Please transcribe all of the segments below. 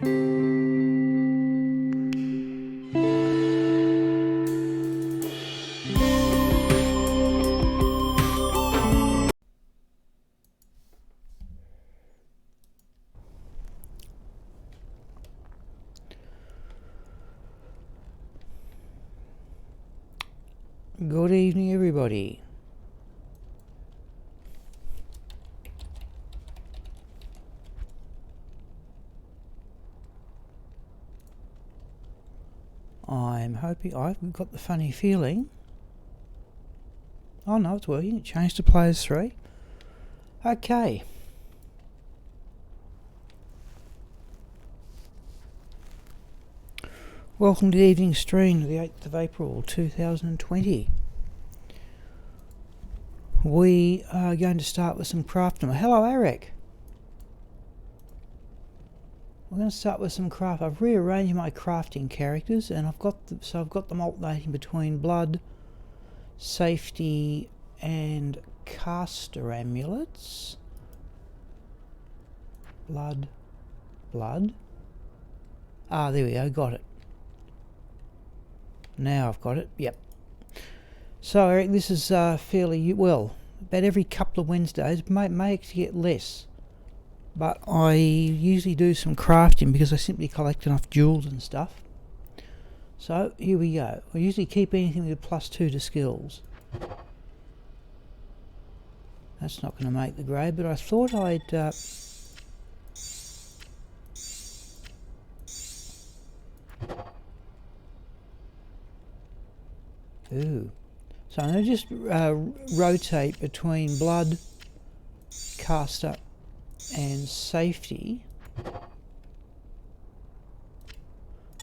Good evening, everybody. I'm hoping I've got the funny feeling. Oh no, it's working. It changed to players 3. Okay. Welcome to the evening stream of the 8th of April 2020. We are going to start with some crafting. Hello, Eric. We're going to start with some craft. I've rearranged my crafting characters, and I've got them alternating between blood, safety, and caster amulets. Blood. Ah, there we go. Got it. Now I've got it. Yep. So Eric, this is fairly well. About every couple of Wednesdays, may actually get less. But I usually do some crafting because I simply collect enough jewels and stuff. So here we go. I usually keep anything with +2 to skills. That's not going to make the grade, but I thought I'd... Ooh. So I'm going to just rotate between blood, caster, and safety.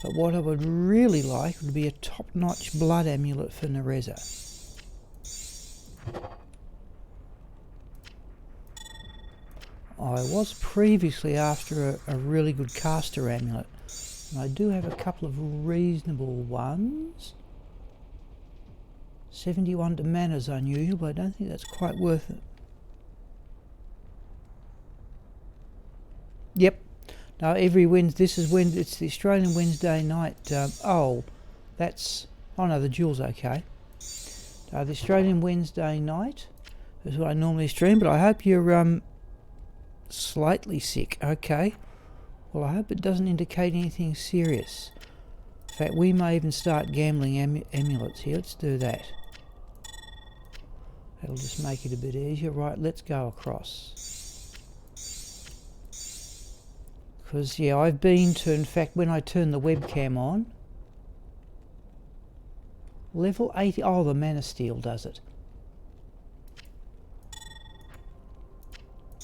But what I would really like would be a top-notch blood amulet for Nerezza. I was previously after a really good caster amulet, and I do have a couple of reasonable ones. 71 to mana is unusual, but I don't think that's quite worth it. Yep. Now every Wednesday, this is when it's the Australian Wednesday night. Oh no, the jewel's okay. The Australian Wednesday night is what I normally stream, but I hope you're slightly sick. Okay. Well, I hope it doesn't indicate anything serious. In fact, we may even start gambling amulets here. Let's do that. That'll just make it a bit easier. Right, let's go across. Because, yeah, I've been to, in fact, when I turn the webcam on, level 80, oh, the Mana Steel does it.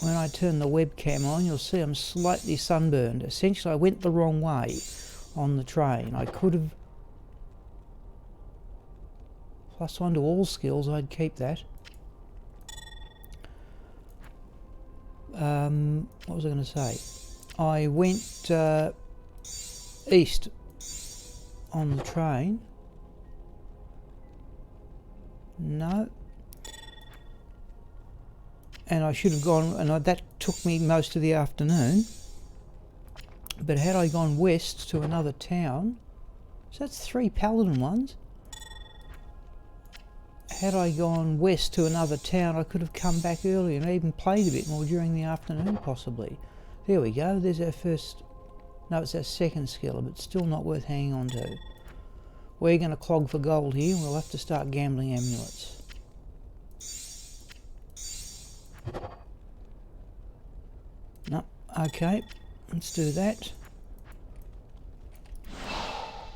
When I turn the webcam on, you'll see I'm slightly sunburned. Essentially, I went the wrong way on the train. I could have... +1 to all skills, I'd keep that. What was I going to say? I went east on the train. No. And I should have gone, and that took me most of the afternoon. But had I gone west to another town, so that's 3 paladin ones. Had I gone west to another town, I could have come back early and even played a bit more during the afternoon, possibly. There we go, there's our first... No, it's our second skill, but still not worth hanging on to. We're going to clog for gold here, and we'll have to start gambling amulets. No, okay, let's do that.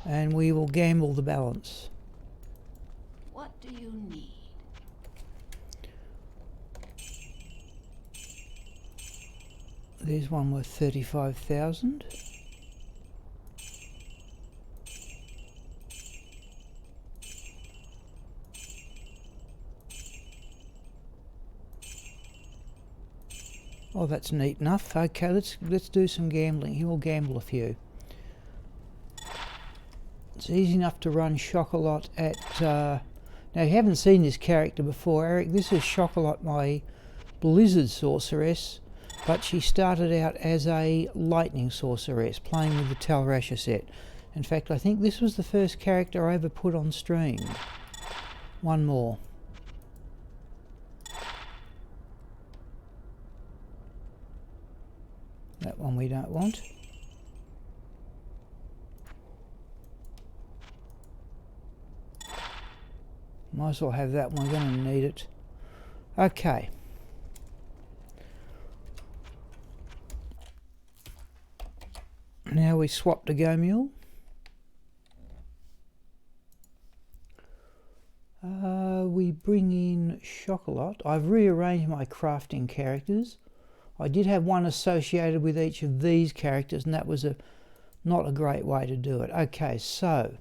And we will gamble the balance. What do you need? There's one worth 35,000. Oh, that's neat enough. Okay, let's do some gambling. He will gamble a few. It's easy enough to run Chocolat at... now, you haven't seen this character before, Eric. This is Chocolat, my Blizzard sorceress. but she started out as a lightning sorceress, playing with the Talrasha set. In fact, I think this was the first character I ever put on stream. One more. That one we don't want. Might as well have that one, we're going to need it. Okay. Now we swap to Go Mule. We bring in Chocolat. I've rearranged my crafting characters. I did have one associated with each of these characters, and that was not a great way to do it. Okay, so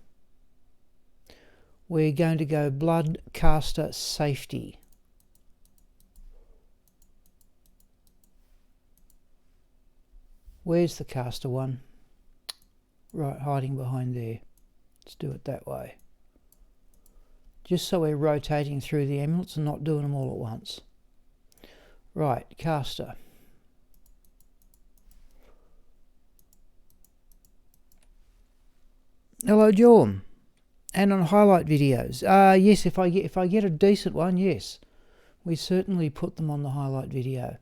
we're going to go Blood, Caster, Safety. Where's the Caster one? Right, hiding behind there. Let's do it that way. Just so we're rotating through the amulets and not doing them all at once. Right, Caster. Hello, Jorm. And on highlight videos. Yes, if I get a decent one, yes. We certainly put them on the highlight video.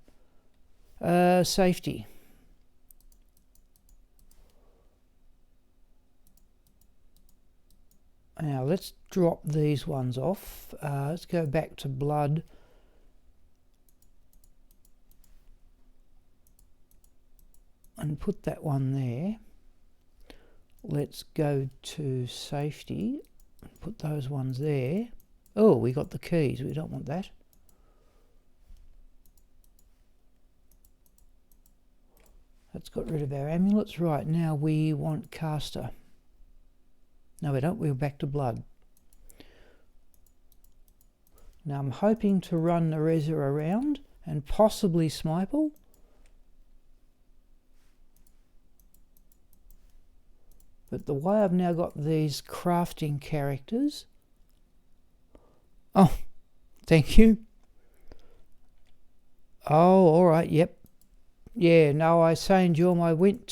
Safety. Now let's drop these ones off. Let's go back to Blood. And put that one there. Let's go to Safety. Put those ones there. Oh, we got the keys. We don't want that. That's got rid of our amulets. Right, now we want Caster. No, we don't. We're back to Blood. Now I'm hoping to run Nerezza around and possibly Smiple. But the way I've now got these crafting characters... Oh, thank you. Oh, all right, yep. Yeah, no, I was saying, Jorm, I went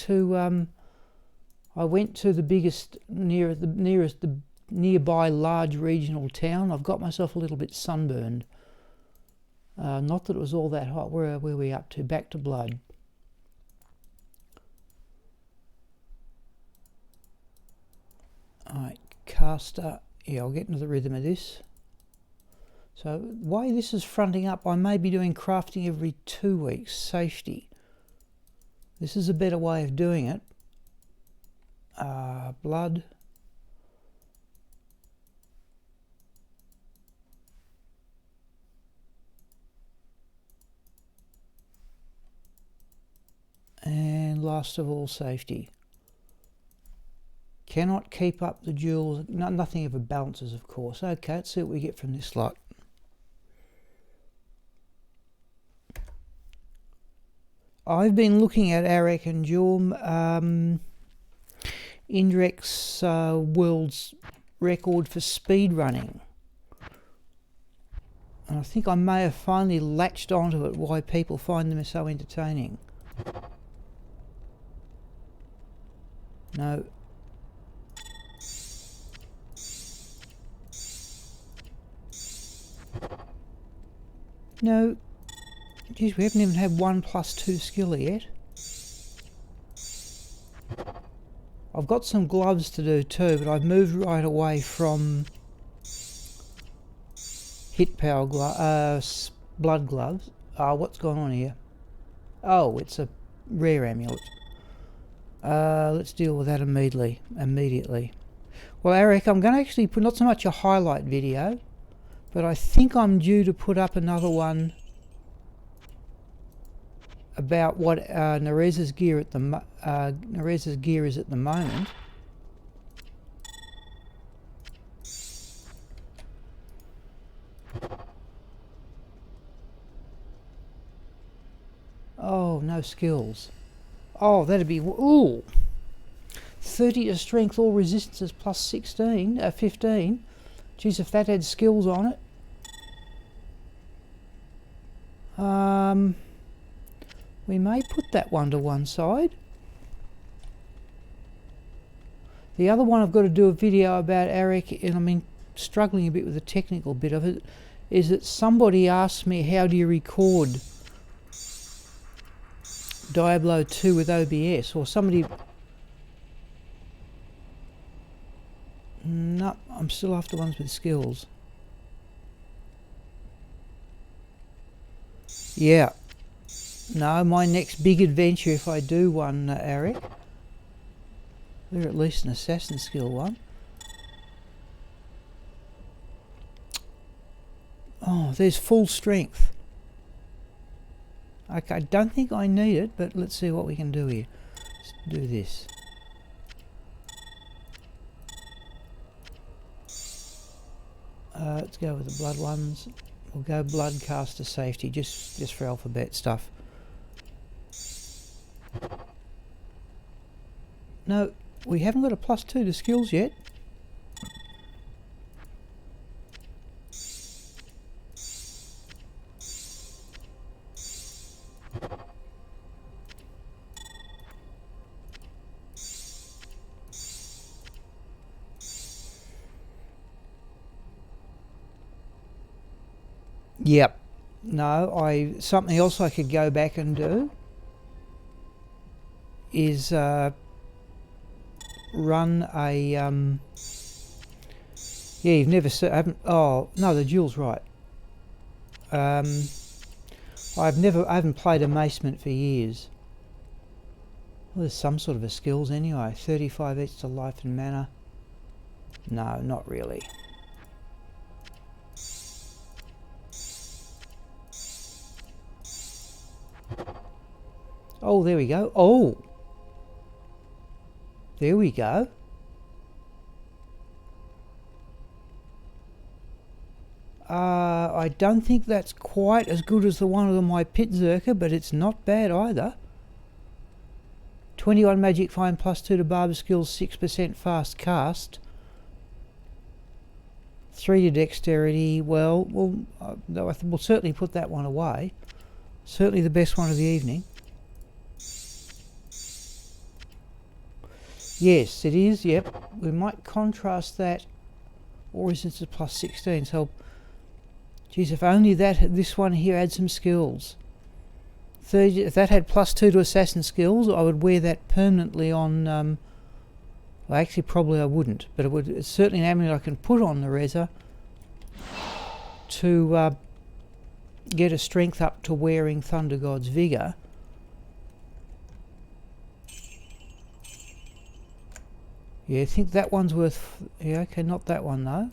to the biggest, nearest the nearby large regional town. I've got myself a little bit sunburned. Not that it was all that hot. Where are we up to? Back to Blood. Alright, Caster. Yeah, I'll get into the rhythm of this. So, the way this is fronting up, I may be doing crafting every 2 weeks. Safety. This is a better way of doing it. Blood. And last of all, Safety. Cannot keep up the jewels. Nothing ever balances, of course. Okay, let's see what we get from this lot. I've been looking at Arek and Jorm, Indrek's world's record for speed running. And I think I may have finally latched onto it, why people find them so entertaining. No. No. Geez, we haven't even had 1+2 skill yet. I've got some gloves to do too, but I've moved right away from hit power blood gloves. What's going on here? Oh, it's a rare amulet. Let's deal with that immediately. Well, Eric, I'm going to actually put not so much a highlight video, but I think I'm due to put up another one about what Nerezza's gear at the Nerezza's gear is at the moment. Oh, no skills. Oh, that'd be... Ooh! 30 to strength, all resistances plus 15. Geez, if that had skills on it. we may put that one to one side. The other one I've got to do a video about, Eric, and I mean struggling a bit with the technical bit of it, is that somebody asked me how do you record Diablo 2 with OBS, or somebody... No, I'm still after ones with skills. Yeah. No, my next big adventure, if I do one, Eric, they're at least an assassin skill one. Oh, there's full strength. Okay, I don't think I need it, but let's see what we can do here. Let's do this. Let's go with the blood ones. We'll go blood caster safety, just for alphabet stuff. No, we haven't got a +2 to skills yet. Yep. No, something else I could go back and do is run a yeah, you've never seen, oh no, the duel's right. I haven't played Amazement for years. Well, there's some sort of a skills anyway. 35 extra life and mana. No, not really. Oh, there we go. Oh! There we go. I don't think that's quite as good as the one of my Pit Zerker, but it's not bad either. 21 magic find +2 to barber skills, 6% fast cast. 3 to dexterity. Well, we'll certainly put that one away. Certainly the best one of the evening. Yes, it is, yep. We might contrast that, or is it a +16? So, geez, if only this one here had some skills. 30, if that had +2 to assassin skills, I would wear that permanently on, well, actually probably I wouldn't, but it's certainly an amulet I can put on Nerezza to get a strength up to wearing Thunder God's Vigour. Yeah, I think that one's worth... Yeah, okay, not that one though.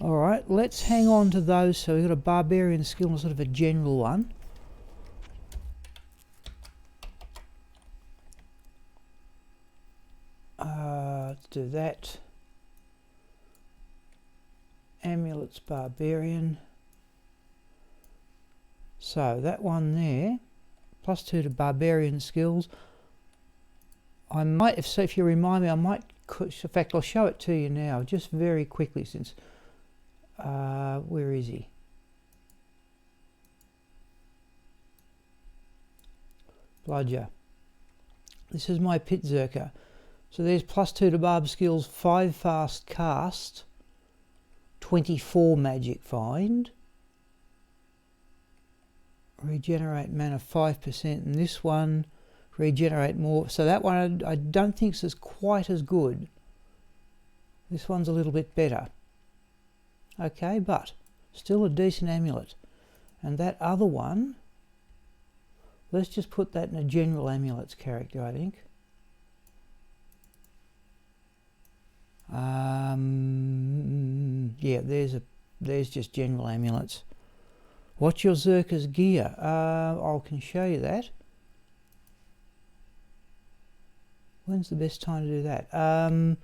Alright, let's hang on to those. So we've got a barbarian skill and sort of a general one. Let's do that. Amulets barbarian. So that one there, +2 to barbarian skills. I might, if you remind me, I might, in fact I'll show it to you now, just very quickly since, where is he? Bludger. This is my Pit Zerker. So there's +2 to barb skills, 5 fast cast, 24 magic find, regenerate mana 5%, and this one regenerate more. So that one I don't think is quite as good. This one's a little bit better. Okay, but still a decent amulet. And that other one, let's just put that in a general amulets character, I think. Yeah, there's just general amulets. What's your Zerker's gear? I can show you that. When's the best time to do that? Can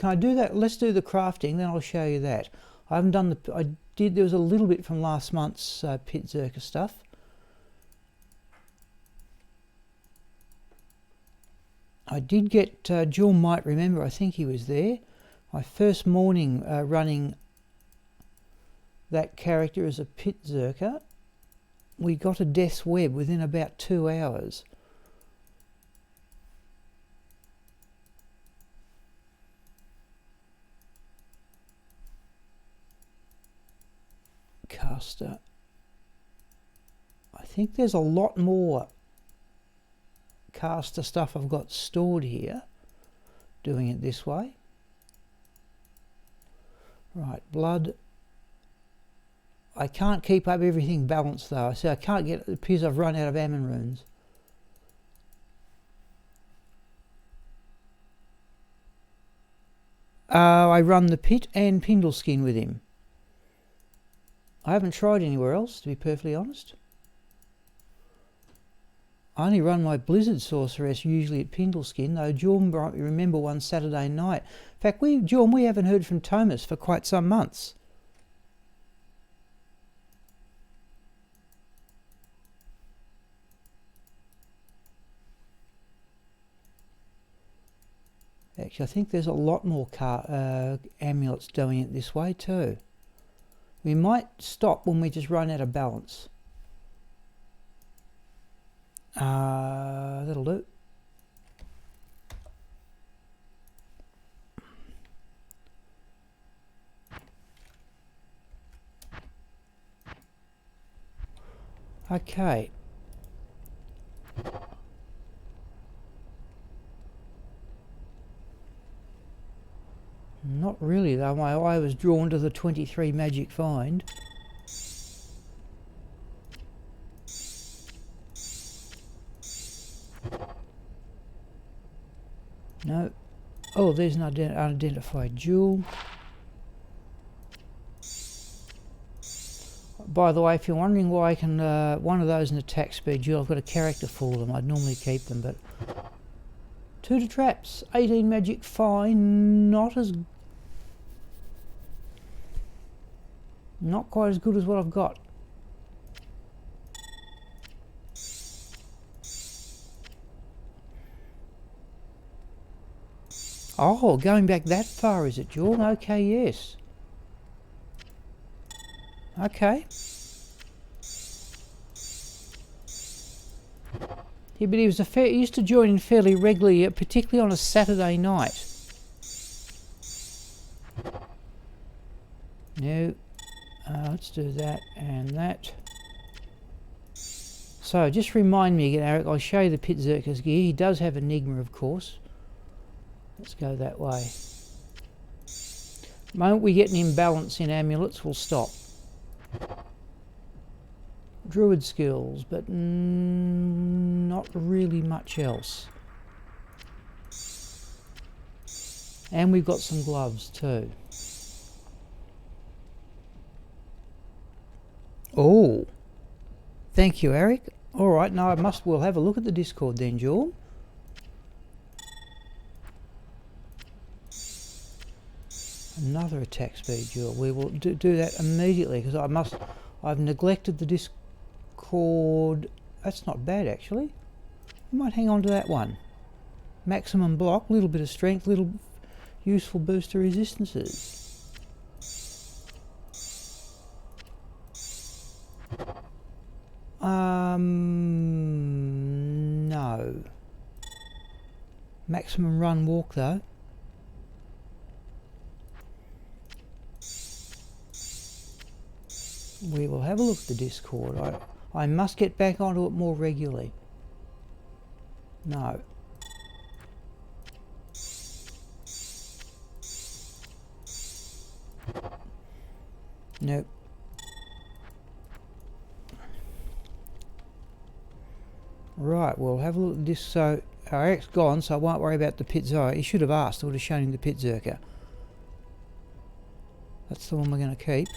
I do that? Let's do the crafting, then I'll show you that. I haven't done there was a little bit from last month's Pit Zerker stuff. I did get, Jill might remember, I think he was there. My first morning running that character as a pit zerker, we got a death's web within about 2 hours. Caster. I think there's a lot more caster stuff I've got stored here, doing it this way. Right, blood. I can't keep up everything balanced though, so I can't get, it appears I've run out of Ammon runes. I run the pit and Pindle skin with him. I haven't tried anywhere else, to be perfectly honest. I only run my Blizzard Sorceress usually at Pindleskin, though Jorm might remember one Saturday night. In fact, Jorm, we haven't heard from Thomas for quite some months. Actually, I think there's a lot more amulets doing it this way too. We might stop when we just run out of balance. That'll do. Okay. Not really though, my eye was drawn to the 23 magic find. No. Oh, there's an unidentified jewel. By the way, if you're wondering why I can, one of those an attack speed jewel, I've got a character for them. I'd normally keep them, but 2 to traps, 18 magic fine, not quite as good as what I've got. Oh, going back that far, is it, Jordan? Okay, yes. Okay. Yeah, but he used to join in fairly regularly, particularly on a Saturday night. No. Let's do that and that. So, just remind me again, Eric, I'll show you the Pit Zerker's gear. He does have Enigma, of course. Let's go that way. The moment we get an imbalance in amulets, we'll stop. Druid skills, but not really much else. And we've got some gloves too. Oh, thank you, Eric. All right, now we'll have a look at the Discord then, Jorm. Another attack speed jewel. We will do that immediately because I've neglected the Discord. That's not bad actually. We might hang on to that one. Maximum block, little bit of strength, little useful boost to resistances. No. Maximum run walk though. We will have a look at the Discord. I must get back onto it more regularly. No. Nope. Right, we'll have a look at this. So our Eric's gone, so I won't worry about the Pit Zerker. He should have asked. I would have shown him the Pit Zerker. That's the one we're going to keep.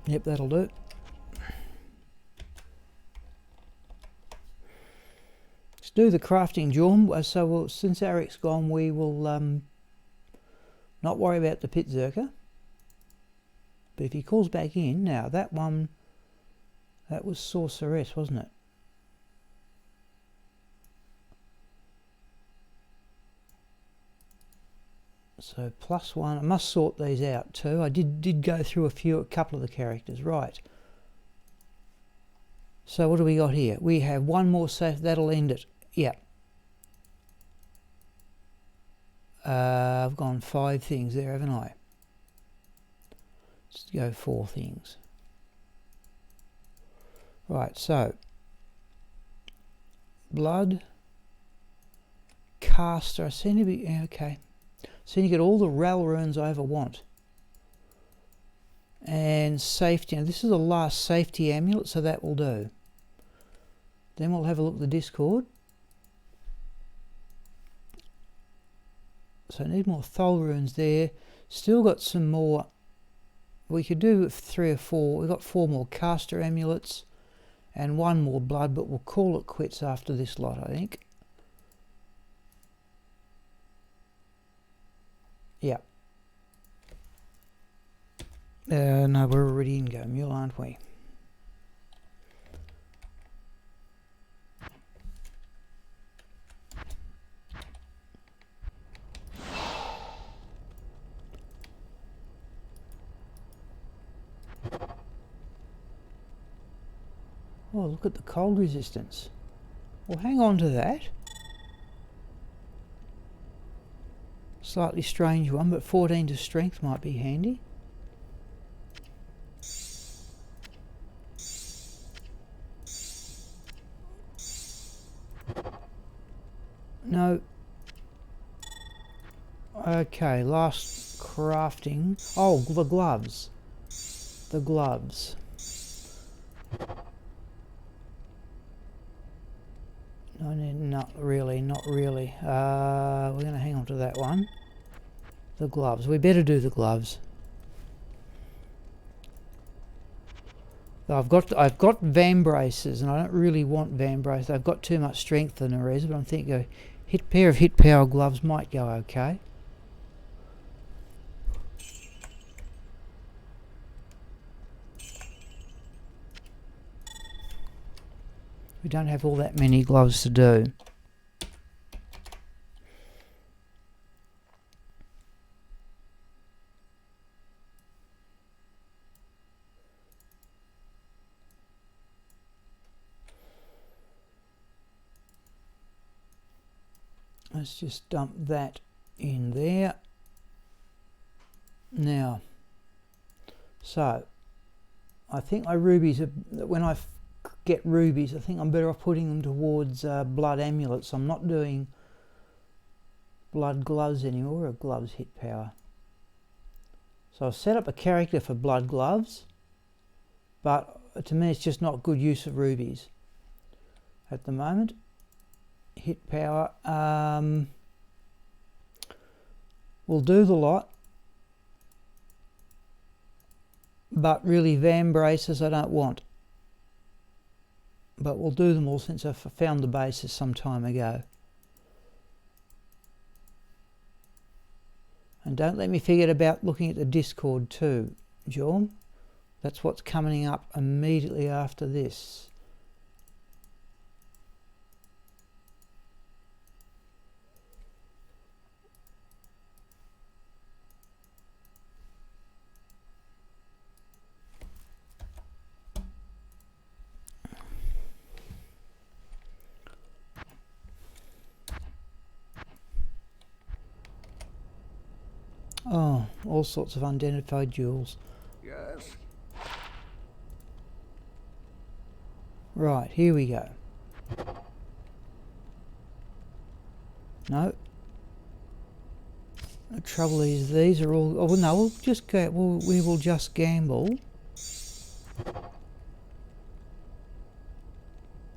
Yep, that'll do. do the crafting, Jorm. So since Eric's gone, we will not worry about the pit zerker. But if he calls back in, now that one, that was sorceress, wasn't it? So +1, I must sort these out too. I did go through a couple of the characters, right. So what do we got here? We have one more safe, that'll end it. Yeah. I've gone 5 things there, haven't I? Let's go 4 things. Right, so blood, caster, I seem to be, yeah, okay. So you get all the RAL runes I ever want. And safety, now this is the last safety amulet, so that will do. Then we'll have a look at the Discord. So I need more Thol runes there. Still got some more. We could do 3 or 4. We've got 4 more caster amulets and 1 more blood, but we'll call it quits after this lot, I think. Yeah. No, we're already in Go Mule, aren't we? Oh, look at the cold resistance. Well, hang on to that. Slightly strange one, but 14 to strength might be handy. No. Okay, last crafting. Oh, the gloves. The gloves. No, not really, not really. We're going to hang on to that one. The gloves. We better do the gloves. I've got Van braces, and I don't really want Van braces. I've got too much strength for Nerezza, but I'm thinking a pair of hit power gloves might go okay. We don't have all that many gloves to do. Let's just dump that in there. Now, so I think my rubies are, when I get rubies, I think I'm better off putting them towards blood amulets. I'm not doing blood gloves anymore, or gloves hit power. So I'll set up a character for blood gloves, but to me it's just not good use of rubies at the moment. Hit power, we'll do the lot, but really Van braces I don't want. But we'll do them all since I found the basis some time ago. And don't let me forget about looking at the Discord too, Jorm. That's what's coming up immediately after this. Oh, all sorts of unidentified jewels. Yes. Right, here we go. No. The trouble is these are all, oh no, we'll just go, we will just gamble.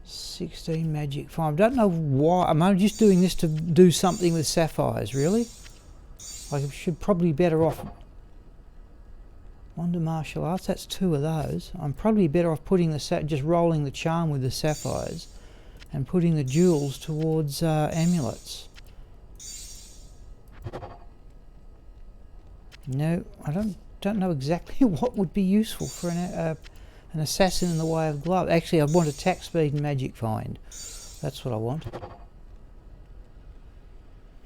16 magic 5. I don't know why, I'm only just doing this to do something with sapphires, really. I should probably be better off. Wonder martial arts, that's 2 of those. I'm probably better off putting the just rolling the charm with the sapphires and putting the jewels towards amulets. No, I don't know exactly what would be useful for an assassin in the way of glove. Actually, I want attack speed and magic find. That's what I want.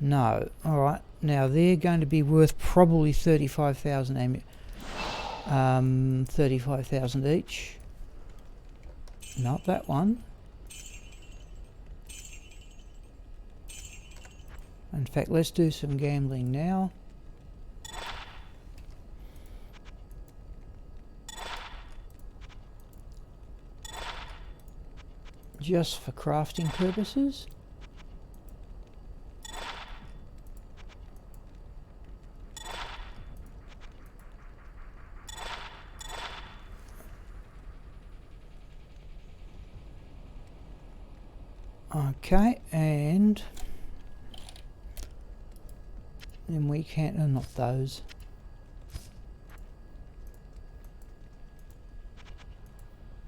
No. Alright. Now they're going to be worth probably 35,000 35,000 each. Not that one. In fact, let's do some gambling now. Just for crafting purposes. Okay, and then we can, oh, not those.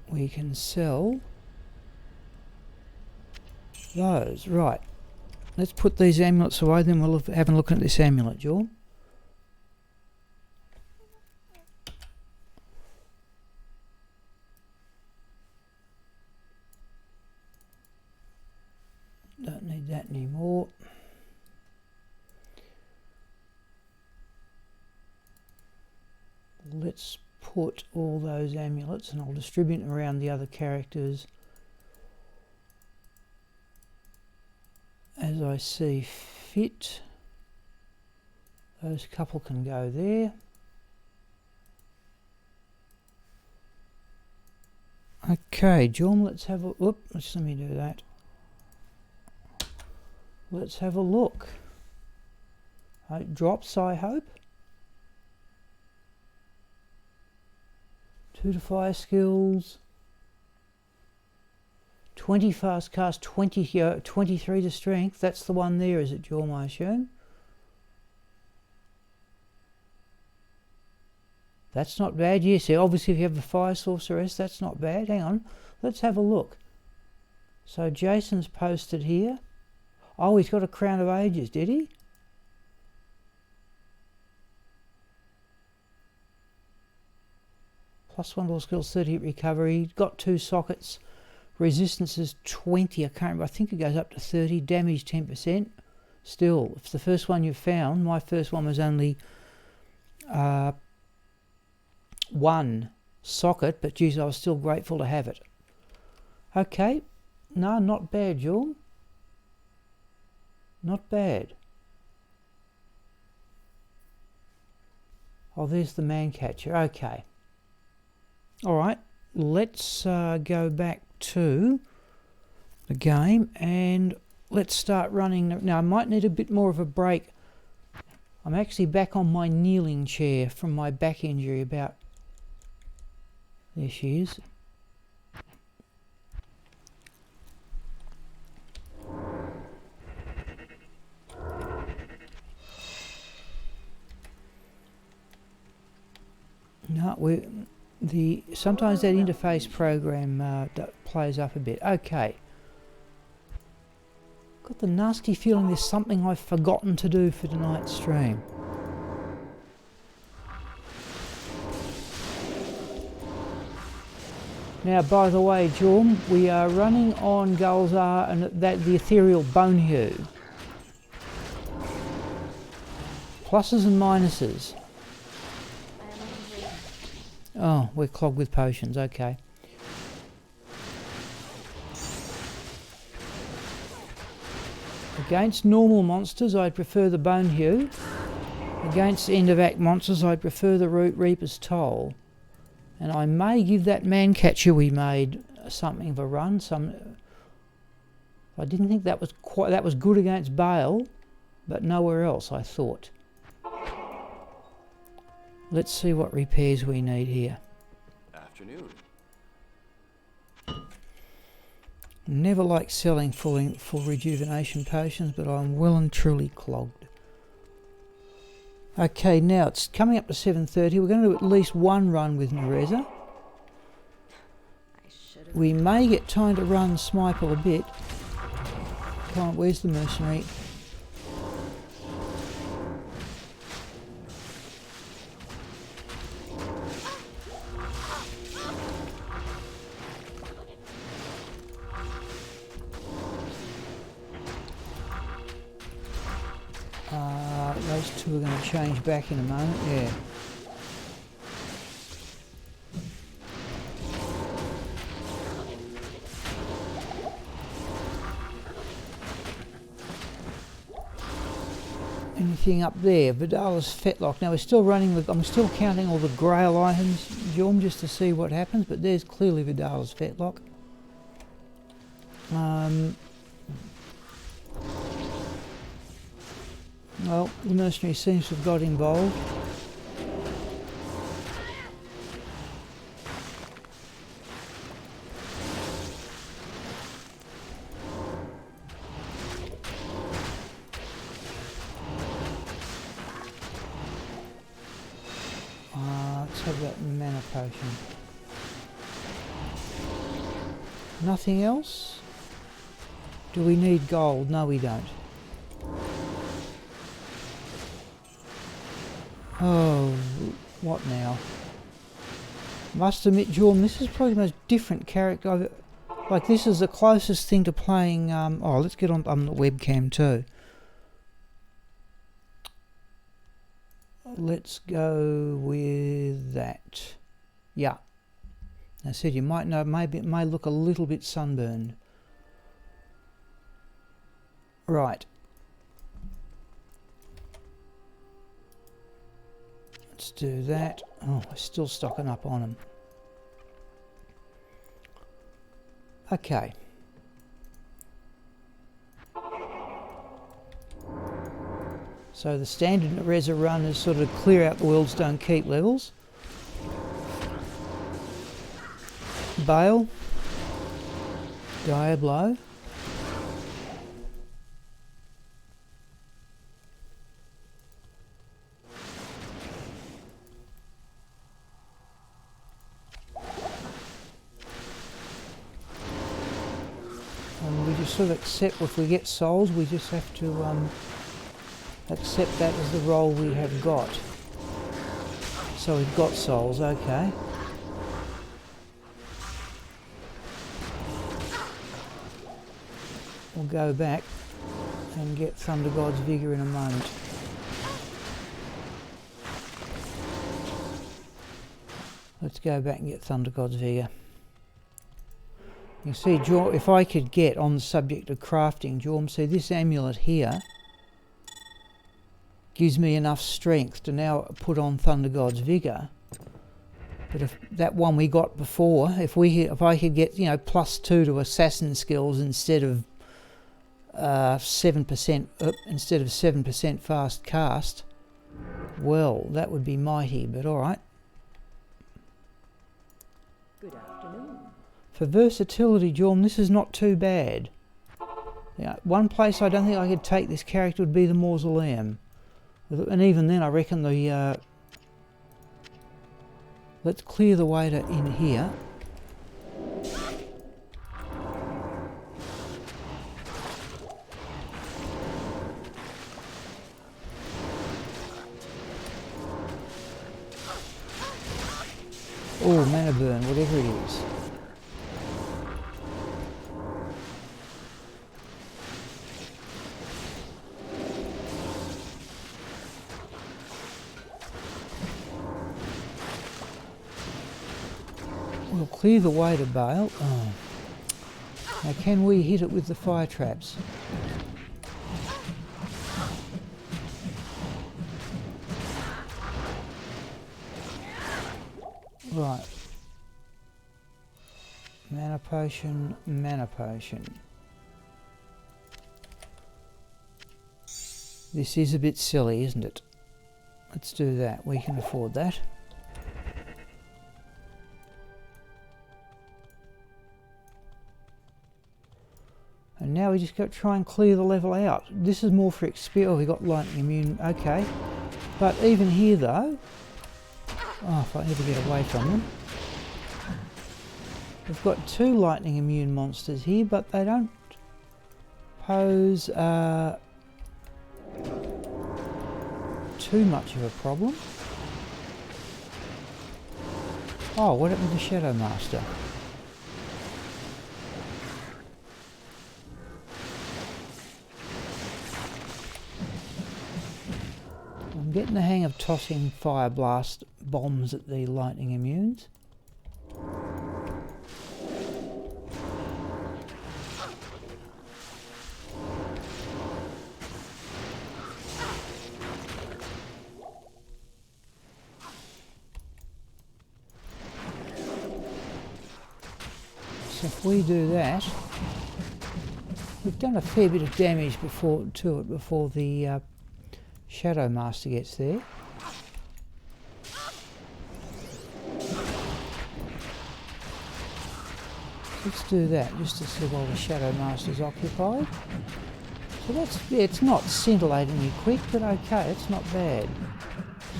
We can sell those, right. Let's put these amulets away, then we'll have a look at this amulet, Joel. Don't need that anymore. Let's put all those amulets, and I'll distribute them around the other characters as I see fit. Those couple can go there. Okay, John, let's have a look. Let me do that. Let's have a look. It drops, I hope. 2 to fire skills. 20 fast cast, 23 to strength. That's the one there, is it, Jorm, I assume? That's not bad. Yes, obviously if you have the fire sorceress, that's not bad. Hang on, let's have a look. So Jason's posted here. Oh, he's got a Crown of Ages, did he? +1 all skills, 30 hit recovery. Got 2 sockets. Resistance is 20. I can't remember. I think it goes up to 30. Damage 10%. Still, if the first one you found, my first one was only 1 socket, but geez, I was still grateful to have it. Okay. No, not bad, Jorm. Not bad. Oh, there's the man catcher. Okay. All right. Let's go back to the game and let's start running. Now, I might need a bit more of a break. I'm actually back on my kneeling chair from my back injury about... There she is. No, sometimes that interface program plays up a bit. Okay. Got the nasty feeling there's something I've forgotten to do for tonight's stream. Now, by the way, Jorm, we are running on Gulzar and the ethereal bone hue. Pluses and minuses. Oh, we're clogged with potions, okay. Against normal monsters, I'd prefer the Bone Hue. Against end of act monsters, I'd prefer the Reaper's Toll. And I may give that man catcher we made something of a run. I didn't think that was good against Bale, but nowhere else, I thought. Let's see what repairs we need here. Afternoon. Never like selling full rejuvenation potions, but I'm well and truly clogged. Okay, now it's coming up to 7:30. We're going to do at least one run with Nerezza. We may get time to run Smiple a bit. Come on, where's the mercenary? Those two are going to change back in a moment, yeah. Anything up there? Vidala's fetlock. Now we're still running with, I'm still counting all the grail items, Jorm, just to see what happens, but there's clearly Vidala's fetlock. Well, the mercenary seems to have got involved. Let's have that mana potion. Nothing else? Do we need gold? No, we don't. Oh, what now? Must admit, Jorm, this is probably the most different character I've... Like, this is the closest thing to playing... oh, let's get on the webcam too. Let's go with that. Yeah. I said you might know, maybe it may look a little bit sunburned. Right. Let's do that. Oh, we're still stocking up on them. Okay. So the standard Nerezza run is sort of clear out the world's don't keep levels. Bale. Dire blow. And we just sort of accept, if we get souls, we just have to accept that as the role we have got. So we've got souls, okay. We'll go back and get Thunder God's Vigour in a moment. Let's go back and get Thunder God's Vigour. You see, Jorm, if I could get on the subject of crafting, Jorm, see this amulet here gives me enough strength to now put on Thunder God's Vigour. But if that one we got before, if I could get, you know, +2 to assassin skills instead of 7% instead of 7% fast cast, well, that would be mighty. But all right. Good afternoon. For versatility, Jorm, this is not too bad. Yeah, one place I don't think I could take this character would be the Mausoleum. And even then I reckon the... let's clear the way to in here. Oh, mana burn, whatever it is. We'll clear the way to Bale. Oh. Now can we hit it with the fire traps? Right. Mana potion, mana potion. This is a bit silly, isn't it? Let's do that. We can afford that. And now we just got to try and clear the level out. This is more for experience. Oh, we got lightning immune. Okay. But even here though, oh, if I ever get away from them. We've got 2 lightning immune monsters here, but they don't pose too much of a problem. Oh, what happened to the Shadow Master? I'm getting the hang of tossing fire blast bombs at the lightning immunes. So if we do that, we've done a fair bit of damage to it before the Shadow Master gets there. Let's do that just to see while the Shadow Master's occupied. So that's, yeah, it's not scintillatingly quick, but okay, it's not bad.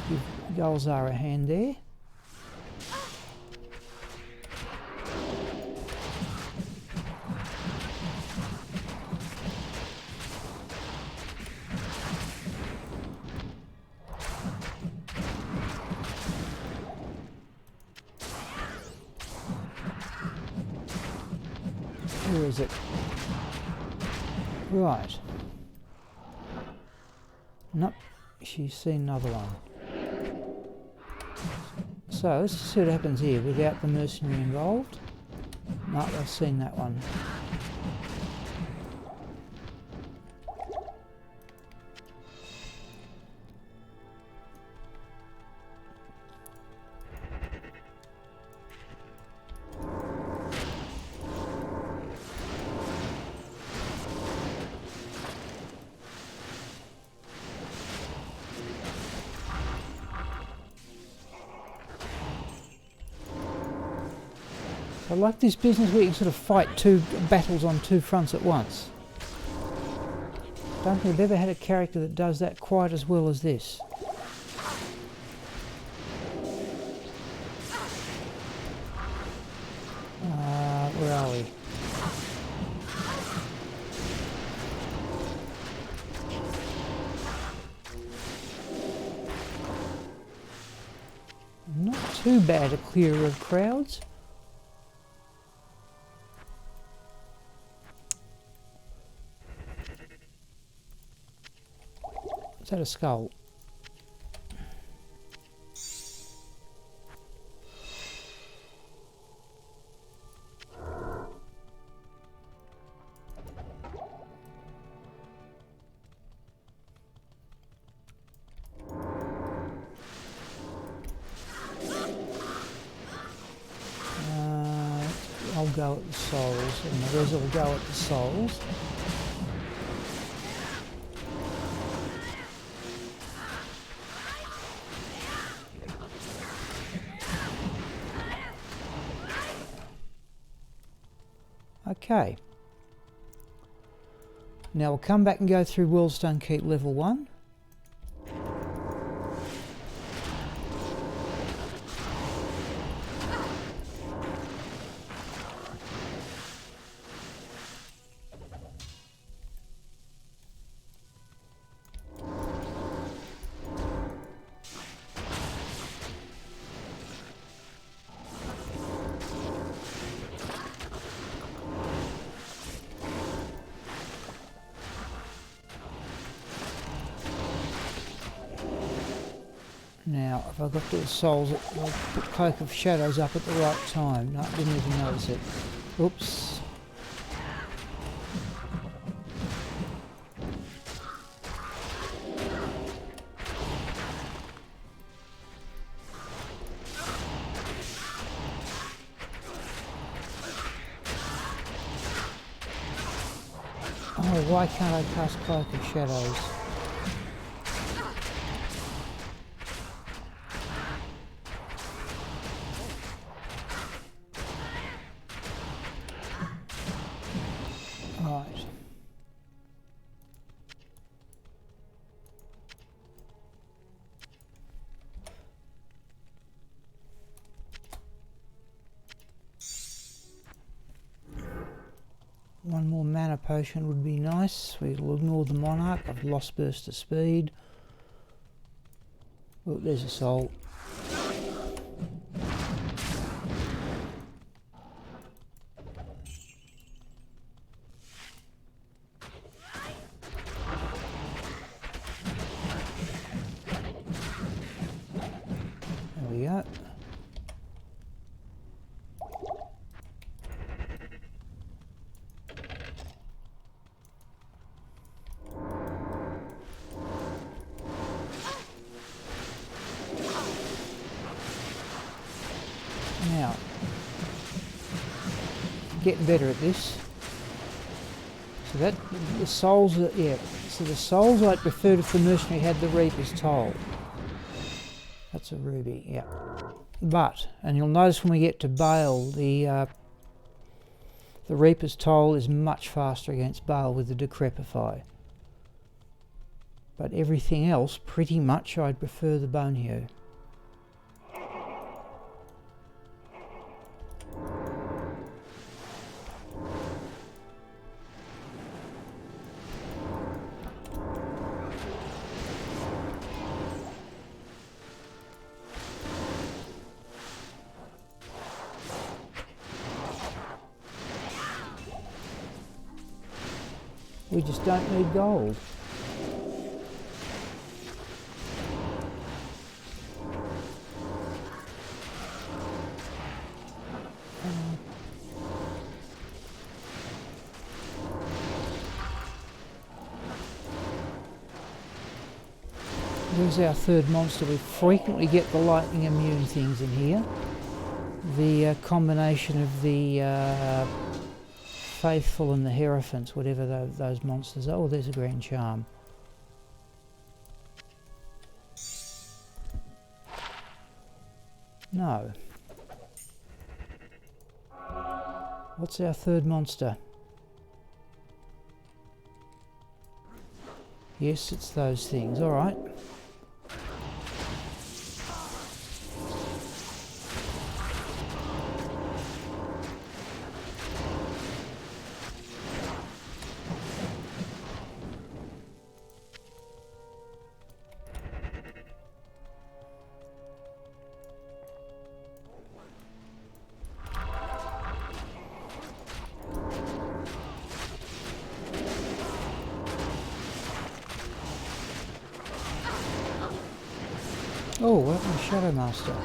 Give Golzar a hand there. Where is it? Right. Nope, she's seen another one. So let's see what happens here without the mercenary involved. No, I've seen that one. I like this business where you can sort of fight two battles on two fronts at once. Don't think I've ever had a character that does that quite as well as this. Where are we? Not too bad a clear of crowds. Is that a skull? I'll go at the souls, and Nerezza will go at the souls. Okay. Now we'll come back and go through Whirlstone Keep level 1. Now, if I got the souls, I'll put Cloak of Shadows up at the right time. No, didn't even notice it. Oops. Oh, why can't I cast Cloak of Shadows? Right. One more mana mana potion would be nice. We'll ignore the monarch. I've lost burst of speed. Oh, there's a soul. There we go. Now, getting better at this. So that the souls are, yeah. So the souls I'd preferred if the mercenary had the Reaper's Toll. That's a ruby, yeah. But, and you'll notice when we get to Bale, the Reaper's Toll is much faster against Bale with the Decrepify. But everything else, pretty much, I'd prefer the Bone Hero. We just don't need gold. There's our third monster. We frequently get the lightning immune things in here. The combination of the Faithful and the Hierophants, whatever those monsters are. Oh, there's a Grand Charm. No. What's our third monster? Yes, it's those things. All right. Oh, what happened to Shadow Master?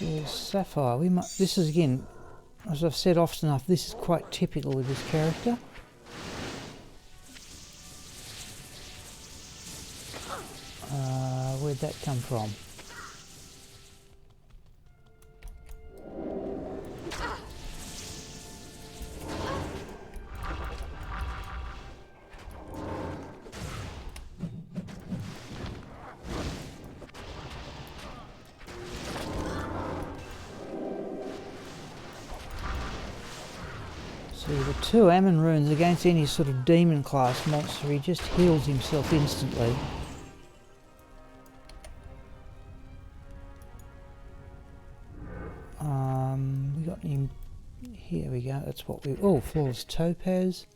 There's Sapphire. We might. This is again, as I've said often enough. This is quite typical with this character. Where'd that come from? The 2 Ammon runes against any sort of demon class monster, he just heals himself instantly. We got him. Here we go. That's what we. Oh, flawless topaz.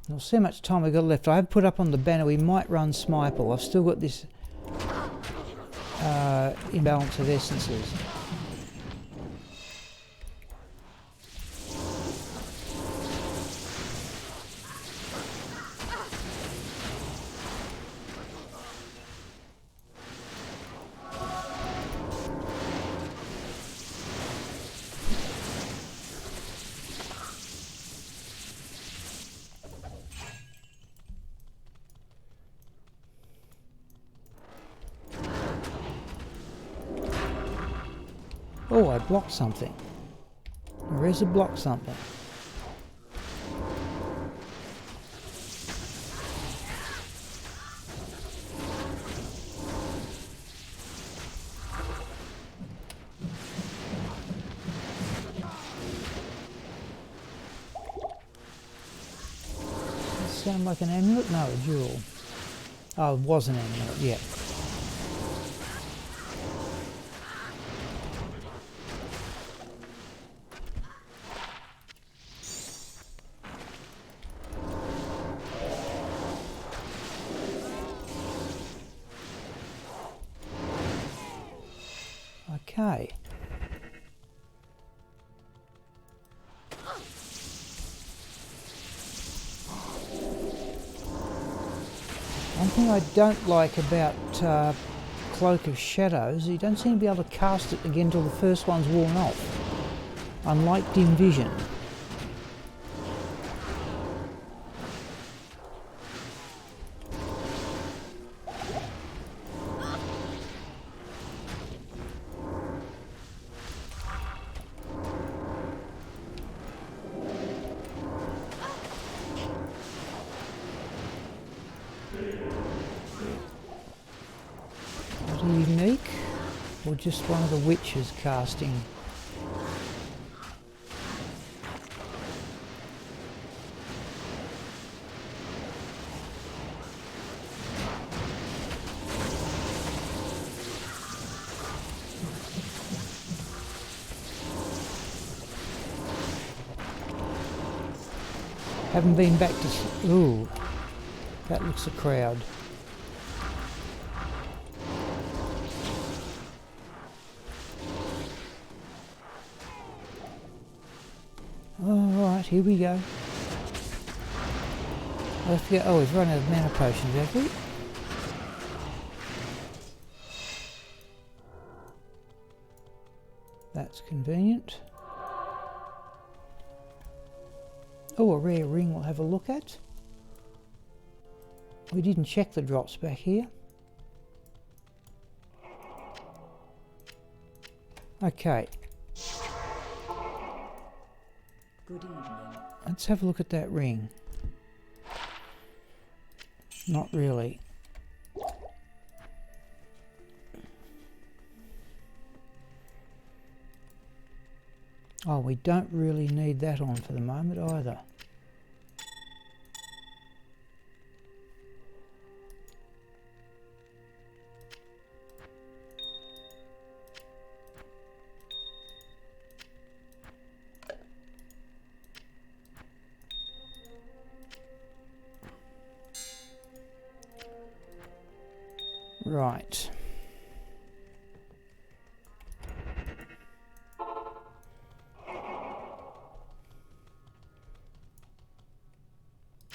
We'll see how much time we've got left. I have put up on the banner we might run Smiple. I've still got this imbalance of essences. Oh, I blocked something. Nerezza blocked something. sound like an amulet? No, a jewel. Oh, it was an amulet, yeah. Okay. One thing I don't like about Cloak of Shadows, you don't seem to be able to cast it again until the first one's worn off, unlike Dim Vision. Unique, or just one of the witches casting? Haven't been back to... Ooh, that looks a crowd. Alright, here we go. I forget, oh, we've run out of mana potions, have we? That's convenient. Oh, a rare ring we'll have a look at. We didn't check the drops back here. Okay. Good evening. Let's have a look at that ring. Not really. Oh, we don't really need that on for the moment either. Right.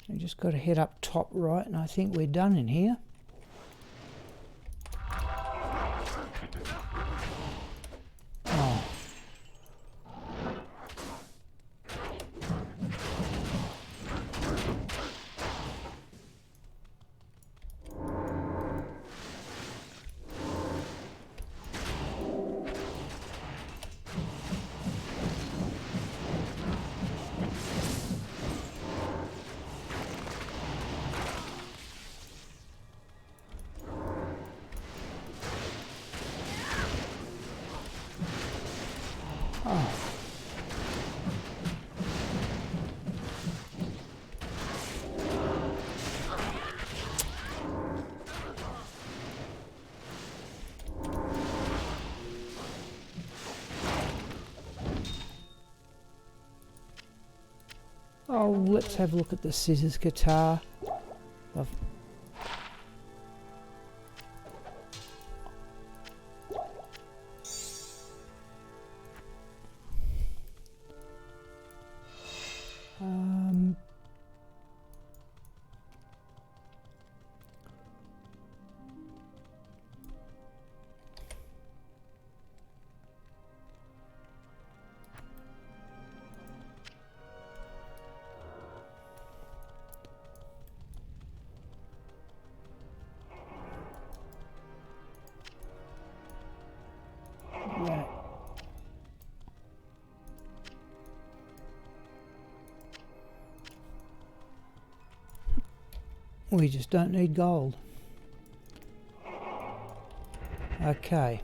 We just got to head up top right, and I think we're done in here. Oh. Oh. Oh, let's have a look at the scissors guitar. Love. Right. We just don't need gold. Okay.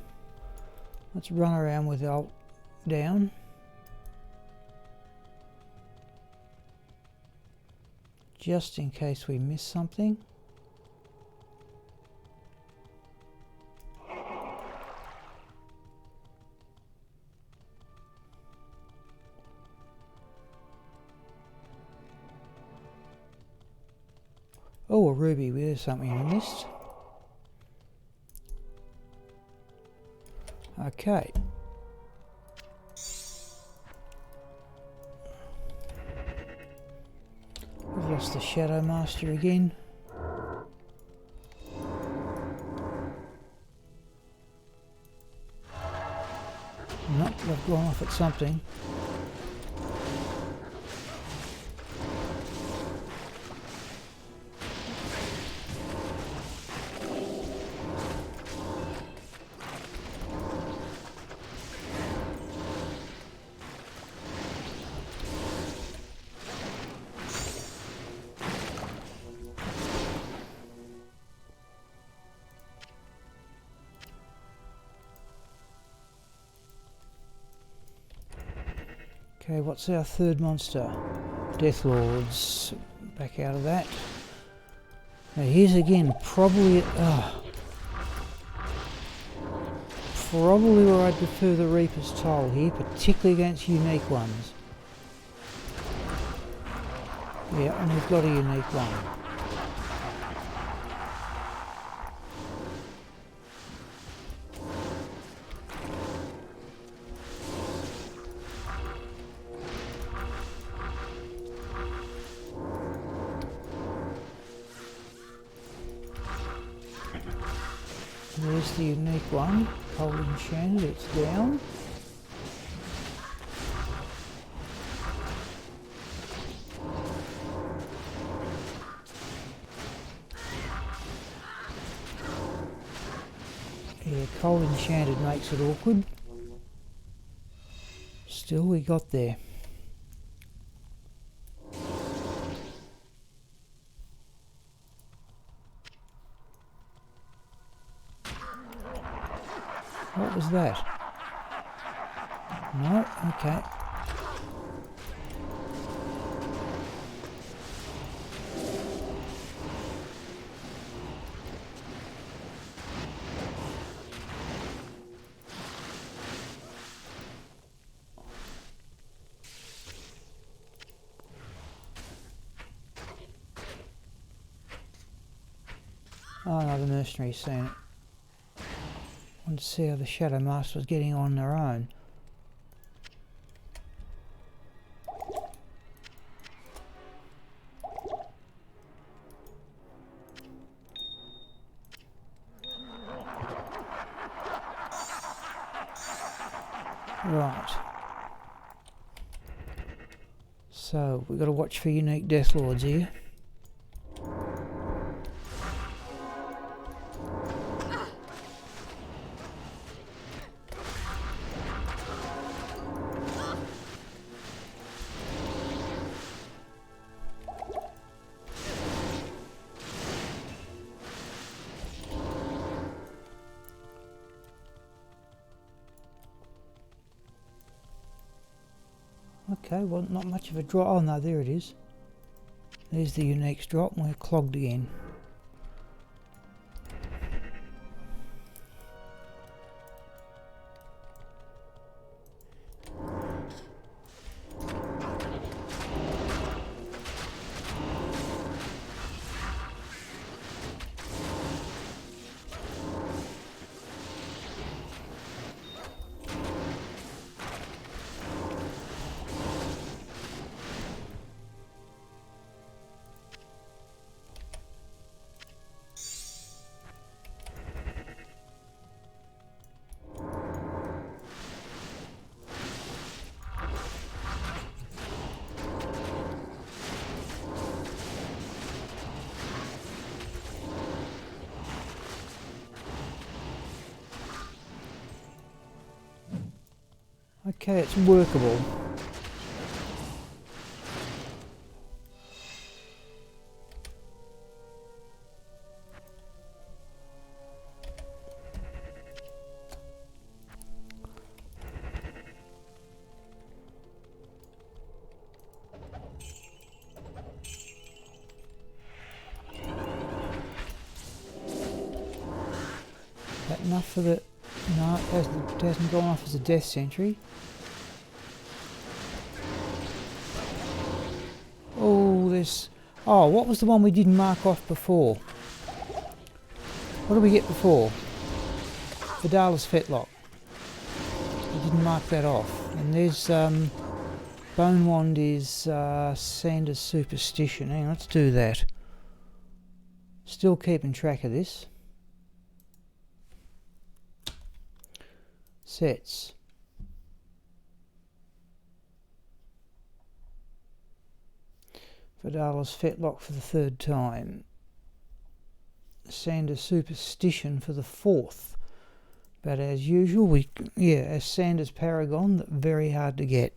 Let's run around with Alt down. just in case we miss something. Oh, a ruby, there's something I missed. Okay. We've lost the Shadow Master again. Nope, they've gone off at something. Okay, what's our third monster? Death Lords. Back out of that. Now here's again probably probably where I'd prefer the Reaper's Toll here, particularly against unique ones. Yeah, and we've got a unique one. There's the unique one, Cold Enchanted, it's down. Yeah, Cold Enchanted makes it awkward. Still, we got there. What was that? No? Okay. Oh no, the mercenary's seen it. To see how the Shadow Master was getting on their own. Right. So we've got to watch for unique Death Lords here. Okay, well, not much of a drop. Oh no, there it is. There's the unique drop, and we're clogged again. Okay, it's workable. That enough for the... No, it hasn't gone off as a death sentry. Oh, there's... Oh, what was the one we didn't mark off before? What did we get before? Vidala's Fetlock. We didn't mark that off. And there's... Bone Wand is Sanders Superstition. Hang on, let's do that. Still keeping track of this. Sets. Vidala's Fetlock for the 3rd time. Sanders Superstition for the 4th. But as usual, as Sanders Paragon, very hard to get.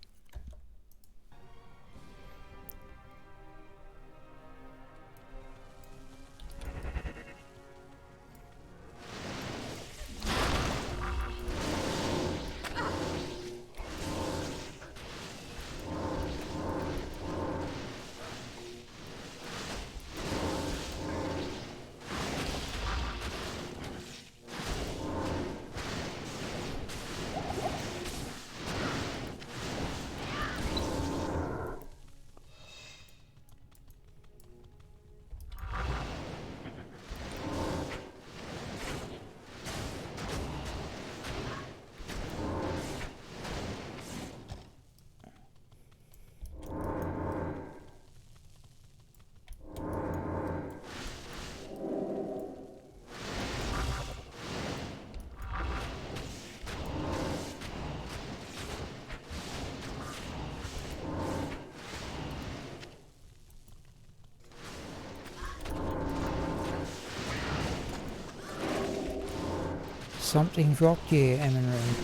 Something dropped, yeah, Ammon Room.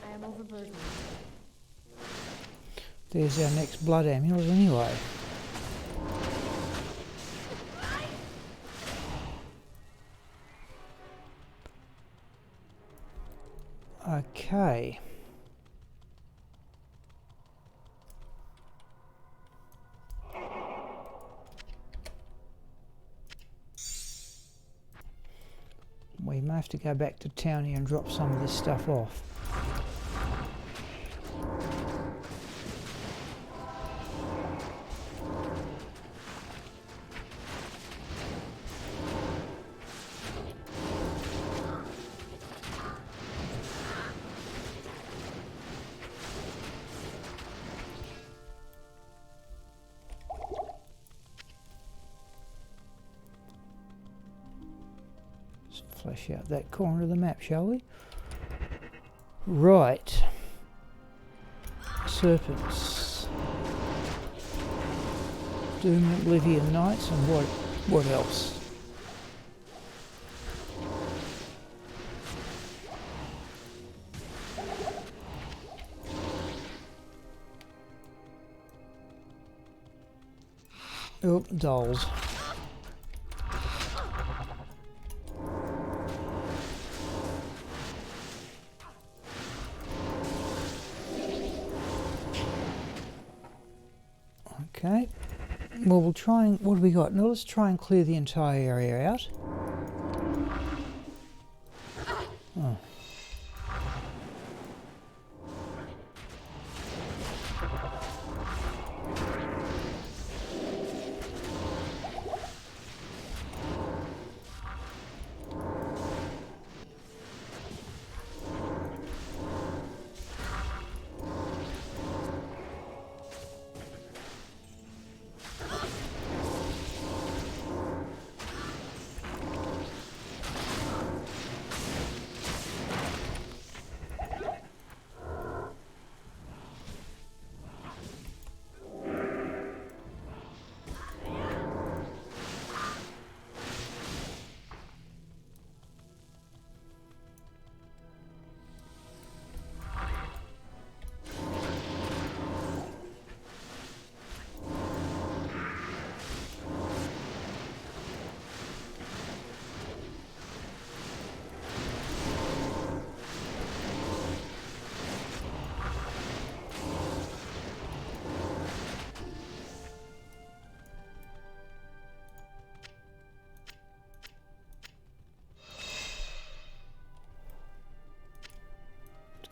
I am overburdened. There's our next blood amulet anyway. Okay. We may have to go back to town here and drop some of this stuff off. Flesh out that corner of the map, shall we? Right. Serpents. Doom and Oblivion Knights, and what else? Oh, dolls. Okay, well we'll try and, what have we got? Now let's try and clear the entire area out. Oh.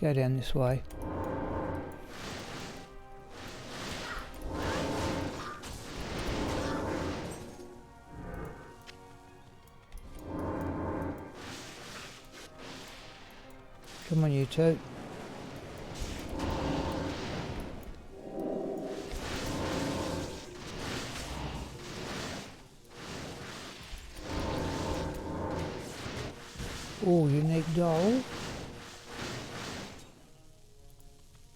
go down this way. Come on, you two. Oh, unique doll.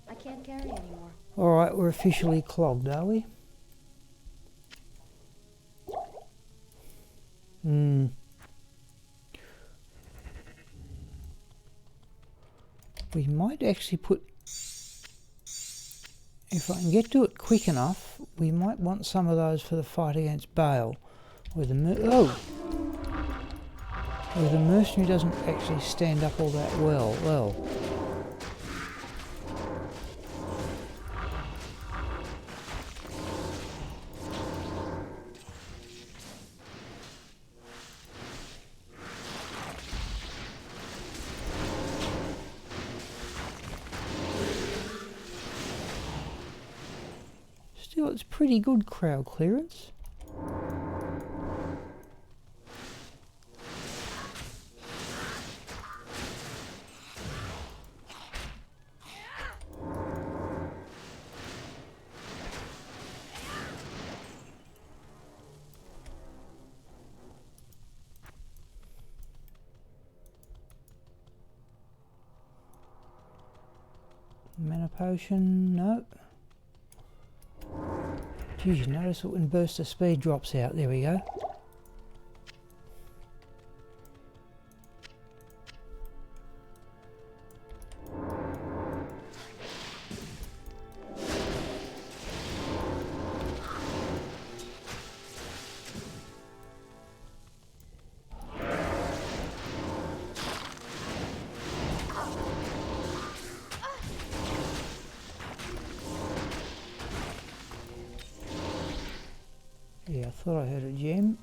I can't carry anymore. Alright, we're officially clogged, are we? We might actually put... If I can get to it quick enough, we might want some of those for the fight against Bale. Where the where the mercenary doesn't actually stand up all that well. Still, it's pretty good crowd clearance. Mana potion, no. Geez, you notice it when burst of speed drops out. There we go. Yeah, I thought I heard a gem.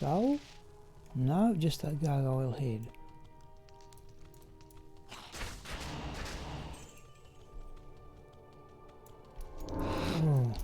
Skull? No, just that gargoyle head. Oh.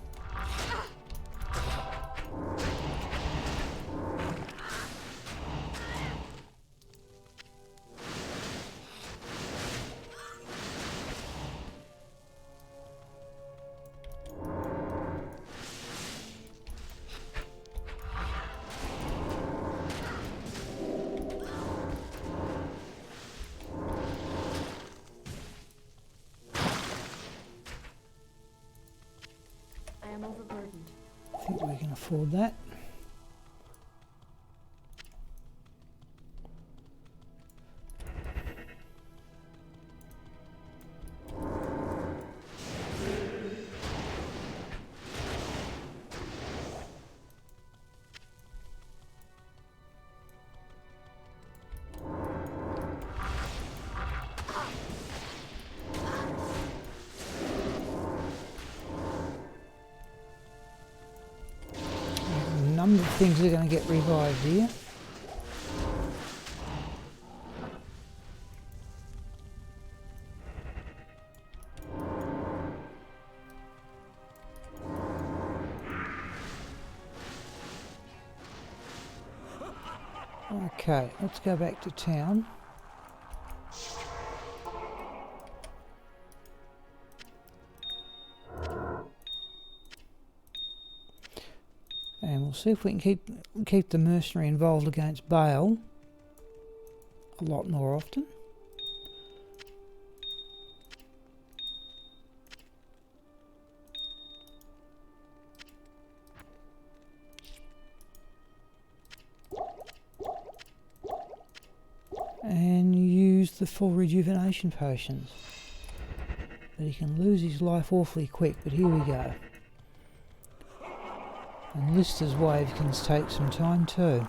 I'm overburdened. I think we can afford that. Number of things are going to get revived here. Okay, let's go back to town. And we'll see if we can keep the mercenary involved against Bale a lot more often. used the full rejuvenation potions. But he can lose his life awfully quick, but here we go. And Lister's wave can take some time too.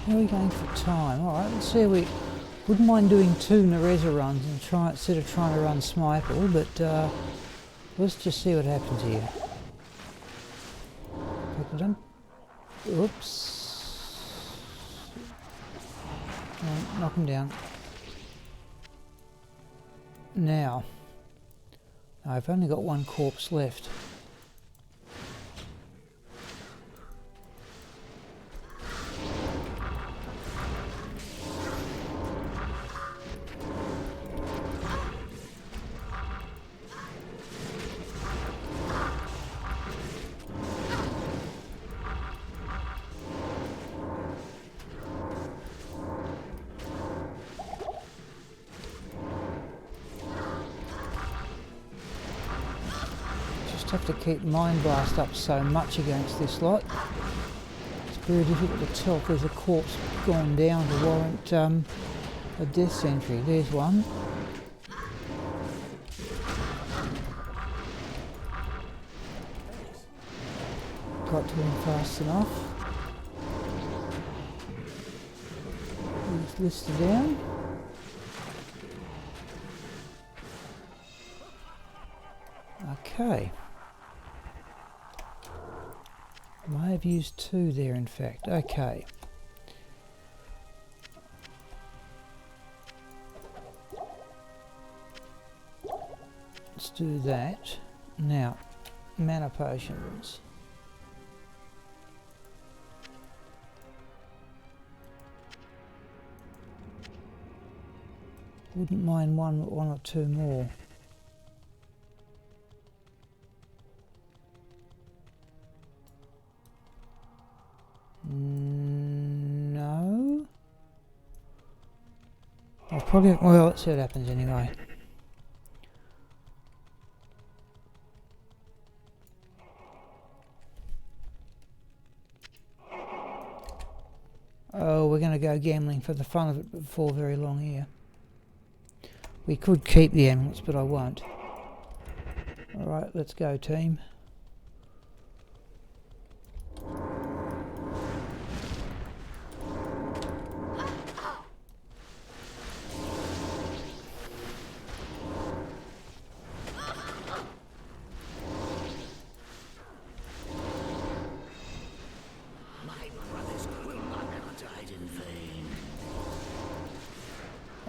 How are we going for time? Alright, let's see. We wouldn't mind doing 2 Nerezza runs and try instead of trying to run Smiple, but let's just see what happens here. Oops. No, knock him down. Now, I've only got 1 corpse left. Have to keep Mind Blast up so much against this lot. It's very difficult to tell if there's a corpse gone down to warrant a death sentry. There's one. Got to him fast enough. He's listed down. Okay. I may have used 2 there in fact. Okay. Let's do that. Now, mana potions. Wouldn't mind one or 2 more. No. I'll probably, well, let's see what happens anyway. Oh, we're going to go gambling for the fun of it before very long here. We could keep the amulets, but I won't. Alright, let's go team.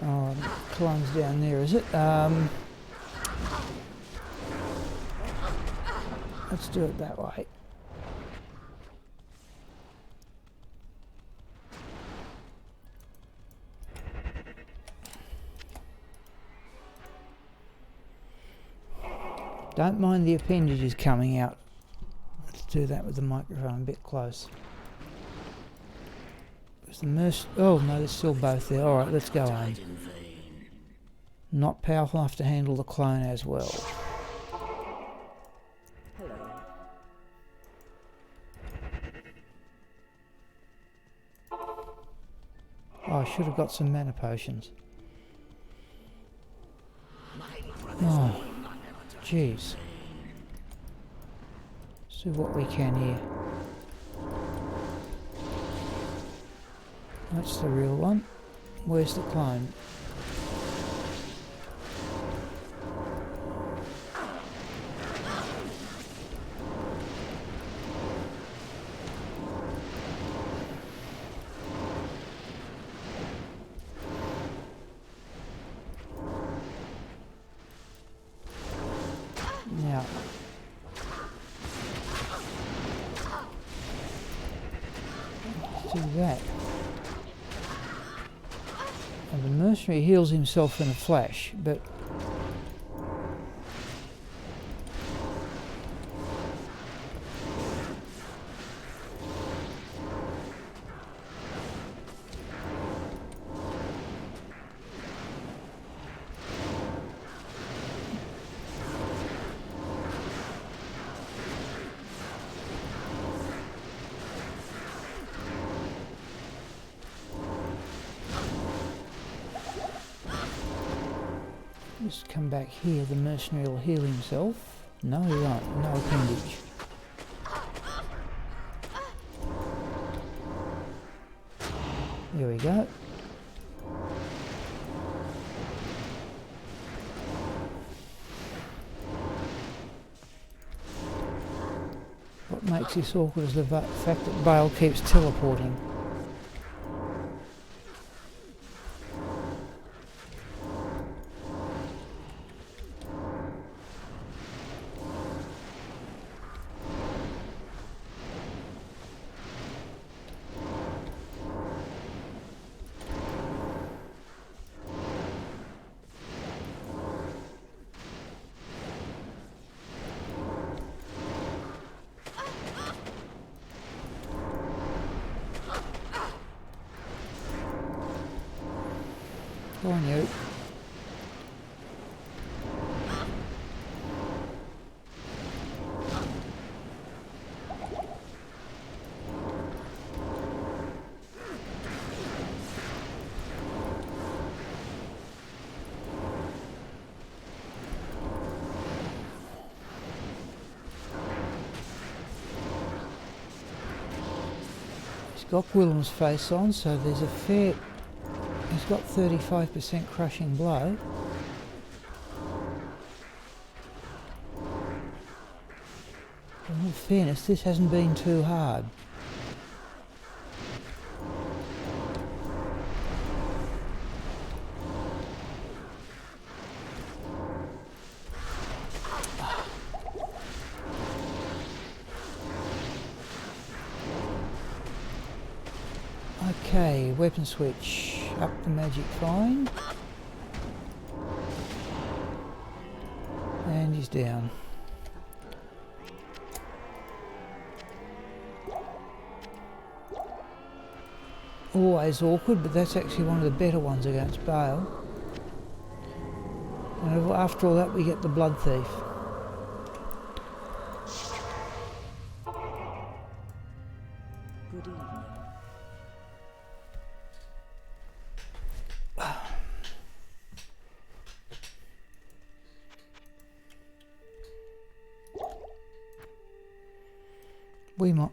Oh, the clone's down there, is it? Let's Let's do it that way. Don't mind the appendages coming out. Let's do that with the microphone a bit close. Oh no, there's still both there. Alright, let's go on. Not powerful enough to handle the clone as well. Hello. Oh, I should have got some mana potions. Oh, jeez. Let's do what we can here. That's the real one. Where's the clone? Now, let's do that. And the mercenary heals himself in a flash, but just come back here. The mercenary will heal himself. No, he won't. No appendage. There we go. What makes this awkward is the fact that Bale keeps teleporting. Go on, you. He's got Willem's face on, so there's a fair... He's got 35% crushing blow. In all fairness, this hasn't been too hard. Okay, weapon switch. Up the magic fine. And he's down. Always awkward, but that's actually one of the better ones against Bale. And after all that, we get the Blood Thief. Good evening. We might...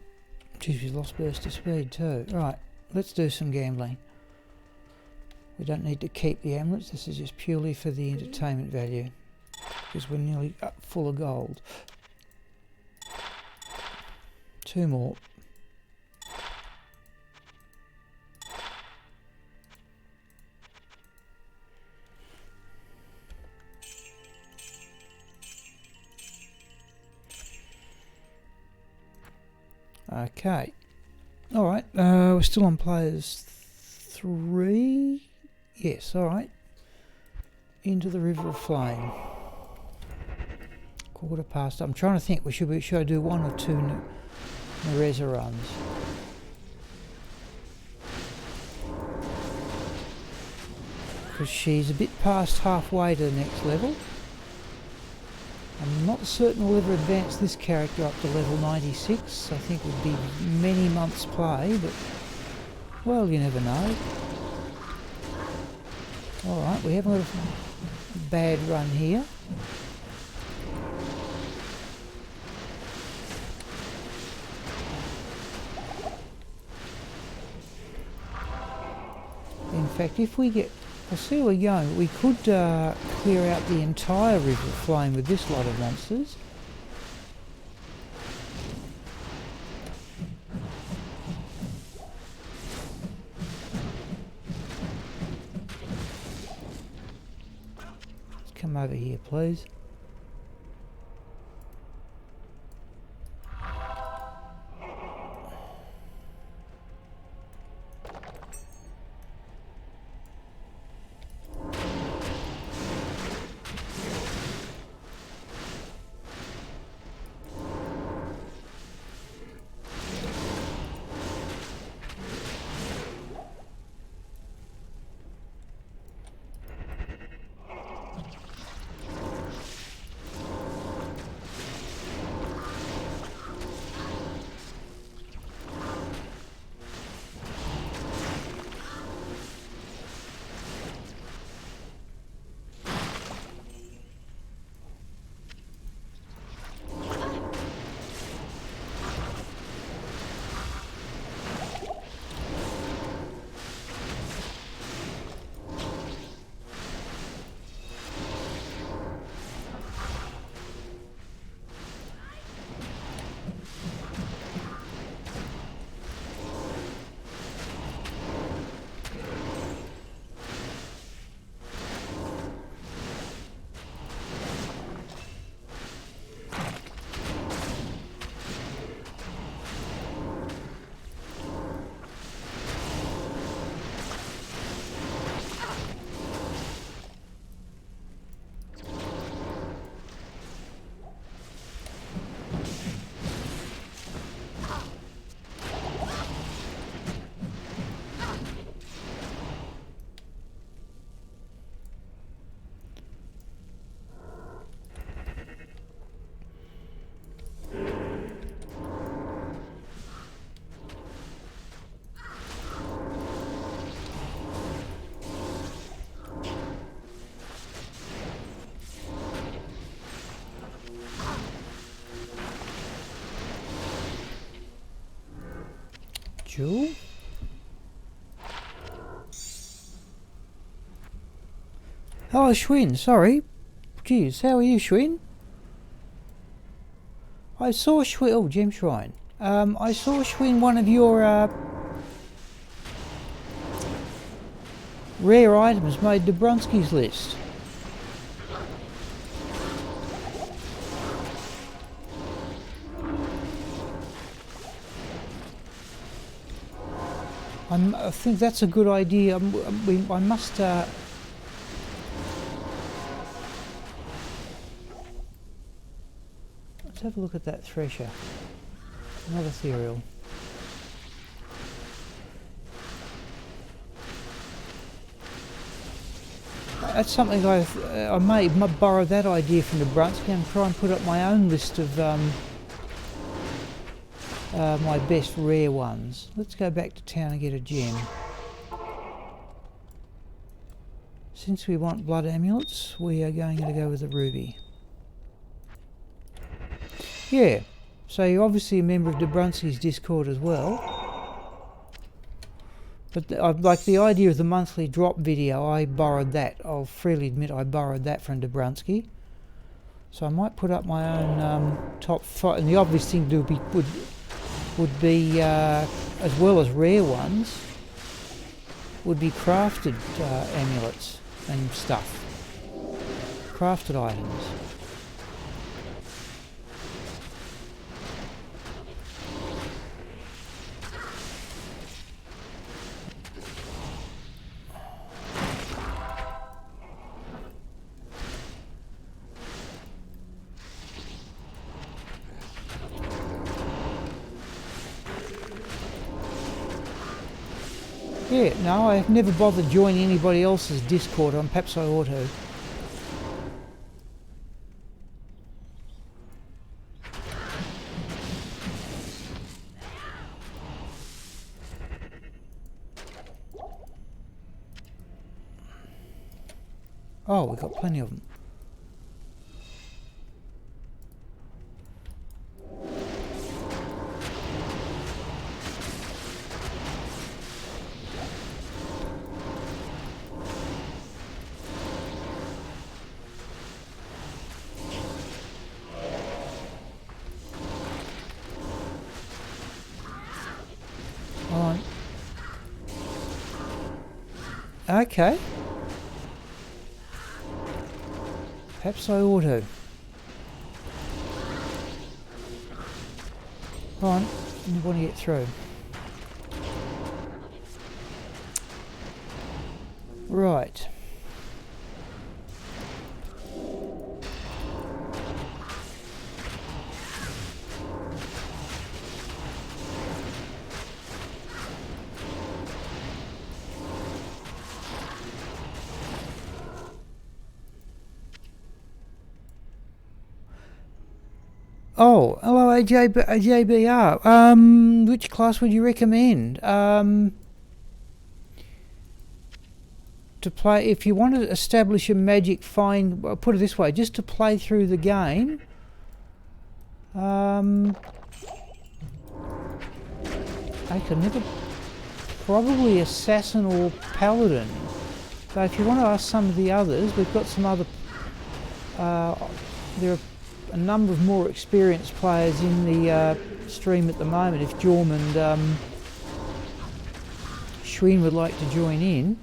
Geez, we've lost burst of speed too. Right, let's do some gambling. We don't need to keep the amulets, this is just purely for the entertainment value. Because we're nearly up full of gold. 2 more. Okay. Alright, we're still on players 3. Yes, alright. Into the River of Flame. 1:15. I'm trying to think, should I do 1 or 2 Nerezza runs? Because she's a bit past halfway to the next level. I'm not certain we'll ever advance this character up to level 96. I think it would be many months play, but well, you never know. Alright, we haven't got a bad run here. In fact, if we get... I'll see where we're going. We could clear out the entire River of Flame with this lot of monsters. Let's come over here, please. Jewel. Oh, Schwinn, sorry. Jeez, how are you, Schwinn? I saw Schwinn... Oh, Gem Shrine. I saw Schwinn one of your rare items made Dobrunski's list. I think that's a good idea. I must... let's have a look at that thresher. Another ethereal. That's something I may borrow that idea from Dobrunski and try and put up my own list of my best rare ones. Let's go back to town and get a gem. Since we want blood amulets, we are going to go with a ruby. Yeah, so you're obviously a member of Dobrunski's Discord as well. But like the idea of the monthly drop video, I borrowed that. I'll freely admit I borrowed that from Dobrunski. So I might put up my own top 5. And the obvious thing to do would be as well as rare ones, would be crafted amulets and stuff. Crafted items. Yeah, no, I've never bothered joining anybody else's Discord on perhaps I ought to. Oh, we've got plenty of them. On. Okay. Perhaps I ought to. On. You want to get through. Right. Oh, hello JBR. Which class would you recommend? To play, if you want to establish a magic find, well, put it this way, just to play through the game. I could never, probably assassin or paladin. So if you want to ask some of the others, we've got some other, there are a number of more experienced players in the stream at the moment. If Jorm and Schwinn would like to join in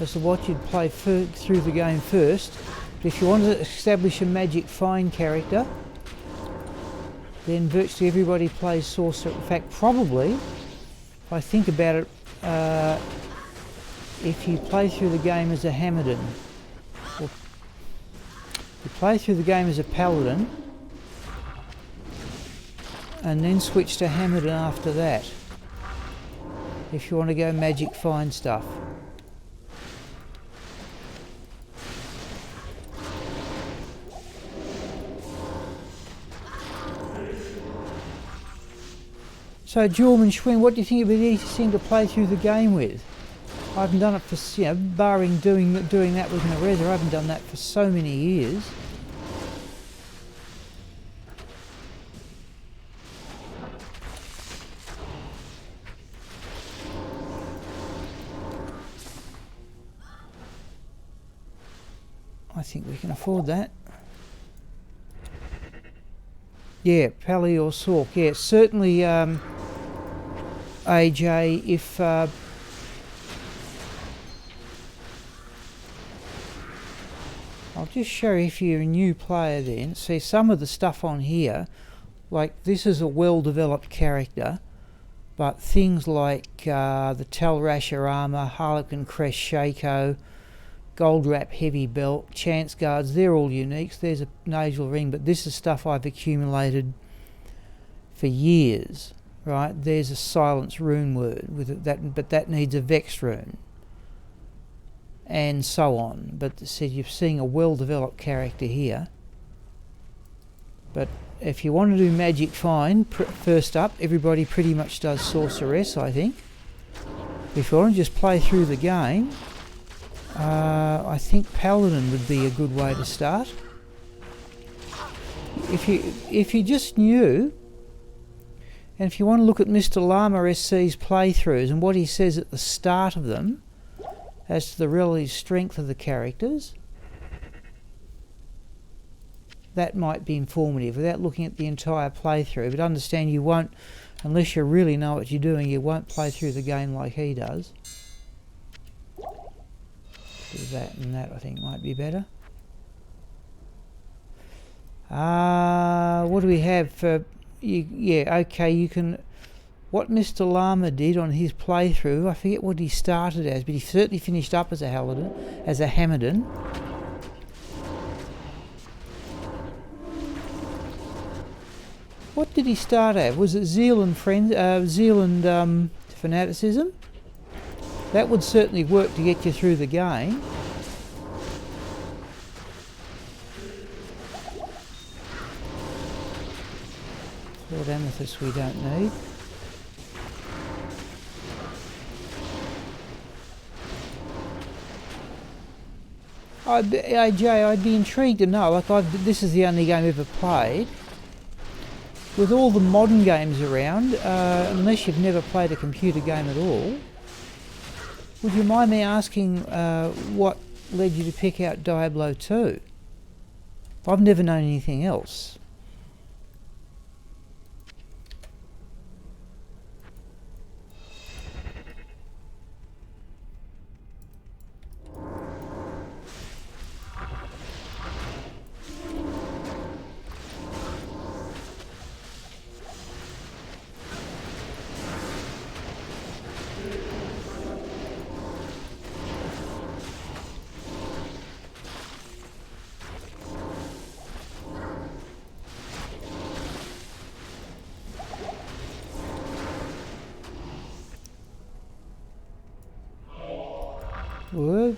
as to what you'd play through the game first. But if you want to establish a magic find character, then virtually everybody plays sorcerer. In fact, probably, if I think about it, if you play through the game as a Hamadan, or you play through the game as a paladin, and then switch to Hamadan after that, if you want to go magic find stuff. So Jorm and Schwinn, what do you think would be the easiest thing to play through the game with? I haven't done it for, you know, barring doing that with Nerezza, I haven't done that for so many years. I think we can afford that. Yeah, Pally or Sork. Yeah, certainly AJ, if I'll just show you if you're a new player then. See some of the stuff on here, like this is a well-developed character, but things like the Telrasher armour, Harlequin Crest Shako, Gold Wrap Heavy Belt, Chance Guards, they're all uniques. There's a Nasal Ring, but this is stuff I've accumulated for years, right? There's a Silence Rune Word, with that, but that needs a Vex Rune, and so on. But see, you're seeing a well-developed character here. But if you want to do Magic Find, first up, everybody pretty much does Sorceress, I think. If you want to just play through the game, I think Paladin would be a good way to start. If you just knew, and if you want to look at Mr. Llama SC's playthroughs and what he says at the start of them as to the relative strength of the characters, that might be informative without looking at the entire playthrough. But understand you won't, unless you really know what you're doing, you won't play through the game like he does. Do that and that, I think might be better. What do we have for you? Yeah, okay, you can, what Mr. Llama did on his playthrough, I forget what he started as, but he certainly finished up as a Hamadan. What did he start at? Was it Zeal and Fanaticism? That would certainly work to get you through the game. Lord Amethyst we don't need. Jay, I'd be intrigued to know, like this is the only game I've ever played. With all the modern games around, unless you've never played a computer game at all, would you mind me asking what led you to pick out Diablo 2? I've never known anything else. Whoa.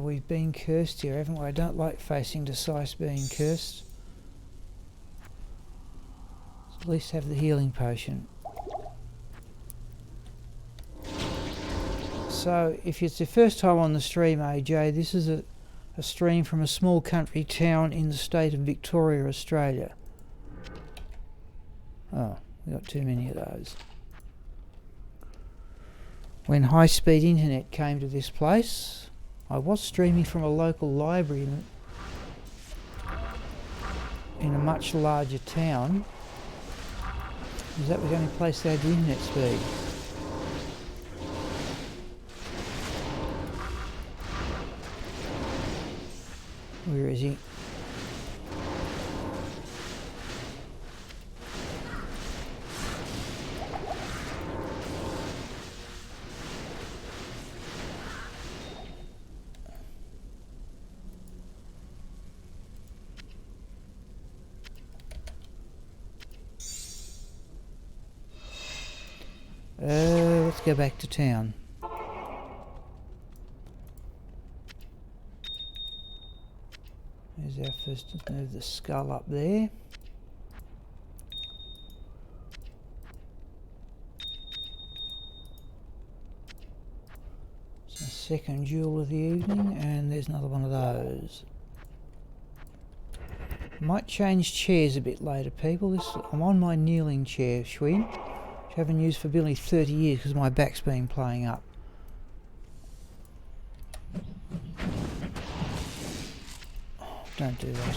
We've been cursed here, haven't we? I don't like facing Decisive being cursed. Let's at least have the healing potion. So, if it's your first time on the stream, AJ, this is a stream from a small country town in the state of Victoria, Australia. Oh, we got too many of those. When high-speed internet came to this place, I was streaming from a local library in a much larger town, because that was the only place they had the internet speed. Where is he? Let's go back to town. There's our first, move the skull up there. It's the second jewel of the evening, and there's another one of those. Might change chairs a bit later, people. I'm on my kneeling chair, Schwinn, which I haven't used for nearly 30 years because my back's been playing up. Don't do that.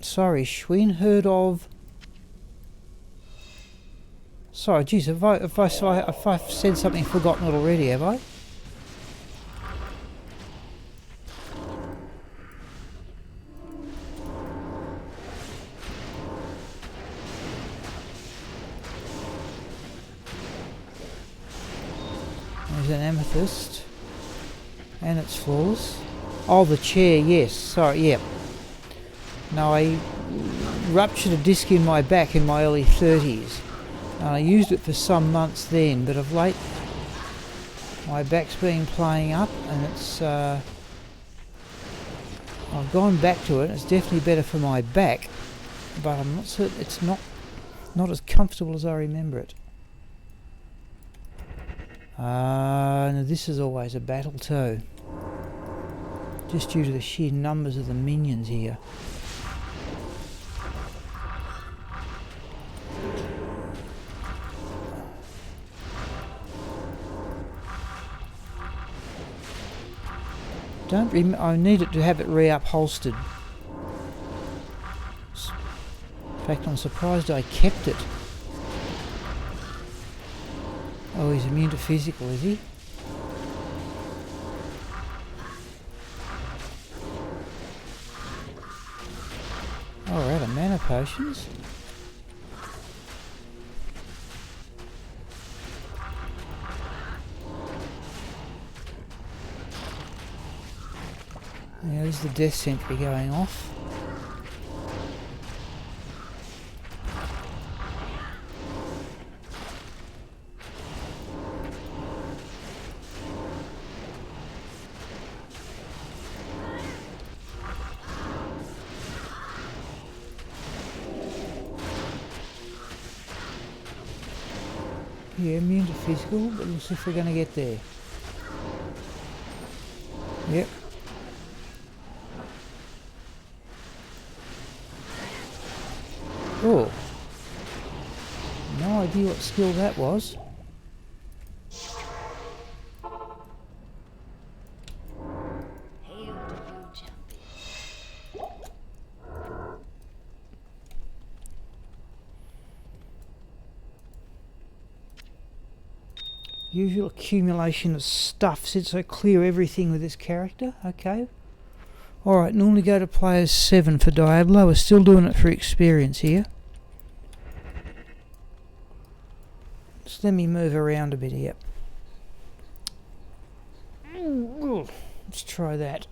Sorry, Schwinn, heard of... Sorry, geez, if I've said something forgotten it already, have I? There's an amethyst. And it's flawless. Oh, the chair, yes. Sorry, yeah. No, I ruptured a disc in my back in my early 30s. And I used it for some months then, but of late my back's been playing up, and it's I've gone back to it. It's definitely better for my back, but I'm not certain it's not as comfortable as I remember it. And this is always a battle too, just due to the sheer numbers of the minions here. I need it to have it re-upholstered. In fact, I'm surprised I kept it. Oh, he's immune to physical, is he? Oh, we're out of mana potions. Now there's the death sentry going off. Yeah, immune to physical, but we'll see if we're going to get there. Yep. Oh. No idea what skill that was. Hail to you, champion. Usual accumulation of stuff since I clear everything with this character. Okay. Alright, normally go to players 7 for Diablo. We're still doing it for experience here. Just let me move around a bit here. Let's try that.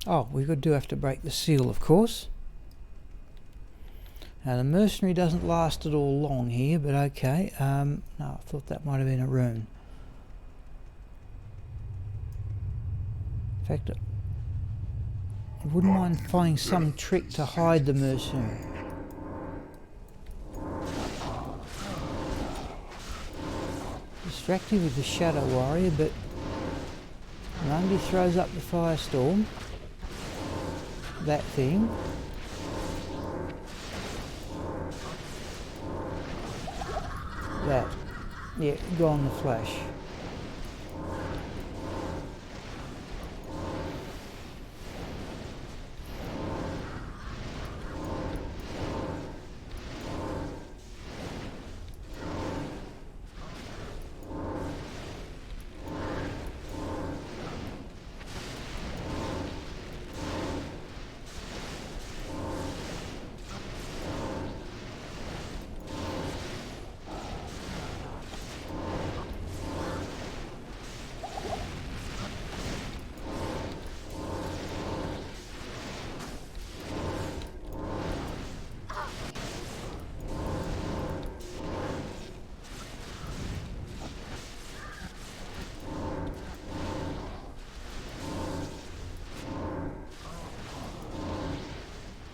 Oh, we do have to break the seal, of course. Now the mercenary doesn't last at all long here, but okay. No, I thought that might have been a rune. In fact, I wouldn't mind finding some trick to hide the mercenary. Distracted with the Shadow Warrior, but the moment he throws up the Firestorm, that thing, that, yeah, gone the flash.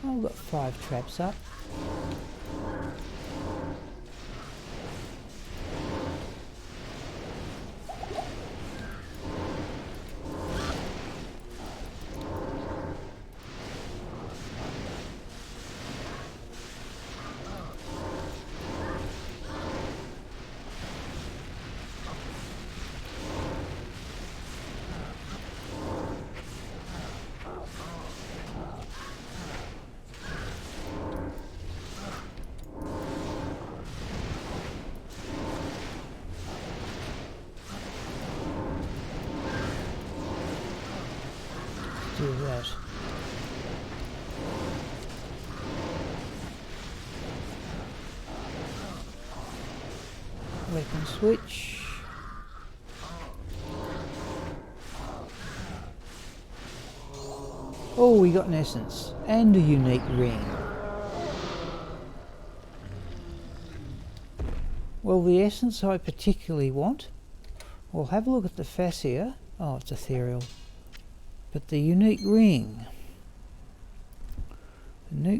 I've got 5 traps up. Do that. Weapon switch. Oh, we got an essence and a unique ring. Well, the essence I particularly want. We'll have a look at the fascia. Oh, it's ethereal. But the unique ring. The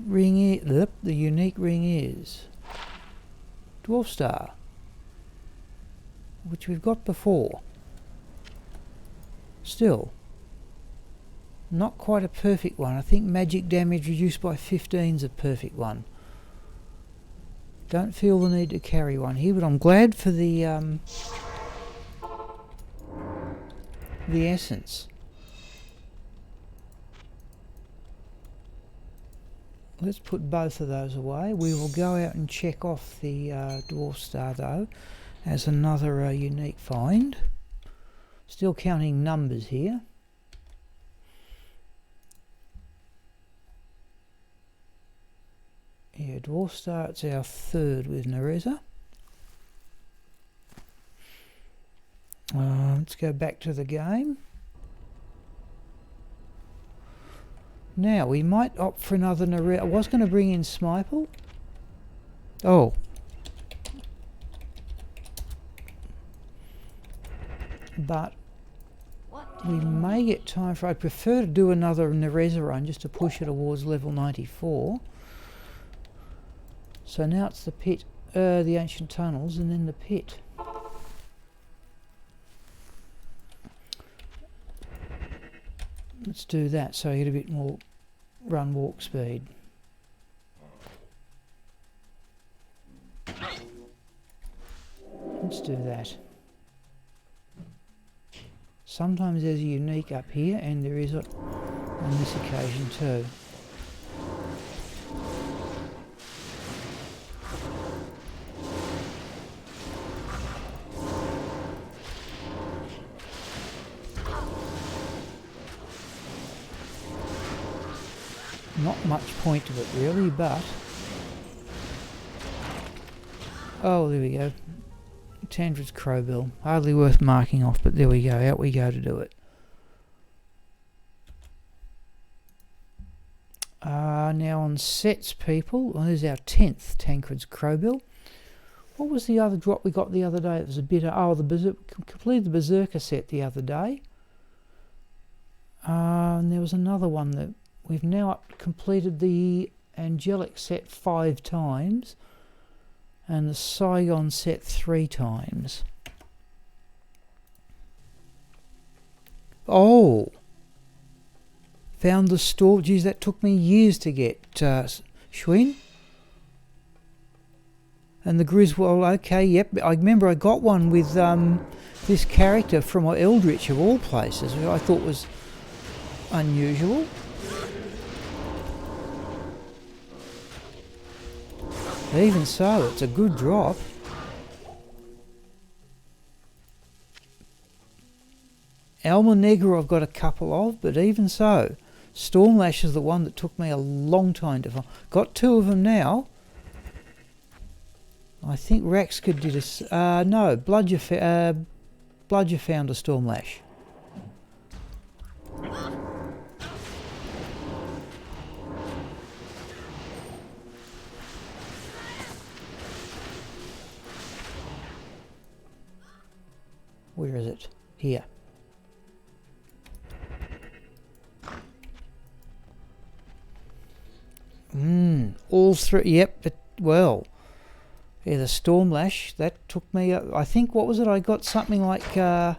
unique ring is Dwarf Star, which we've got before. Still, Not quite a perfect one. I think magic damage reduced by 15 is a perfect one. Don't feel the need to carry one here, but I'm glad for the essence. Let's put both of those away. We will go out and check off the Dwarf Star though as another unique find. Still counting numbers here. Yeah, Dwarf Star, it's our third with Nerezza. Let's go back to the game. Now, we might opt for another Nerezza. I was going to bring in Smiple. Oh. But we may get time for... I'd prefer to do another Nerezza run just to push it towards level 94. So now it's the pit, the ancient tunnels, and then the pit. Let's do that so you get a bit more run walk speed. Let's do that. Sometimes there's a unique up here, and there is on this occasion too. Not much point to it really, but... Oh, there we go. Tandred's Crowbill. Hardly worth marking off, but there we go. Out we go to do it. Now on sets, people. Well, there's our 10th Tancred's Crowbill. What was the other drop we got the other day? It was a bit of... Oh, completed the Berserker set the other day. And there was another one that... We've now completed the Angelic set 5 times and the Saigon set 3 times. Oh! Found the store. Geez, that took me years to get, Schwinn. And the Griswold, okay, yep. I remember I got one with this character from Eldritch of all places, which I thought was unusual. Even so, it's a good drop. Alma Negra I've got a couple of, but even so, Stormlash is the one that took me a long time to find. Got 2 of them now. I think Raxka did a... no, Bludger found a Stormlash. Where is it? Here. All 3, yep, but, well, yeah, the Stormlash, that took me, I think, what was it? I got something like 12.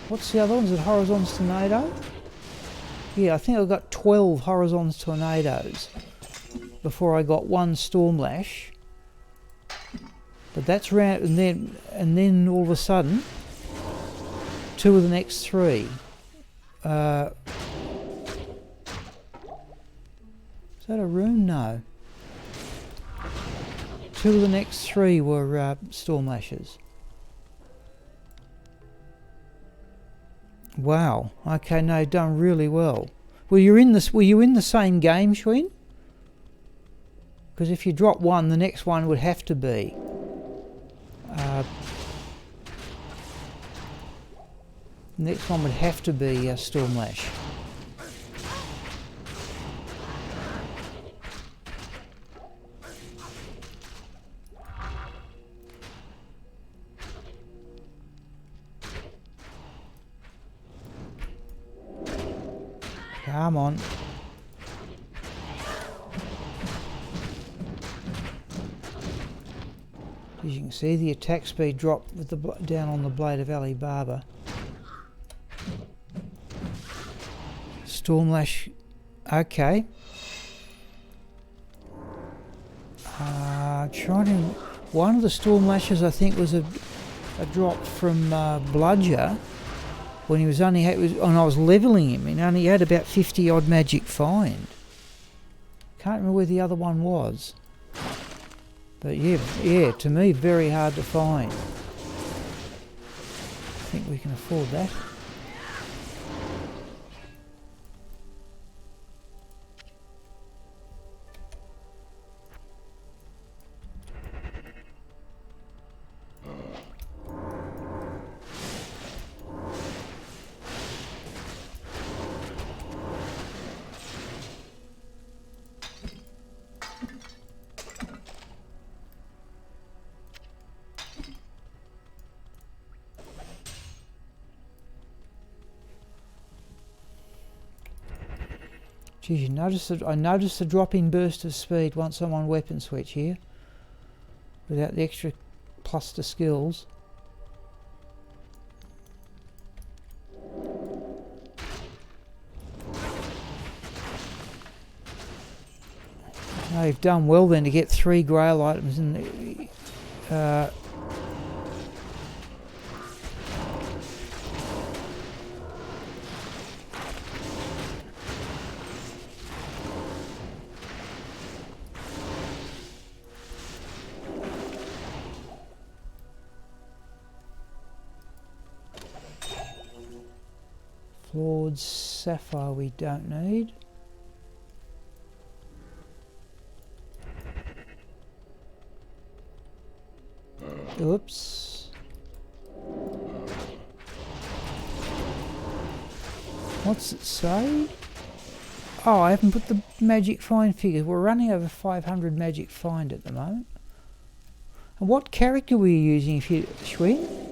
What's the other one? Is it Horizon's Tornado? Yeah, I think I got 12 Horizon's Tornadoes before I got one Stormlash. But that's round, and then all of a sudden, 2 of the next 3. Is that a rune? No. 2 of the next 3 were Stormlashes. Wow. Okay, no, done really well. Were you in the same game, Schwinn? Because if you drop one, the next one would have to be. Next one would have to be Stormlash. Come on. As you can see, the attack speed dropped with the down on the blade of Alibaba. Stormlash, okay. Trying to. One of the Stormlashes, I think, was a drop from Bludger when he was only when I was leveling him. He only had about 50 odd magic find. Can't remember where the other one was. But yeah, to me, very hard to find. I think we can afford that. Geez, I noticed a drop in burst of speed once I'm on weapon switch here. Without the extra plus to skills. They've done well then to get 3 grail items in the Flawed Sapphire we don't need. Oops. What's it say? Oh, I haven't put the magic find figures. We're running over 500 magic find at the moment. And what character were you using if you Schwinn?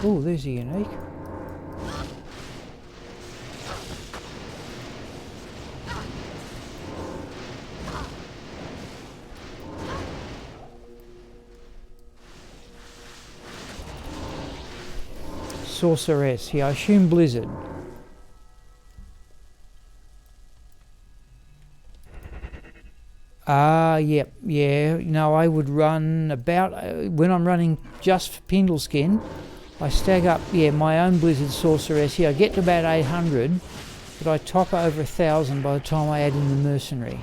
Oh, there's a unique. Sorceress, yeah, I assume Blizzard. Yep, yeah, no, I would run about, when I'm running just for Pindleskin, I stag up, yeah, my own Blizzard Sorceress. Yeah, I get to about 800, but I top over 1,000 by the time I add in the Mercenary.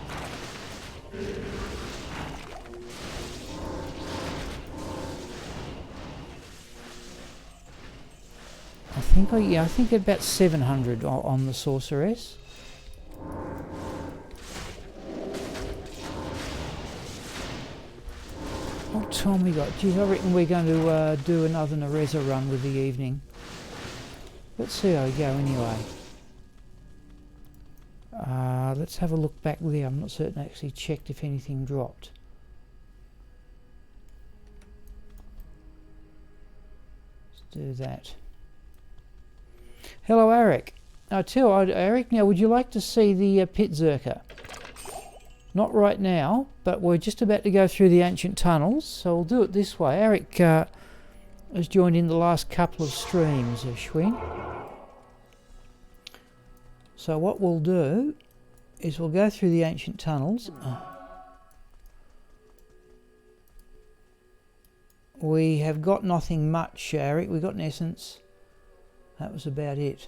I think about 700 on the Sorceress. What time we got? Geez, I reckon we're going to do another Nerezza run with the evening. Let's see how we go anyway. Let's have a look back there. I'm not certain I actually checked if anything dropped. Let's do that. Hello, Eric. Eric, now would you like to see the Pit Zerker? Not right now, but we're just about to go through the ancient tunnels, so we'll do it this way. Eric has joined in the last couple of streams of Schwinn. So what we'll do is we'll go through the ancient tunnels. We have got nothing much, Eric. We got an essence. That was about it.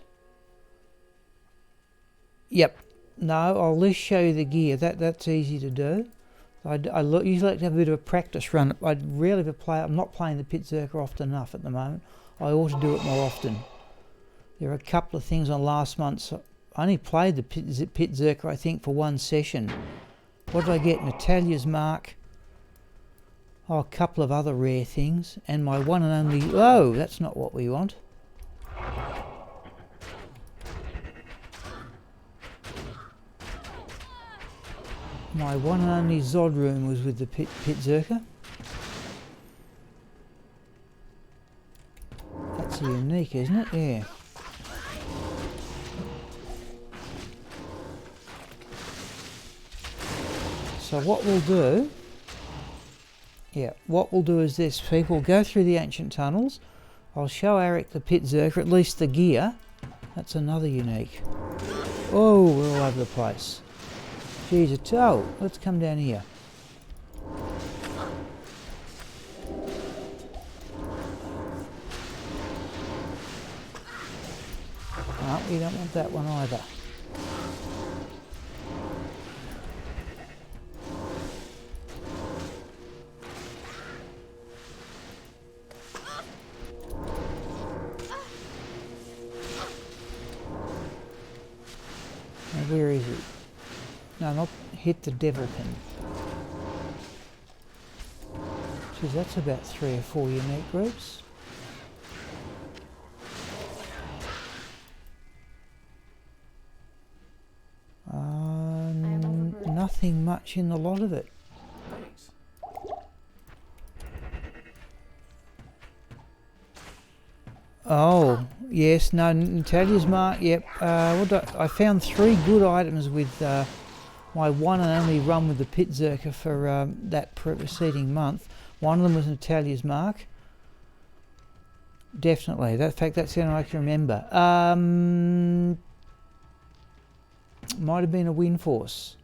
Yep. No, I'll at least show you the gear. That's easy to do. I usually like to have a bit of a practice run. I'd rarely ever play. I'm not playing the Pit Zerker often enough at the moment. I ought to do it more often. There are a couple of things on last month's. I only played the Pit Zerker, I think, for one session. What did I get? Natalia's Mark. Oh, a couple of other rare things. And my one and only... Oh, that's not what we want. My one and only Zod room was with the pit Zerker. That's unique, isn't it? Yeah. So what we'll do, is this, people go through the ancient tunnels. I'll show Eric the pit Zerker, at least the gear. That's another unique. Oh, we're all over the place. Jeez, oh, let's come down here. Oh, we don't want that one either. Now, where is it? No, not hit the devil pin. Geez, that's about 3 or 4 unique groups. Nothing much in the lot of it. Oh, yes, no, Natalia's mark, yep. I found 3 good items with my one and only run with the pit Zerker for that preceding month. One of them was Natalia's mark. Definitely. In fact, that's the only I can remember. Might have been a Wind Force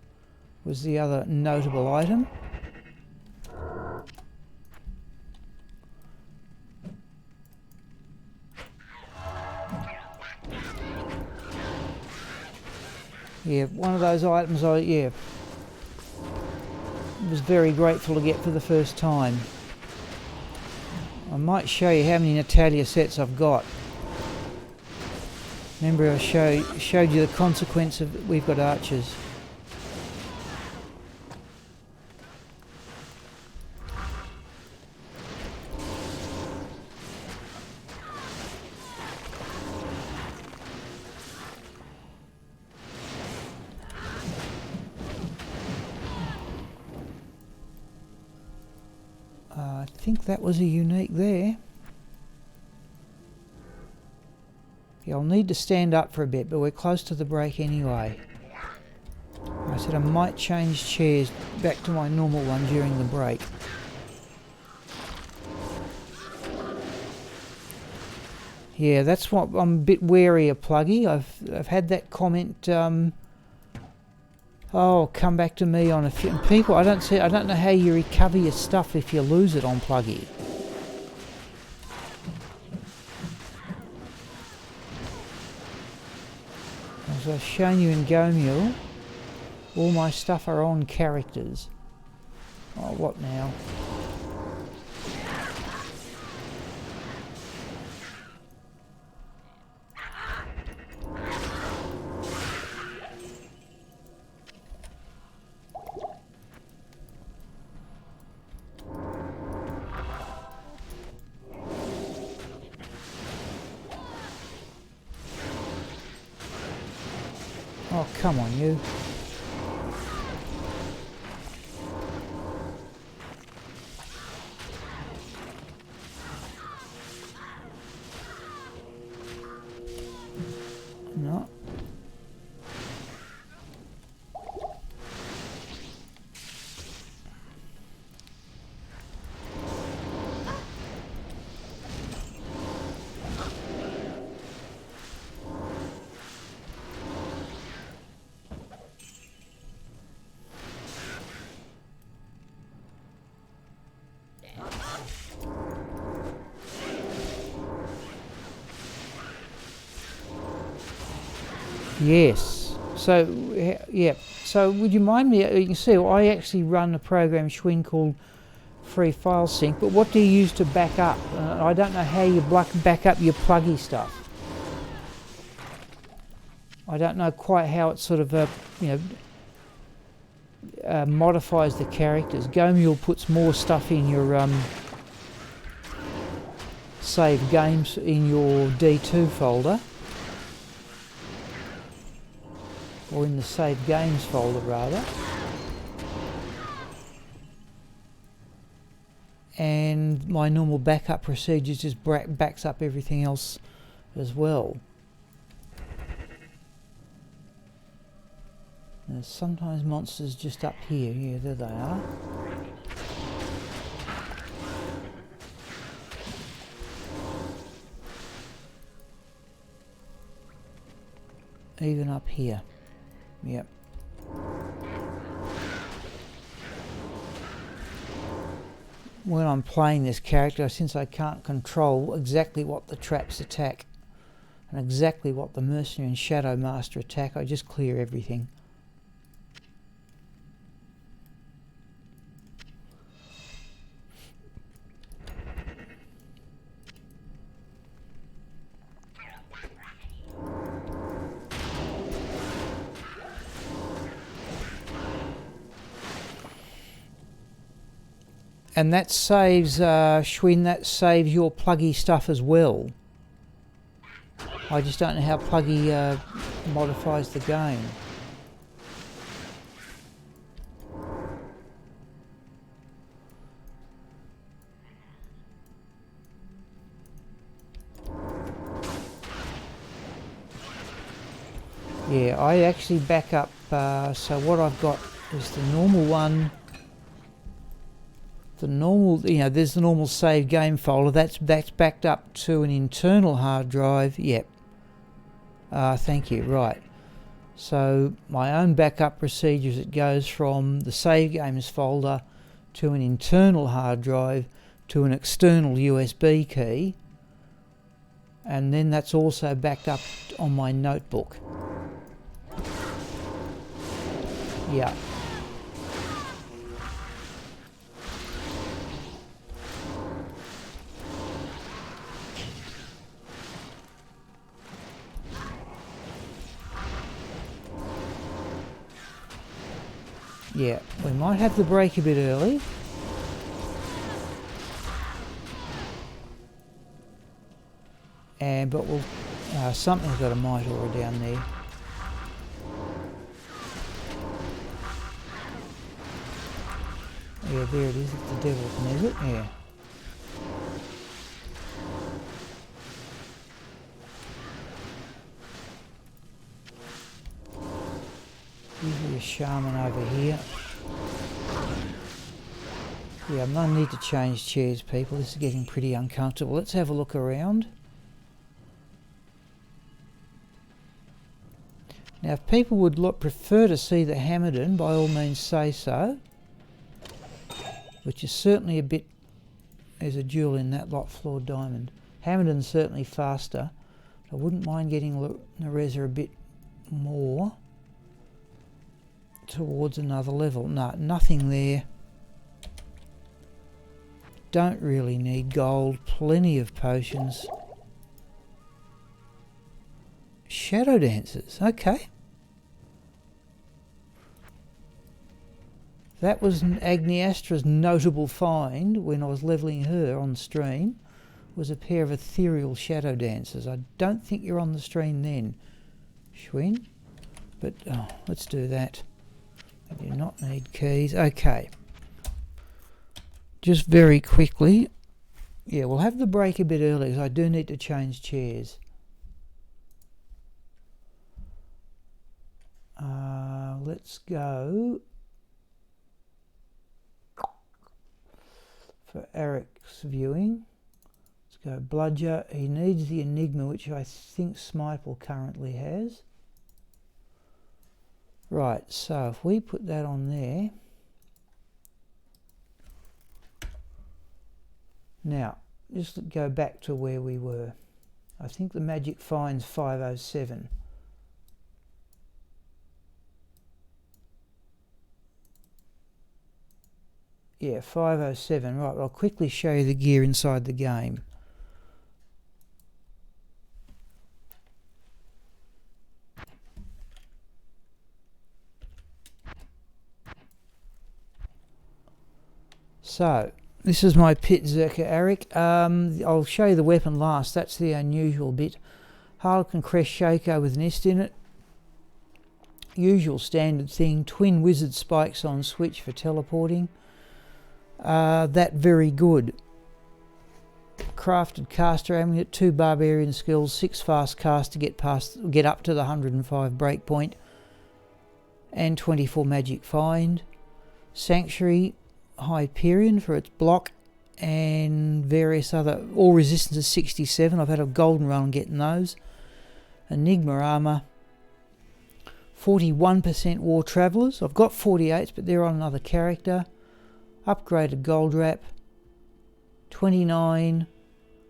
was the other notable item. Yeah, one of those items I was very grateful to get for the first time. I might show you how many Natalia sets I've got. Remember I showed you the consequence of we've got archers. I think that was a unique there. Yeah, I'll need to stand up for a bit, but we're close to the break anyway. I said I might change chairs back to my normal one during the break. Yeah, that's what I'm a bit wary of, Pluggy. I've had that comment. Oh, come back to me on a few people. I don't know how you recover your stuff if you lose it on Pluggy. As I've shown you in Gomule, all my stuff are on characters. Oh, what now? Oh, come on, you. No. Yes. So, yeah. So, would you mind me? You can see I actually run a program Schwinn called Free File Sync. But what do you use to back up? I don't know how you back up your Pluggy stuff. I don't know quite how it sort of, modifies the characters. Gomule puts more stuff in your save games in your D2 folder. Or in the save games folder rather. and my normal backup procedures just backs up everything else as well. There's sometimes monsters just up here. Yeah, there they are. Even up here. Yep. When I'm playing this character, since I can't control exactly what the traps attack and exactly what the mercenary and shadow master attack, I just clear everything. And that saves, Schwinn, that saves your pluggy stuff as well. I just don't know how pluggy modifies the game. Yeah, I actually back up, so what I've got is the normal one. The normal, you know, there's the normal save game folder. That's backed up to an internal hard drive. Yep. Thank you. Right. So my own backup procedures, it goes from the save games folder to an internal hard drive to an external USB key, and then that's also backed up on my notebook. Yeah. Yeah, we might have the break a bit early. But we'll... something's got a mite aura down there. Yeah, there it is. It's the devil's nugget. Yeah. Usually a shaman over here. Yeah, I'm going to need to change chairs, people. This is getting pretty uncomfortable. Let's have a look around. Now, if people would prefer to see the Hammerdin, by all means say so. Which is certainly a bit... There's a jewel in that lot floored diamond. Hammerdin's certainly faster. I wouldn't mind getting Nerezza a bit more towards another level. No, nothing there. Don't really need gold. Plenty of potions. Shadow dancers. Okay. That was Agniastra's notable find when I was levelling her on stream, was a pair of ethereal shadow dancers. I don't think you're on the stream then, Schwinn. But let's do that. I do not need keys. Okay. Just very quickly. Yeah, we'll have the break a bit early because I do need to change chairs. Let's go for Eric's viewing. Let's go Bludger. He needs the Enigma, which I think Smiple currently has. Right, so if we put that on there. Now, just go back to where we were. I think the magic find's 507. Yeah, 507. Right, I'll quickly show you the gear inside the game. So, this is my pit Zerka Eric. I'll show you the weapon last. That's the unusual bit. Harlequin Crest Shaker with nest in it. Usual standard thing. Twin wizard spikes on switch for teleporting. that very good. Crafted caster amulet, 2 barbarian skills, 6 fast cast to get up to the 105 breakpoint, and 24 magic find. Sanctuary Hyperion for its block, and various other, all resistance is 67. I've had a golden run on getting those. Enigma armor, 41% war travellers. I've got 48s, but they're on another character. Upgraded gold wrap, 29,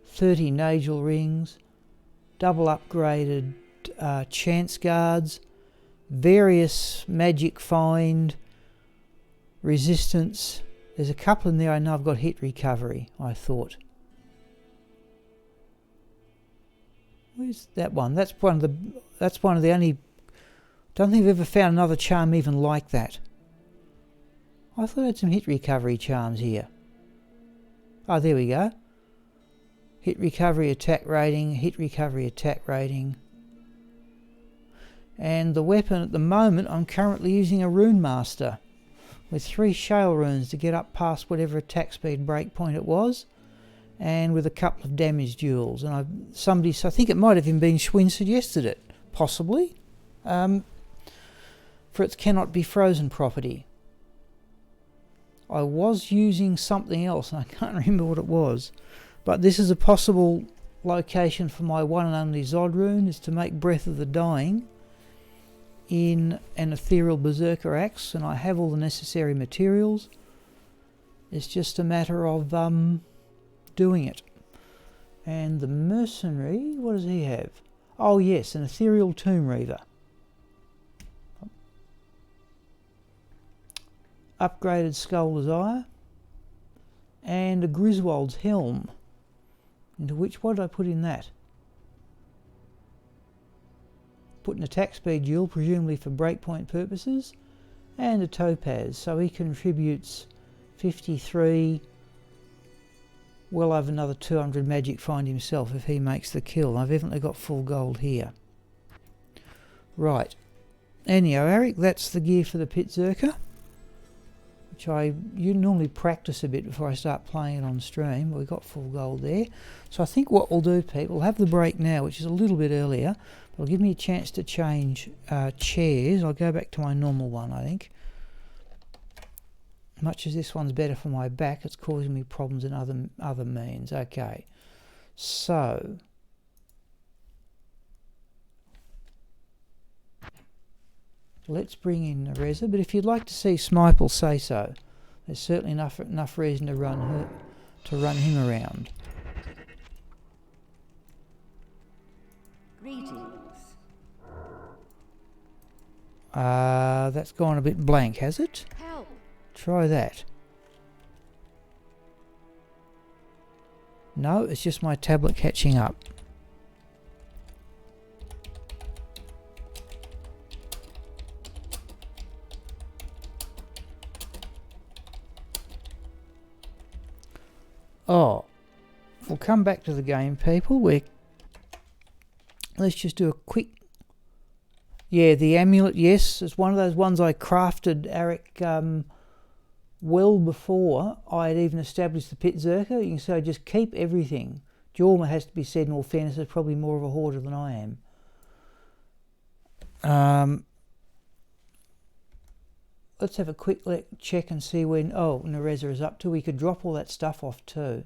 30 Nagel rings, double upgraded chance guards, various magic find, resistance. There's a couple in there I know I've got hit recovery, I thought. Where's that one? That's one of the only, don't think I've ever found another charm even like that. I thought I had some hit recovery charms here. Oh, there we go. Hit recovery attack rating, hit recovery attack rating. And the weapon at the moment, I'm currently using a Rune Master with 3 shale runes to get up past whatever attack speed breakpoint it was, and with a couple of damage duels. And I think it might have even been Schwinn suggested it, possibly, for its cannot be frozen property. I was using something else, and I can't remember what it was. But this is a possible location for my one and only Zod rune, is to make Breath of the Dying in an Ethereal Berserker Axe, and I have all the necessary materials. It's just a matter of doing it. And the mercenary, what does he have? Oh yes, an Ethereal Tomb Reaver. Upgraded Skull Desire, and a Griswold's Helm. Into which, what did I put in that? Put an attack speed duel, presumably for breakpoint purposes, and a Topaz. So he contributes 53, well over another 200 magic find himself if he makes the kill. I've definitely got full gold here. Right. Anyhow, Eric, that's the gear for the Pitzerker, which you normally practice a bit before I start playing it on stream. We've got full gold there. So I think what we'll do, Pete, we'll have the break now, which is a little bit earlier. It'll give me a chance to change chairs. I'll go back to my normal one, I think. Much as this one's better for my back, it's causing me problems in other means. Okay, so let's bring in Nerezza. But if you'd like to see Smiple, say so. There's certainly enough reason to run him around. Greetings. That's gone a bit blank, has it? Help. Try that. No, it's just my tablet catching up. Oh, we'll come back to the game, people. Let's just do a quick... Yeah, the amulet, yes, it's one of those ones I crafted, Eric, well before I had even established the Pitzerker. You can say I just keep everything. Jorma, has to be said, in all fairness, is probably more of a hoarder than I am. Let's have a quick check and see when... Oh, Nerezza is up to. We could drop all that stuff off too.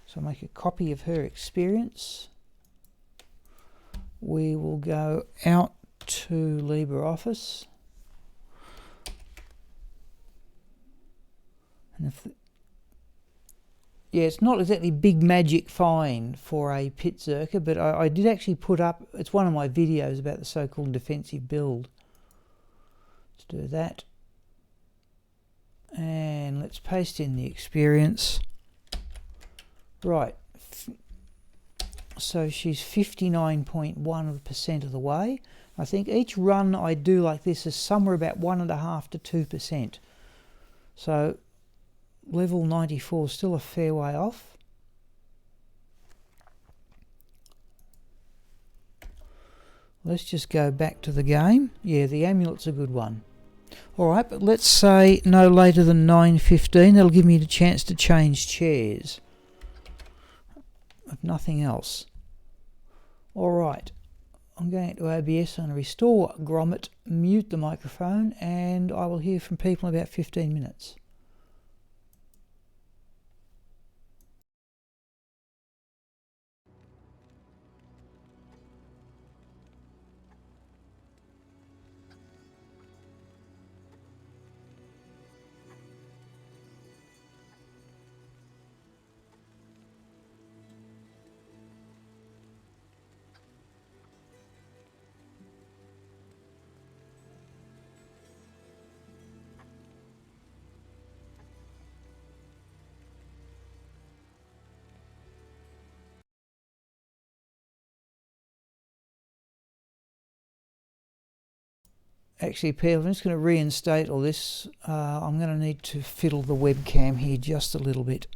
So make a copy of her experience. We will go out to LibreOffice. And yeah, it's not exactly big magic find for a Pitzerker, but I did actually put up... It's one of my videos about the so-called defensive build. Let's do that. And let's paste in the experience. Right. So she's 59.1% of the way. I think each run I do like this is somewhere about 1.5 to 2%. So level 94 is still a fair way off. Let's just go back to the game. Yeah, the amulet's a good one. Alright, but let's say no later than 9:15. That'll give me the chance to change chairs. If nothing else. Alright, I'm going to OBS, I'm going to restore Grommet, mute the microphone, and I will hear from people in about 15 minutes. Actually, people, I'm just going to reinstate all this. I'm going to need to fiddle the webcam here just a little bit.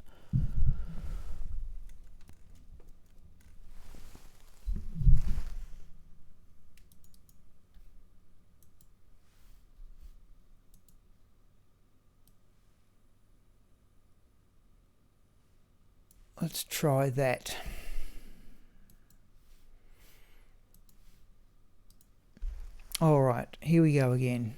Let's try that. All right, here we go again.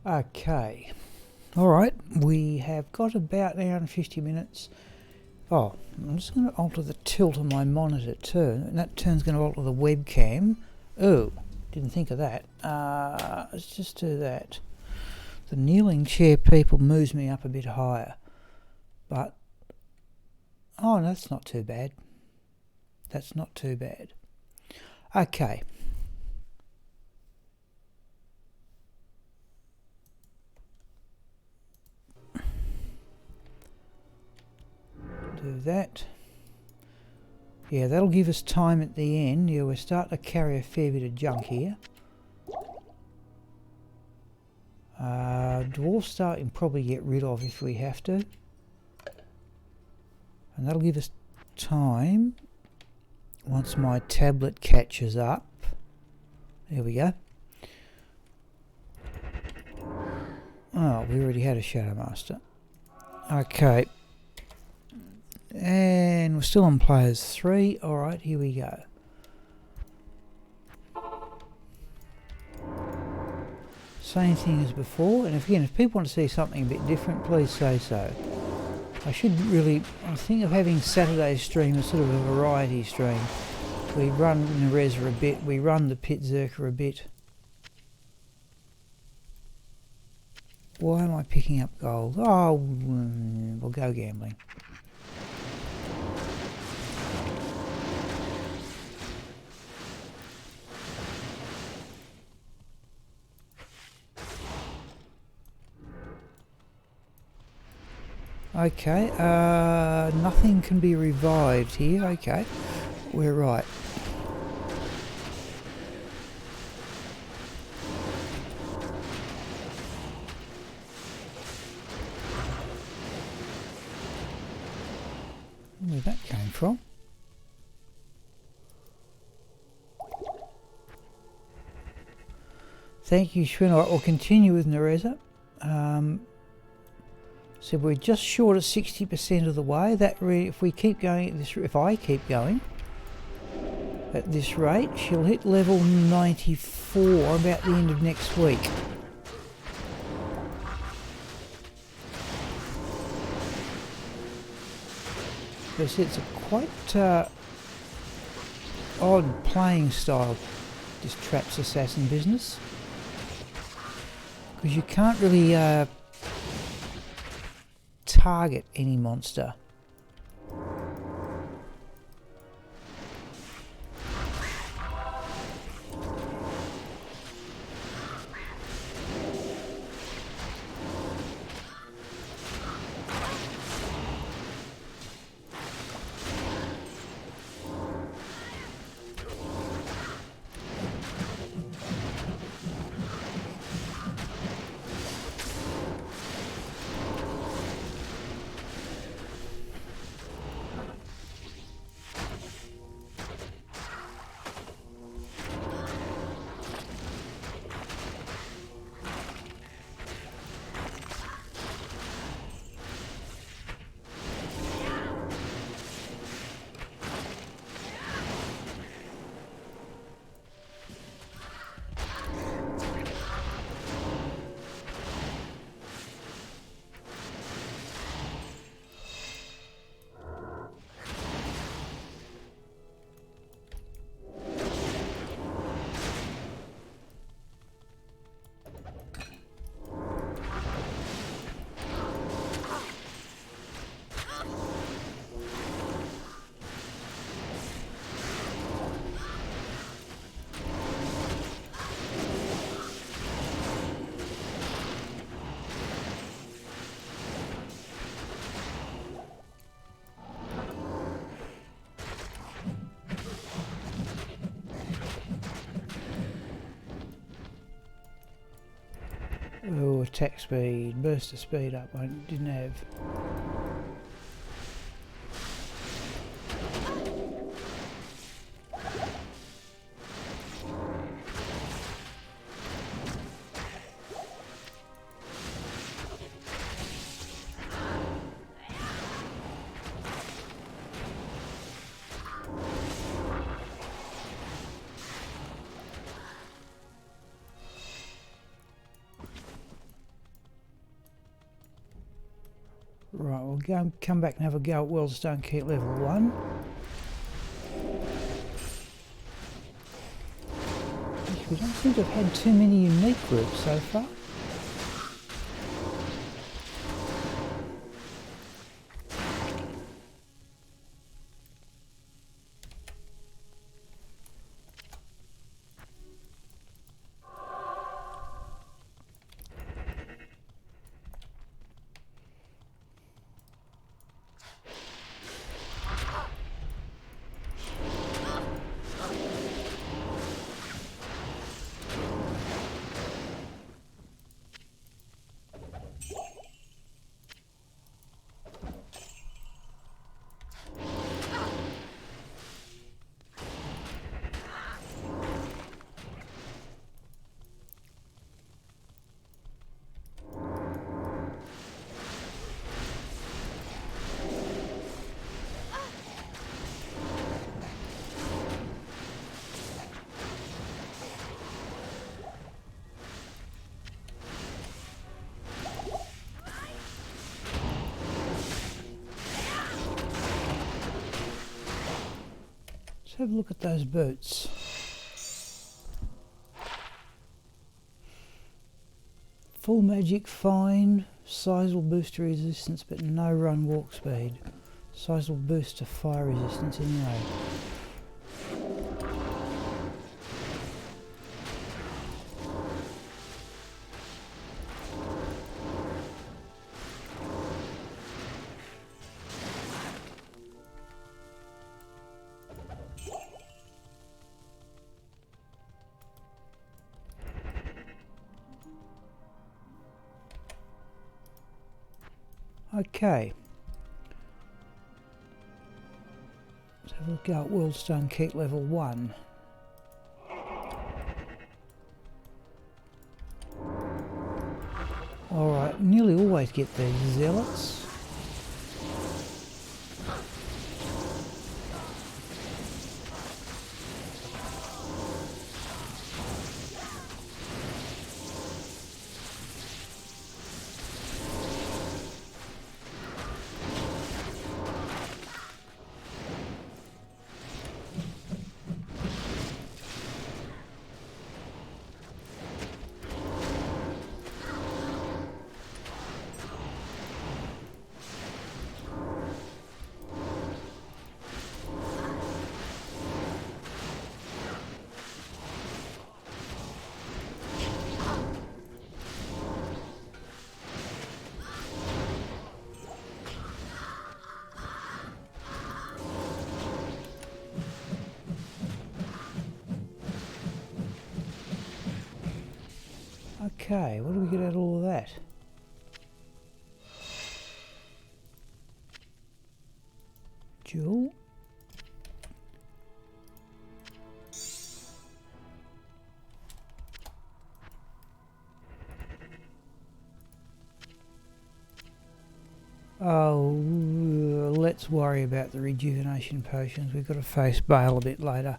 Okay. Alright, we have got about an hour and 50 minutes. Oh, I'm just going to alter the tilt on my monitor too. And that turn's going to alter the webcam. Oh, didn't think of that. Let's just do that. The kneeling chair people moves me up a bit higher. But, oh, no, that's not too bad. That's not too bad. Okay. Do that. Yeah, that'll give us time at the end. Yeah, we're starting to carry a fair bit of junk here. Dwarf star we can probably get rid of if we have to. And that'll give us time once my tablet catches up. There we go. Oh, we already had a Shadow Master. Okay. And we're still on players 3. Alright, here we go. Same thing as before, and again, if people want to see something a bit different, please say so. I think of having Saturday's stream as sort of a variety stream. We run Nerezza a bit, we run the Pit Zerker a bit. Why am I picking up gold? Oh, we'll go gambling. Okay, nothing can be revived here. Okay, we're right. Where that came from? Thank you, Schwinn. Alright, we'll continue with Nerezza. So we're just short of 60% of the way. If we keep going at this, if I keep going at this rate, she'll hit level 94 about the end of next week. Because it's a quite odd playing style, this Traps Assassin business. Because you can't really target any monster. Oh, attack speed, burst of speed up, I didn't have. Right, we'll go, come back and have a go at Wellstone Keep level 1. We don't seem to have had too many unique groups so far. Let's have a look at those boots. Full magic, fine. Size will boost to resistance but no run walk speed. Size will boost to fire resistance anyway. Okay. Let's have a look at Wellstone Keep level 1. Alright, nearly always get these zealots. Okay, what do we get out of all of that? Jewel. Oh, let's worry about the rejuvenation potions. We've got to face Bale a bit later.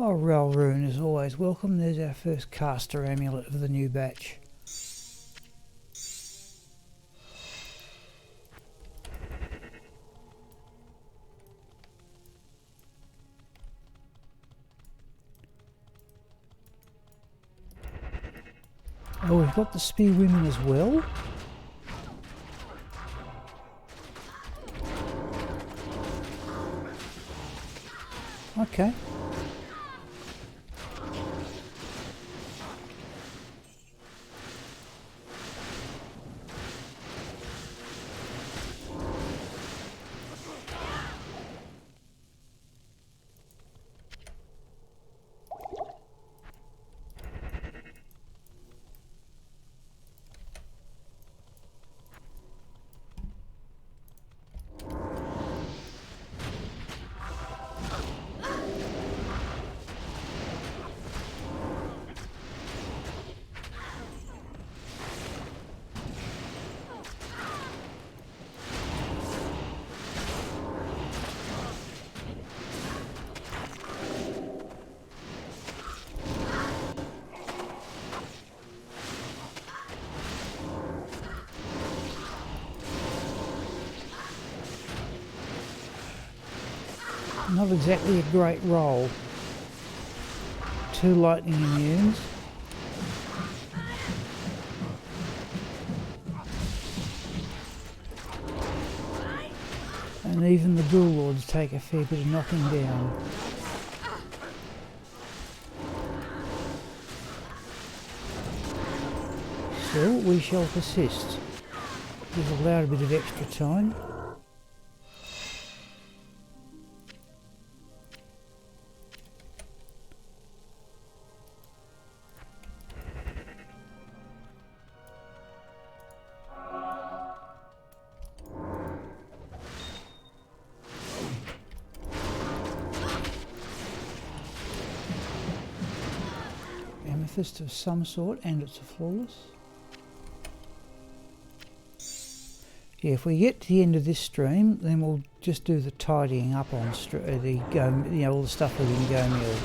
Oh, Rel Rune is always welcome. There's our first caster amulet of the new batch. Oh, we've got the spear women as well. Okay. Not exactly a great roll. 2 lightning immunes. And even the Ghoul Lords take a fair bit of knocking down. Still, we shall persist. We've allowed a bit of extra time. Amethyst of some sort, and it's a flawless. Yeah, if we get to the end of this stream, then we'll just do the tidying up on the all the stuff within Go Mill.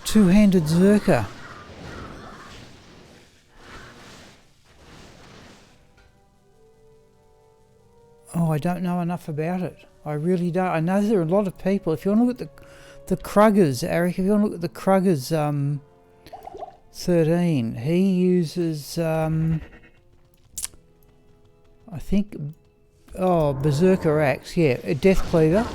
Two-handed Zerker. Oh, I don't know enough about it. I really don't. I know there are a lot of people. If you want to look at the Kruggers, Eric, if you want to look at the Kruggers 13, he uses I think Berserker Axe, yeah, a Death Cleaver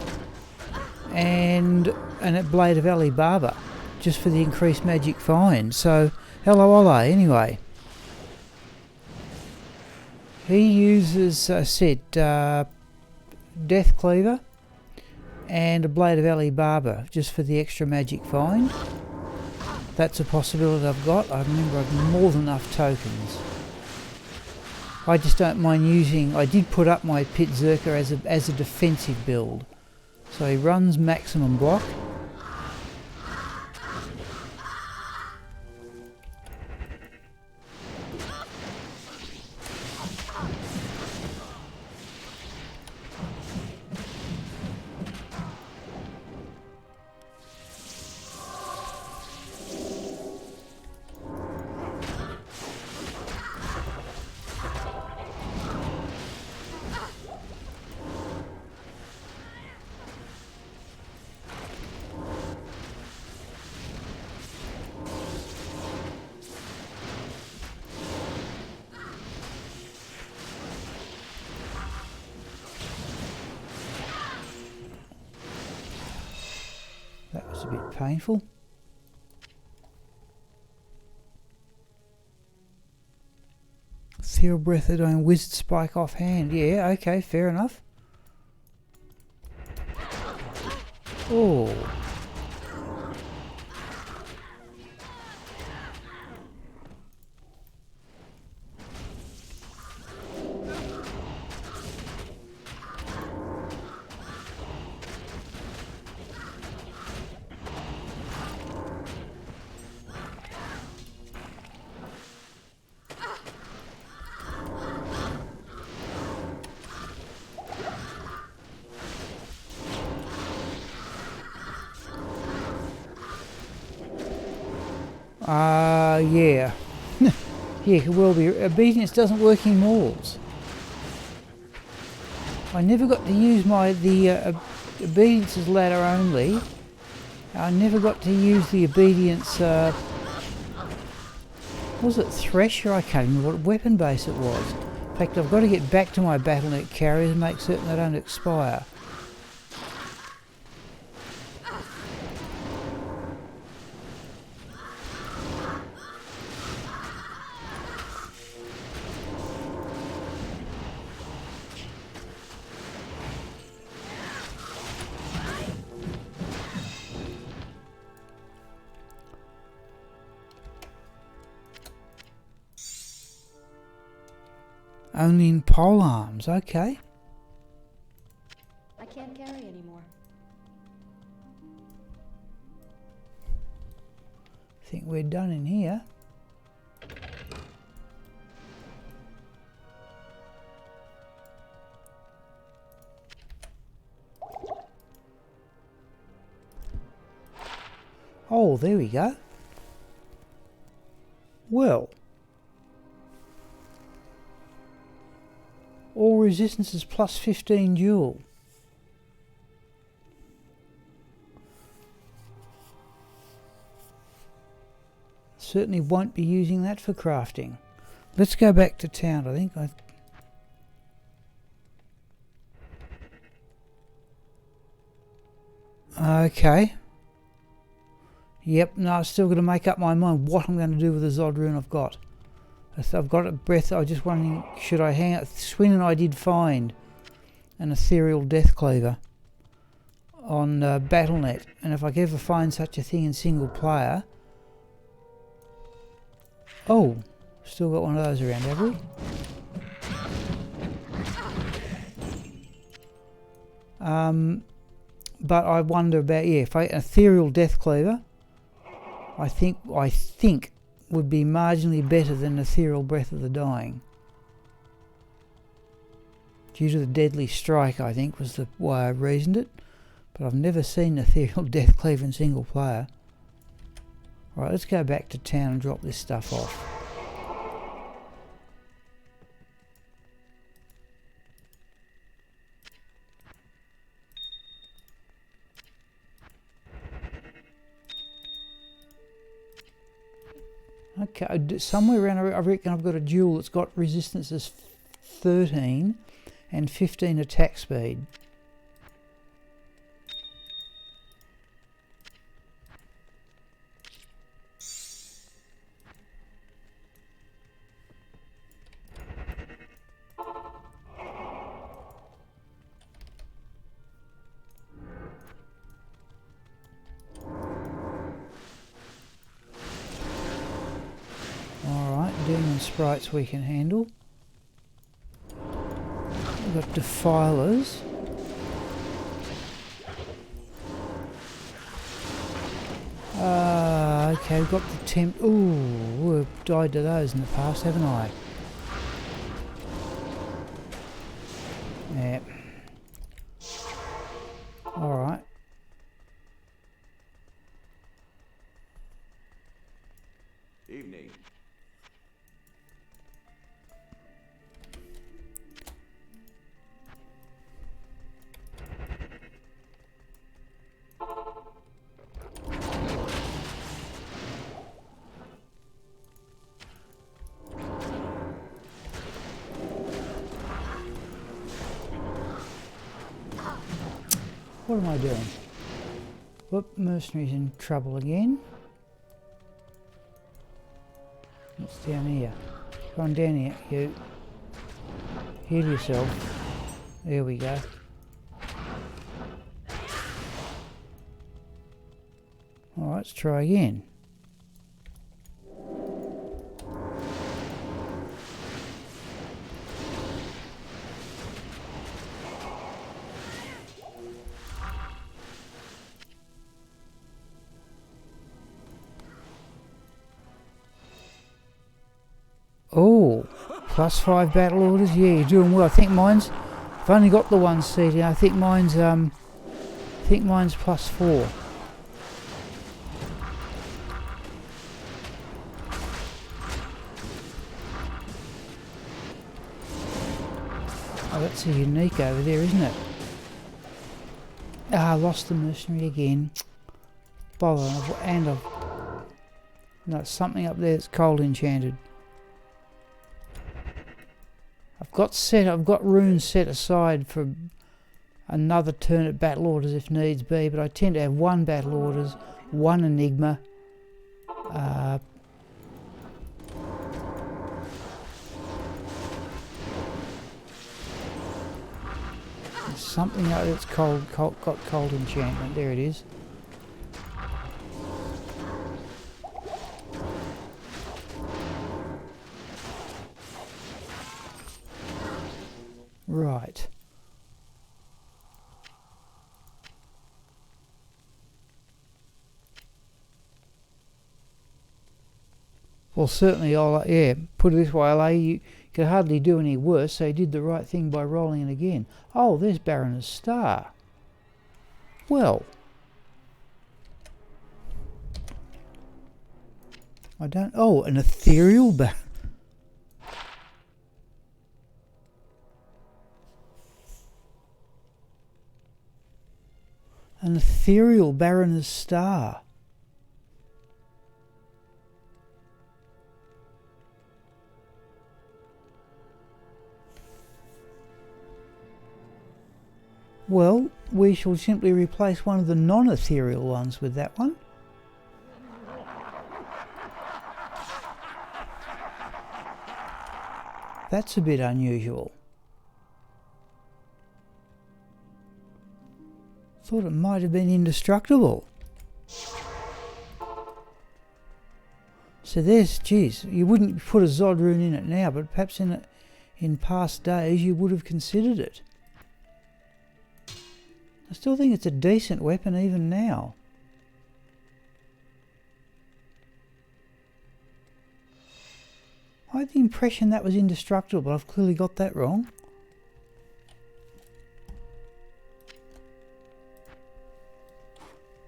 and a Blade of Ali Baba, just for the increased magic find. So, hello Ole, anyway. He uses, Death Cleaver and a Blade of Ali Baba, just for the extra magic find. That's a possibility I've got. I remember I've more than enough tokens. I just don't mind using, I did put up my Pit Zerker as a defensive build. So he runs maximum block. That was a bit painful. Theobrethidone Wizard Spike offhand. Yeah, okay, fair enough. Oh. Yeah. Yeah, it will be. Obedience doesn't work in malls. I never got to use the obedience's ladder only. I never got to use the obedience, was it Thresher? I can't remember what weapon base it was. In fact, I've got to get back to my Battlenet carriers and make certain they don't expire. Only in pole arms, okay. I can't carry anymore. I think we're done in here. Oh, there we go. Well, all resistances plus 15 joule. Certainly won't be using that for crafting. Let's go back to town, I think. Okay. Yep, no, I've still got to make up my mind what I'm going to do with the Zod rune I've got. I've got a breath. I was just wondering, should I hang out? Swin and I did find an ethereal death cleaver on Battle.net, and if I could ever find such a thing in single player. Oh, still got one of those around, have we? But I wonder about, yeah, if an ethereal death cleaver, I think would be marginally better than ethereal breath of the dying. Due to the deadly strike, I think, was the way I reasoned it. But I've never seen ethereal death cleaver in single player. Right, let's go back to town and drop this stuff off. Okay, somewhere around, I reckon I've got a jewel that's got resistances 13 and 15 attack speed. Demon sprites we can handle. We've got defilers. Okay, we've got the temp. Ooh, we've died to those in the past, haven't I? Yeah. Alright. Evening. What am I doing? Whoop, mercenary's in trouble again. What's down here? Go on down here, you. Heal yourself. There we go. Alright, let's try again. Oh, +5 battle orders. Yeah, you're doing well. I think mine's. I've only got the one seat. I think mine's. +4. Oh, that's a unique over there, isn't it? Ah, I lost the mercenary again. Bother, and I've. No, something up there that's cold enchanted. I've got runes set aside for another turn at battle orders if needs be, but I tend to have one battle orders, one enigma. Something like that's got cold enchantment. There it is. Right. Well, certainly I'll, yeah, put it this way, you could hardly do any worse, so you did the right thing by rolling it again. Oh, there's Baroness Star. Well. I don't... Oh, an ethereal an ethereal Baroness star. Well, we shall simply replace one of the non-ethereal ones with that one. That's a bit unusual. Thought it might have been indestructible. So there's, geez, you wouldn't put a Zod rune in it now, but perhaps in past days you would have considered it. I still think it's a decent weapon even now. I had the impression that was indestructible, but I've clearly got that wrong.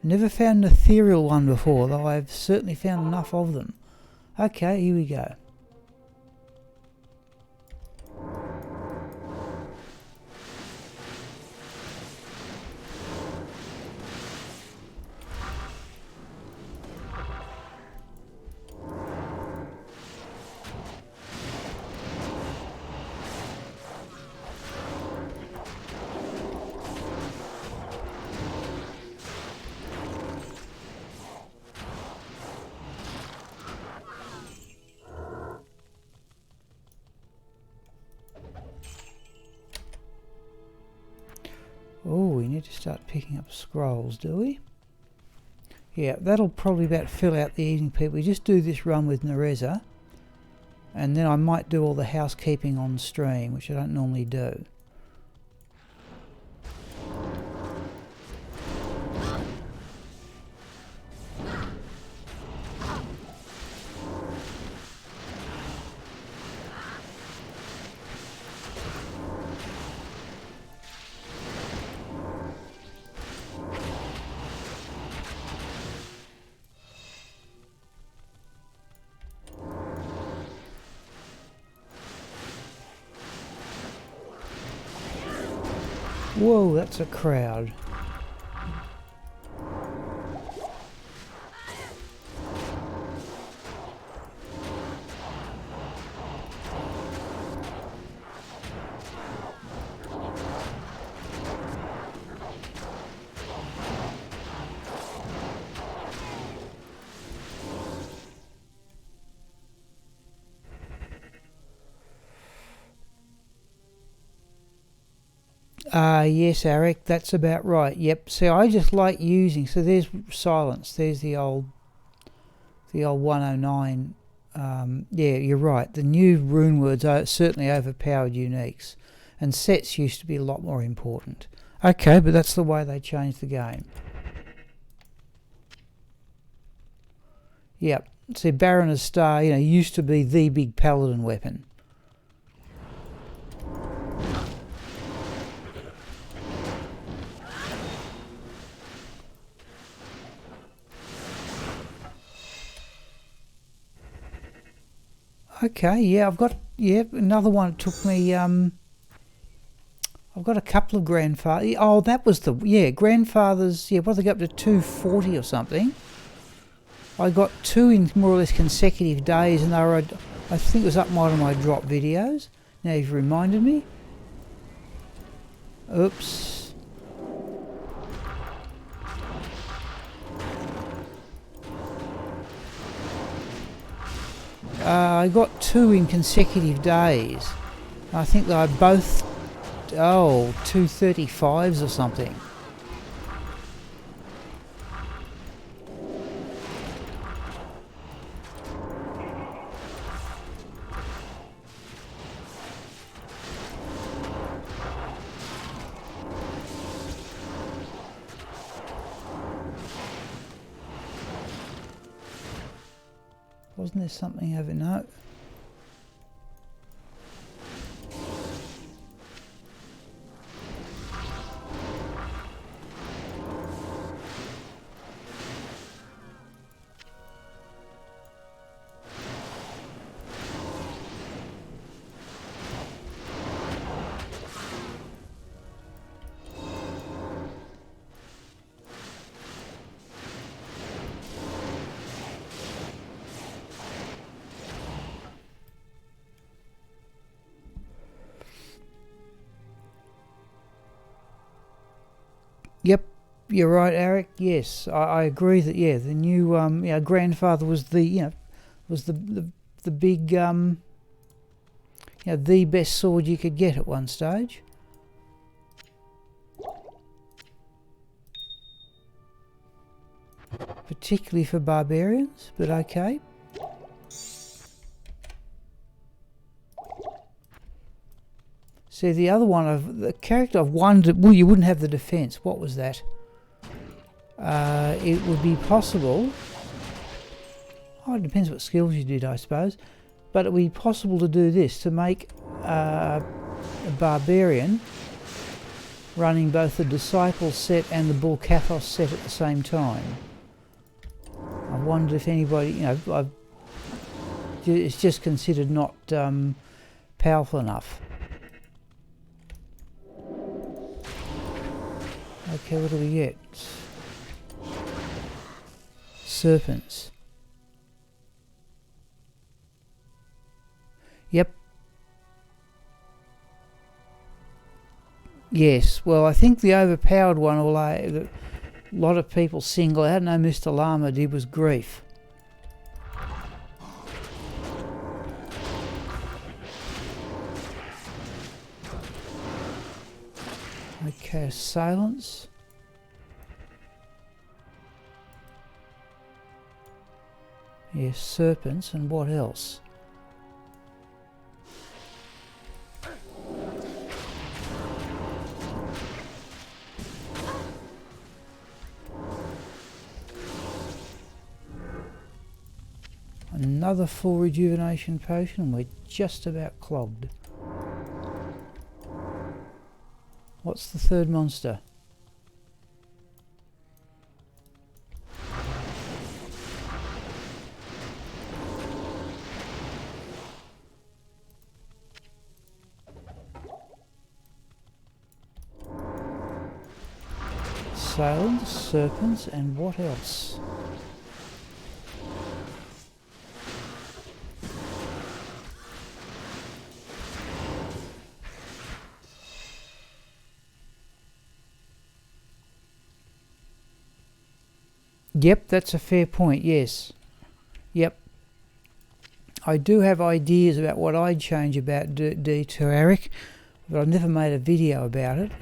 Never found an ethereal one before, though I've certainly found enough of them. Okay, here we go. Oh, we need to start picking up scrolls, do we? Yeah, that'll probably about fill out the evening, people. We just do this run with Nerezza, and then I might do all the housekeeping on stream, which I don't normally do. Whoa, that's a crowd. Yes, Eric, that's about right. Yep. See, I just like using. So there's silence. There's the old 109. Yeah, you're right. The new rune words are certainly overpowered uniques, and sets used to be a lot more important. Okay, but that's the way they changed the game. Yep. See, Baroness Star, used to be the big paladin weapon. Okay, yeah, I've got another one. It took me I've got a couple of grandfather. Oh, that was grandfathers. Yeah, what, they go up to 240 or something. I got 2 in more or less consecutive days, and they were, I think it was up one of my drop videos. Now you've reminded me. Oops. I got 2 in consecutive days. I think they were both, 235s or something. Wasn't there something over? No. Yep, you're right, Eric. Yes, I agree that, yeah, the new grandfather was the the big the best sword you could get at one stage. Particularly for barbarians, but okay. See, the other one of the character I've wondered, well, you wouldn't have the defense. What was that? It would be possible. Oh, it depends what skills you did, I suppose. But it would be possible to do this, to make a barbarian running both the disciple set and the bull cathos set at the same time. I wondered if anybody, it's just considered not powerful enough. Okay, what do we get? Serpents. Yep. Yes, well, I think the overpowered one, although a lot of people single out, no, Mr. Llama did, was grief. Okay, assailants. Yes, serpents, and what else? Another full rejuvenation potion, and we're just about clogged. What's the third monster? Assailants, serpents, and what else? Yep, that's a fair point, yes. Yep. I do have ideas about what I'd change about D2, Eric, but I've never made a video about it.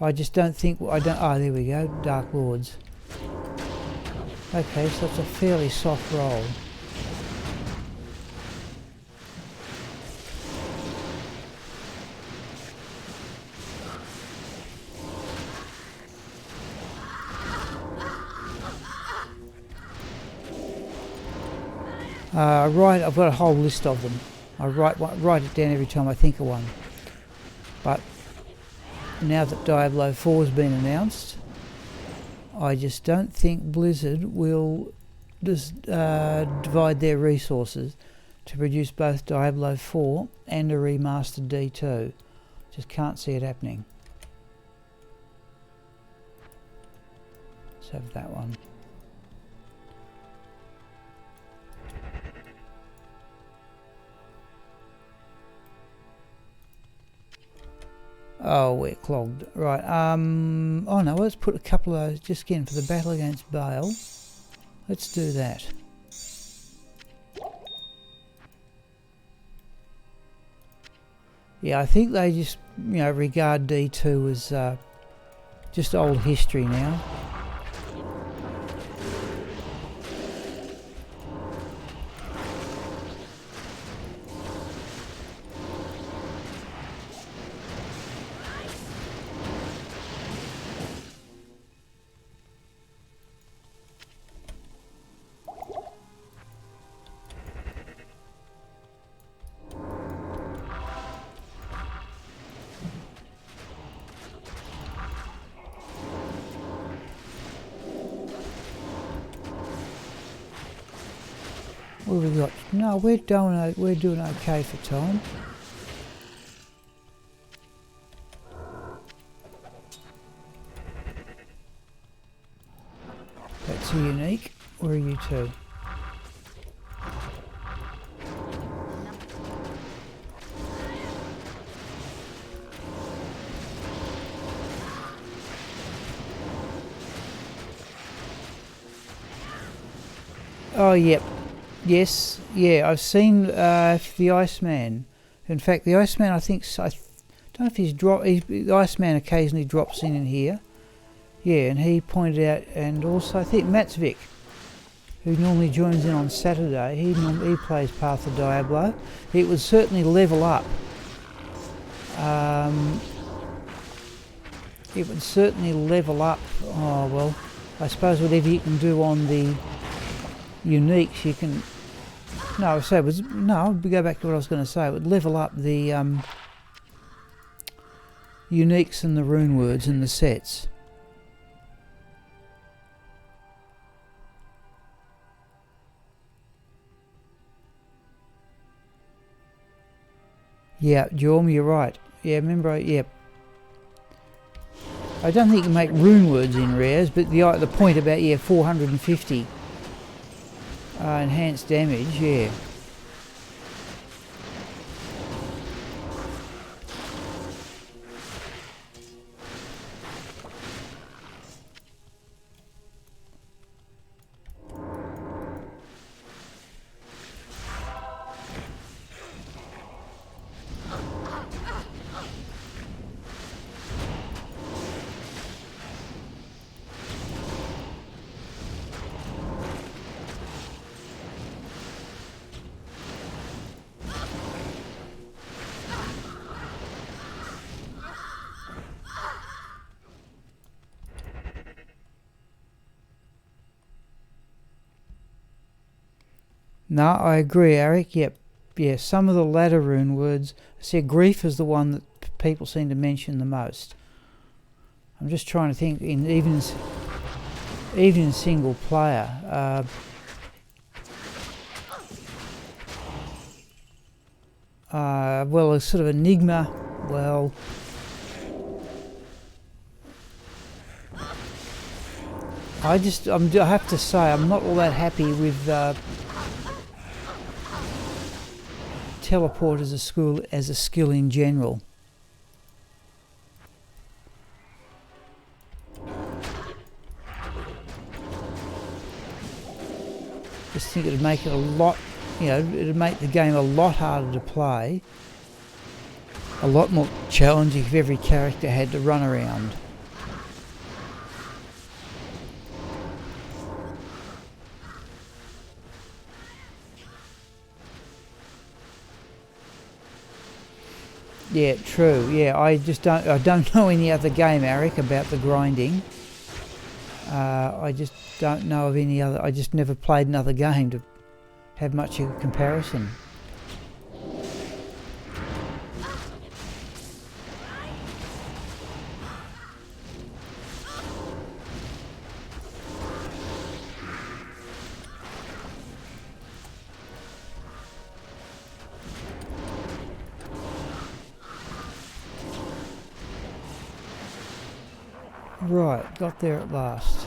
I just don't think, oh, there we go, Dark Lords. Okay, so it's a fairly soft roll. Right, I've got a whole list of them. I write it down every time I think of one. But now that Diablo 4 has been announced, I just don't think Blizzard will just divide their resources to produce both Diablo 4 and a remastered D2. Just can't see it happening. Let's have that one. Oh, we're clogged. Right, oh no, let's put a couple of those just again for the battle against Bale. Let's do that. Yeah, I think they just, regard D2 as just old history now. What have we got? No, we're doing okay for time. That's a unique. Where are you two? Oh, yep. Yes, yeah, I've seen the Iceman. In fact, the Iceman, I think, I don't know if the Iceman occasionally drops in here. Yeah, and he pointed out, and also I think Matsvik, who normally joins in on Saturday, he plays Path of Diablo. It would certainly level up. It would certainly level up. Oh well, I suppose whatever you can do on the uniques, you can. No, so it was no. I'll go back to what I was going to say. It would level up the uniques and the rune words and the sets. Yeah, Jorm, you're right. Yeah, remember, yeah. I don't think you can make rune words in rares, but the point about, yeah, 450 enhanced damage, yeah. No, I agree, Eric. Yep. Yeah, some of the latter rune words. I see grief is the one that people seem to mention the most. I'm just trying to think, even in single player. Well, a sort of enigma. Well, I have to say, I'm not all that happy with teleport as a skill in general. Just think it'd make it a lot, it'd make the game a lot harder to play, a lot more challenging if every character had to run around. Yeah, true. Yeah, I don't know any other game, Eric, about the grinding. I just don't know of any other. I just never played another game to have much of a comparison. Right, got there at last.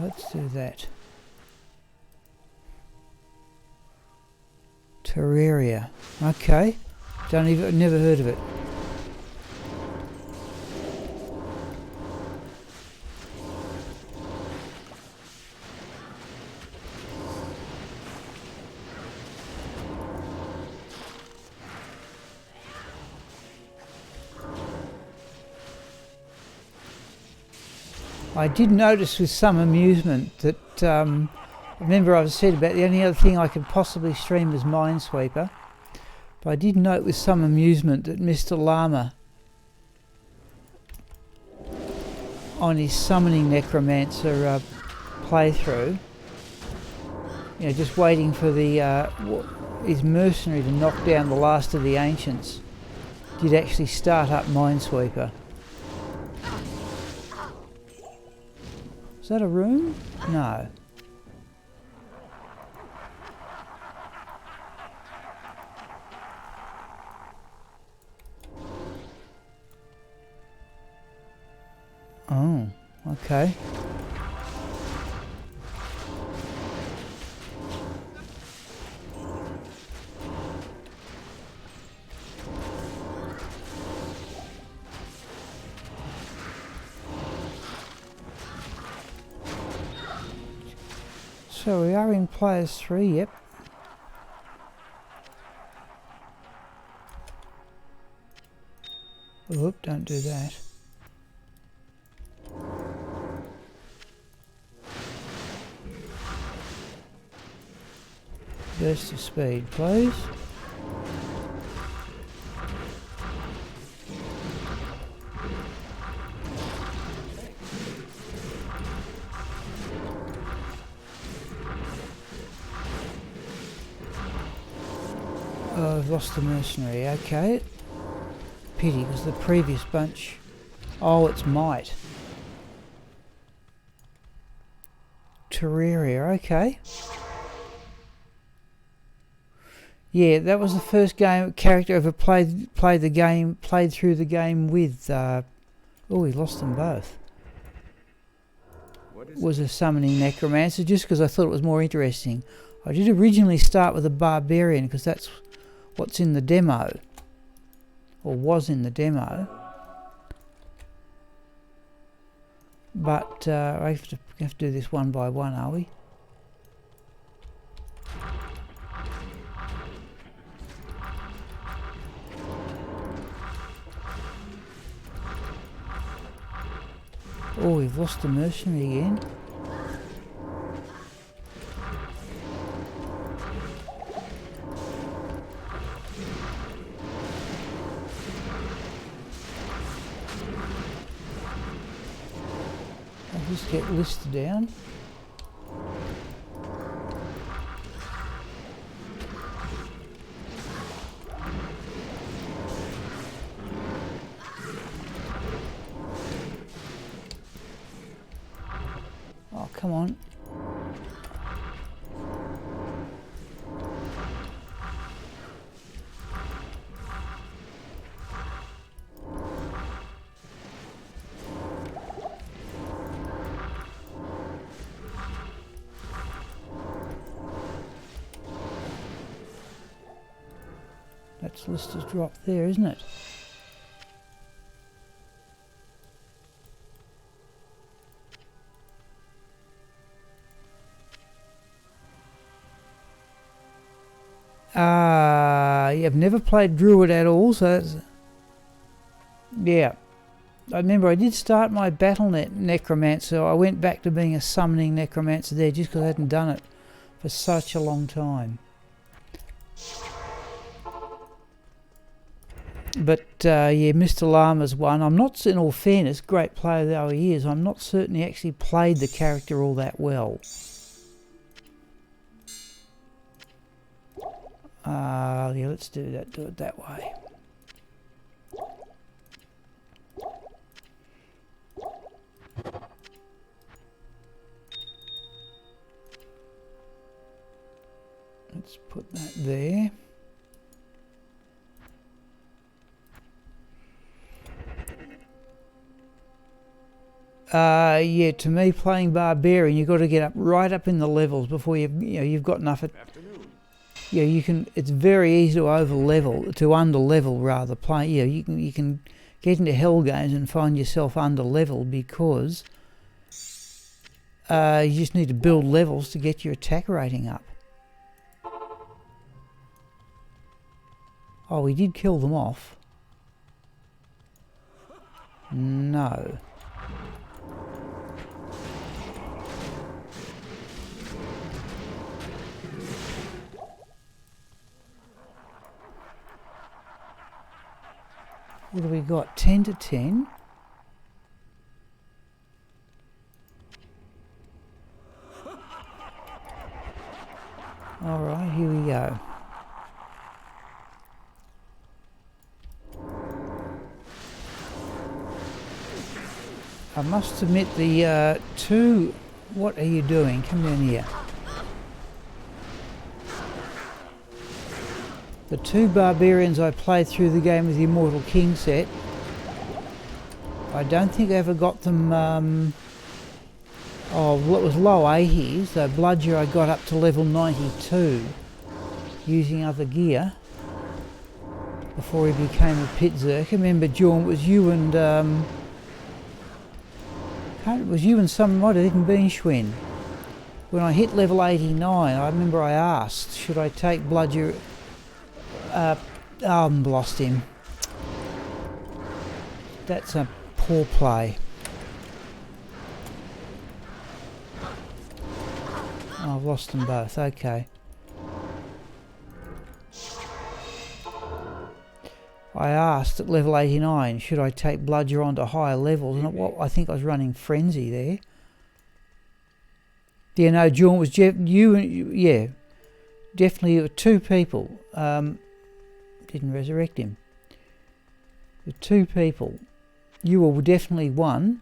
Let's do that. Terraria. Okay. Never heard of it. I did notice with some amusement that remember I said about the only other thing I could possibly stream was Minesweeper, but I did note with some amusement that Mr. Llama on his Summoning Necromancer playthrough, just waiting for his mercenary to knock down the last of the ancients, did actually start up Minesweeper. Is that a room? No. Oh, okay. So we are in players 3, yep. Oop, don't do that. Burst of speed, please. Oh, I've lost the mercenary, okay. Pity, because the previous bunch... Oh, it's might. Terraria, okay. Yeah, that was the first character I ever played through the game with. Oh, we lost them both. Was a summoning necromancer, just because I thought it was more interesting. I did originally start with a barbarian because that's what's in the demo, or was in the demo. But I have to do this one by one, are we? Oh, we've lost the mercenary again. I'll just get listed down. Oh, come on. That's list has dropped there, isn't it? Yeah, I've never played Druid at all, so that's... Yeah. I remember I did start my Battle.net Necromancer. I went back to being a summoning Necromancer there just because I hadn't done it for such a long time. But, yeah, Mr. Llama's one. I'm not, in all fairness, great player though he is, I'm not certain he actually played the character all that well. Yeah, let's do it that way. Let's put that there. Yeah, to me, playing Barbarian, you've got to get up right up in the levels before you've got enough. Yeah, you can. It's very easy to under level rather. Play. Yeah, you can get into hell games and find yourself under level because you just need to build levels to get your attack rating up. Oh, we did kill them off. No. What have we got? 10 to 10. Alright, here we go. I must admit the two... What are you doing? Come down here. The two barbarians I played through the game with the Immortal King set, I don't think I ever got them. Oh, well, it was low 80s. So Bludger I got up to level 92 using other gear before he became a pit zerk. Remember, Jorn, it was you and it was you and some might have even been Schwinn. When I hit level 89, I remember I asked, should I take Bludger? Lost him. That's a poor play. Oh, I've lost them both, okay. I asked at level 89, should I take Bludger onto higher levels? And I think I was running Frenzy there. Yeah, no, Jorn was yeah, definitely 2 people. Didn't resurrect him. The 2 people. You were definitely one,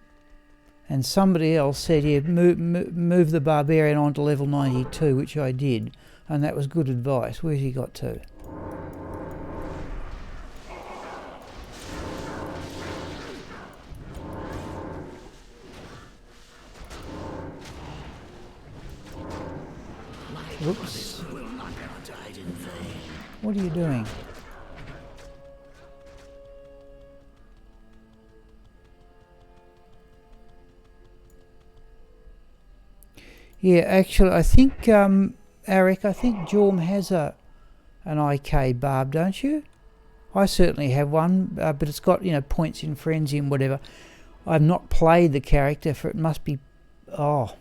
and somebody else said, yeah, move the Barbarian onto level 92, which I did, and that was good advice. Where's he got to? Whoops. What are you doing? Yeah, actually, I think, Eric, I think Jorm has an IK barb, don't you? I certainly have one, but it's got, points in Frenzy and whatever. I've not played the character for, it must be, well,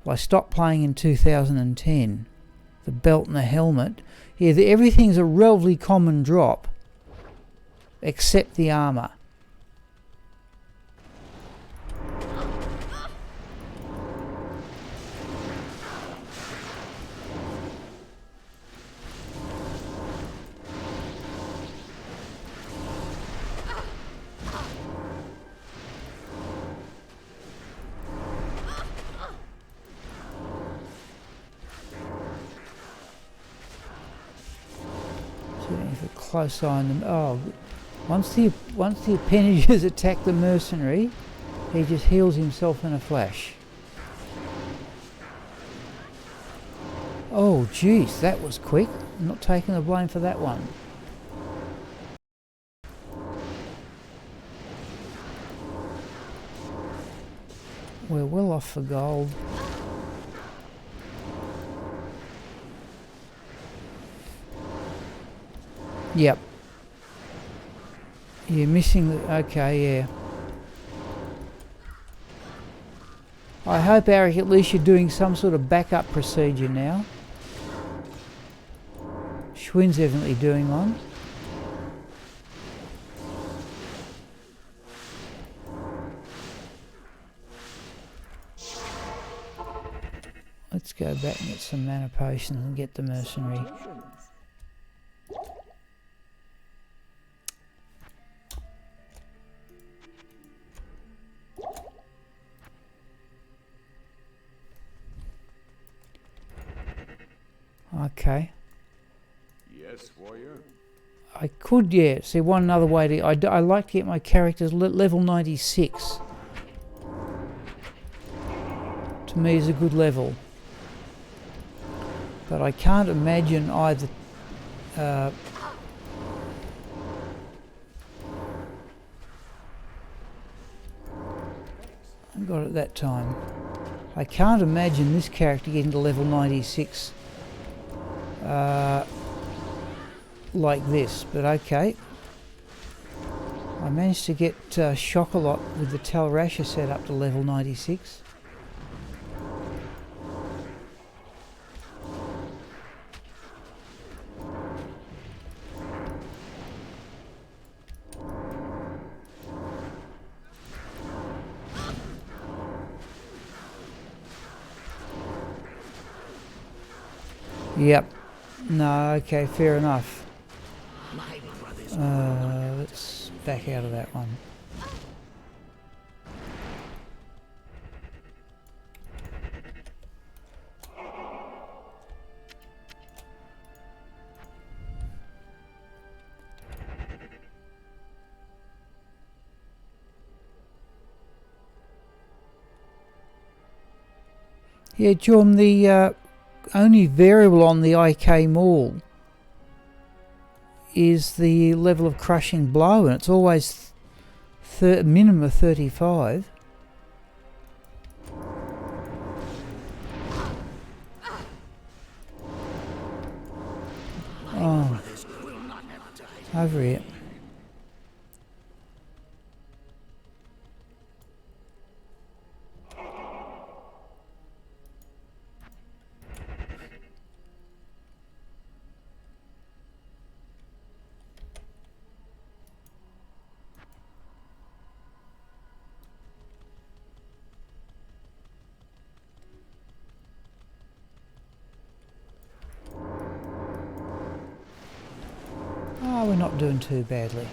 I stopped playing in 2010. The belt and the helmet. Yeah, everything's a relatively common drop, except the armour. Close eye on them. Oh, once the appendages attack the mercenary, he just heals himself in a flash. Oh, jeez, that was quick. I'm not taking the blame for that one. We're well off for gold. Yep. You're missing the... Okay, yeah. I hope, Eric, at least you're doing some sort of backup procedure now. Schwinn's evidently doing one. Let's go back and get some mana potions and get the mercenary. Okay. Yes, warrior. I could, yeah. See, one other way to... I like to get my characters level 96. To me is a good level. But I can't imagine either... I got it that time. I can't imagine this character getting to level 96 like this, but okay. I managed to get Shock-a-Lot with the Talrasha set up to level 96. Yep. No, okay, fair enough. Let's back out of that one. Yeah, Jorm, the only variable on the IK Maul is the level of crushing blow, and it's always minimum of 35. Oh, over here. Oh, we're not doing too badly.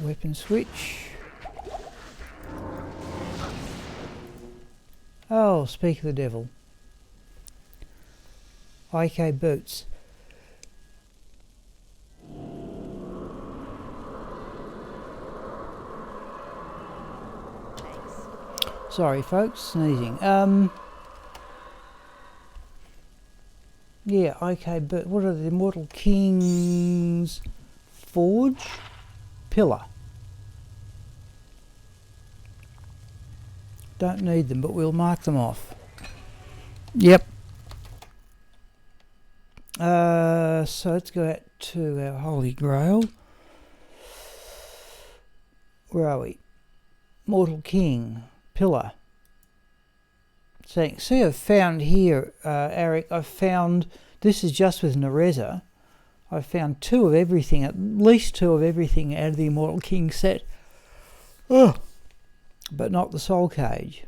Weapon switch. Oh, speak of the devil. IK boots. Sorry folks, sneezing. Yeah, IK boot. What are the Immortal King's Forge? Pillar. Don't need them, but we'll mark them off. Yep. So let's go out to our Holy Grail. Where are we? Mortal King. Pillar. So see, I've found here, Eric, I've found, this is just with Nerezza, I've found 2 of everything, at least 2 of everything out of the Immortal King set. Oh, but not the Soul Cage.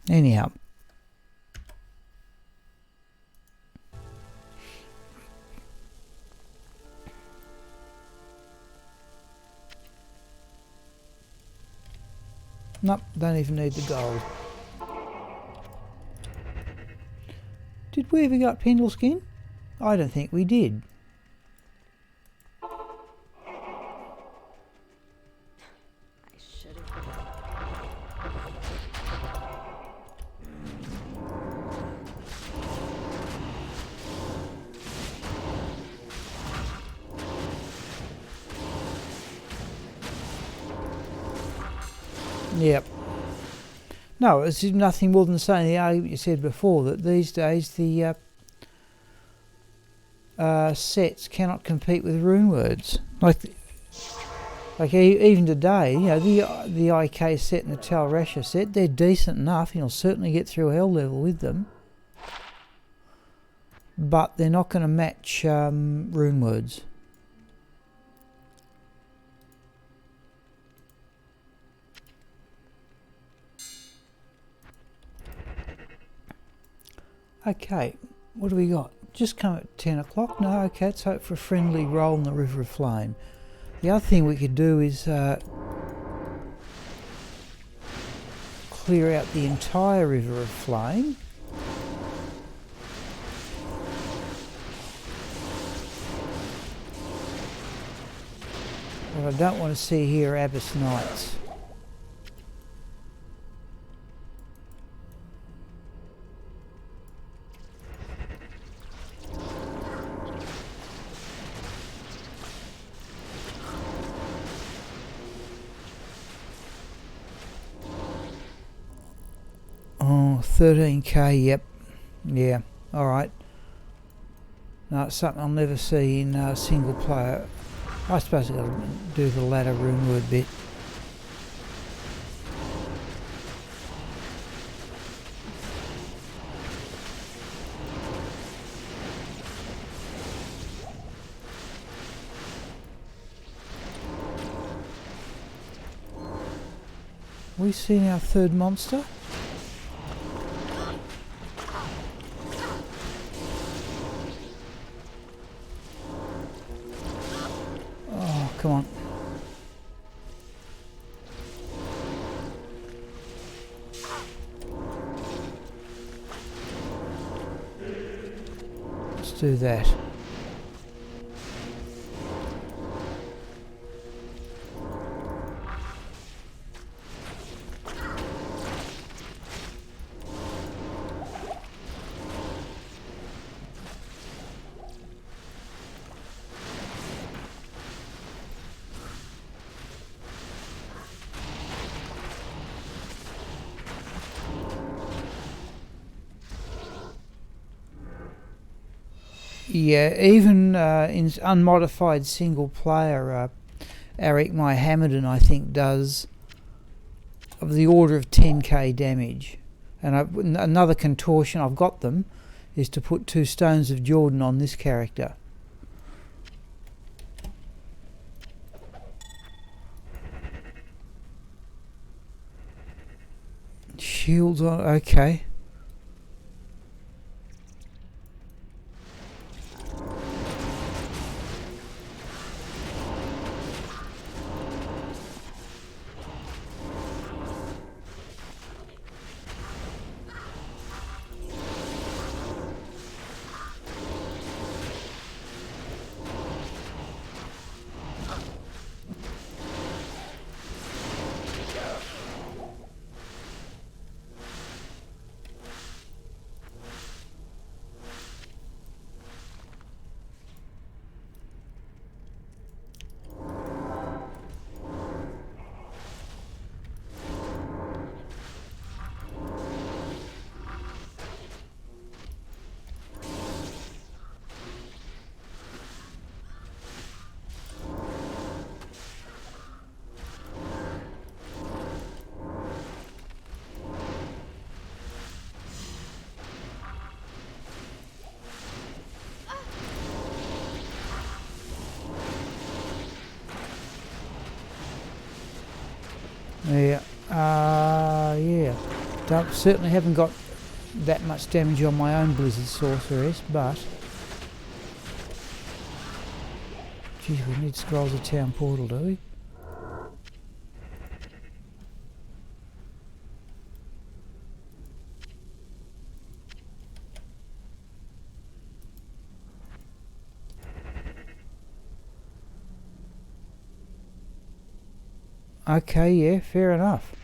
Anyhow. Nope, don't even need the gold. Did we ever got Pendle Skin? I don't think we did. I should have. Yep. No, it's nothing more than saying the argument you said before, that these days the sets cannot compete with rune words. Like even today, you know, the IK set and the Tal Rasha set, they're decent enough, and you'll certainly get through hell level with them. But they're not going to match rune words. Okay, what do we got? Just come at 10 o'clock? No, okay, let's hope for a friendly roll in the River of Flame. The other thing we could do is clear out the entire River of Flame. What I don't want to see here are Abyss Knights. Oh, 13k, yep. Yeah, alright. No, it's something I'll never see in single player. I suppose I've got to do the latter rune word bit. We seen our third monster? Oh, come on. Let's do that. Yeah, even in unmodified single player, Arik Mohammedan I think does of the order of 10k damage. And another contortion, I've got them, is to put 2 Stones of Jordan on this character. Shields on, okay. Yeah, yeah. Certainly haven't got that much damage on my own Blizzard Sorceress, but... Geez, we need Scrolls of Town Portal, do we? Okay, yeah, fair enough.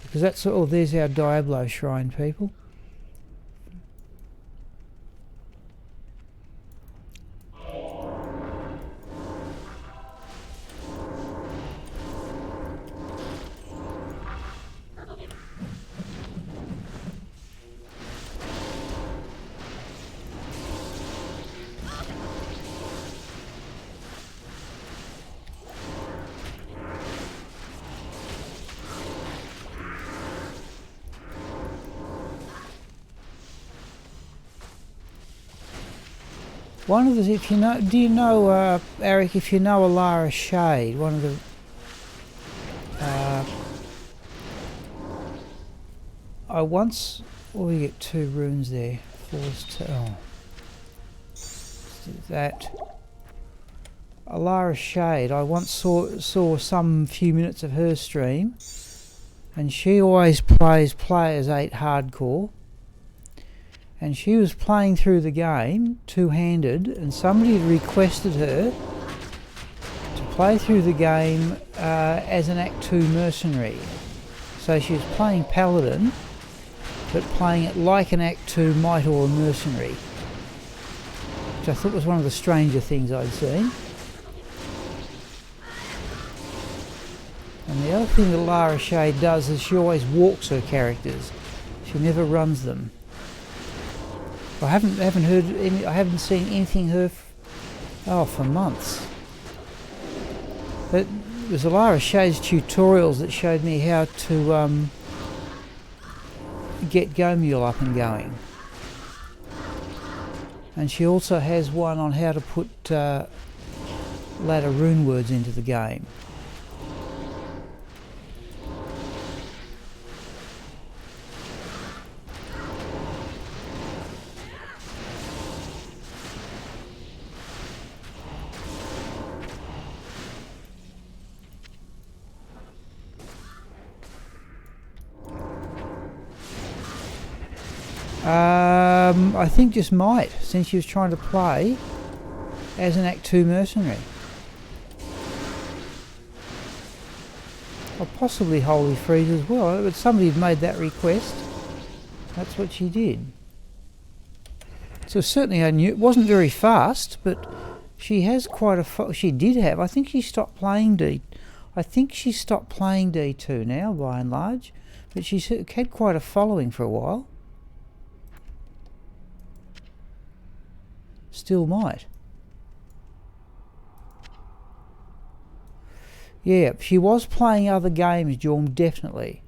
Because that's all, there's our Diablo Shrine, people. One of the, if you know, do you know, Eric, if you know Alara Shade, one of the, I once, well, we get 2 runes there, forced, oh, let's do that. Alara Shade, I once saw some few minutes of her stream, and she always plays Players 8 Hardcore. And she was playing through the game two-handed, and somebody had requested her to play through the game as an Act 2 mercenary. So she was playing Paladin, but playing it like an Act 2 Might or mercenary, which I thought was one of the stranger things I'd seen. And the other thing that Lara Shade does is she always walks her characters. She never runs them. I haven't heard any. I haven't seen anything her. For months. But it was Alara Shade's tutorials that showed me how to get Gomule up and going. And she also has one on how to put ladder rune words into the game. I think just might, since she was trying to play as an Act 2 mercenary. Or possibly Holy Freeze as well, but somebody had made that request. That's what she did. So certainly I knew it wasn't very fast, but she has quite a... she did have... I think she stopped playing I think she stopped playing D2 now, by and large. But she had quite a following for a while. Still might. Yeah, she was playing other games, Jorm, definitely.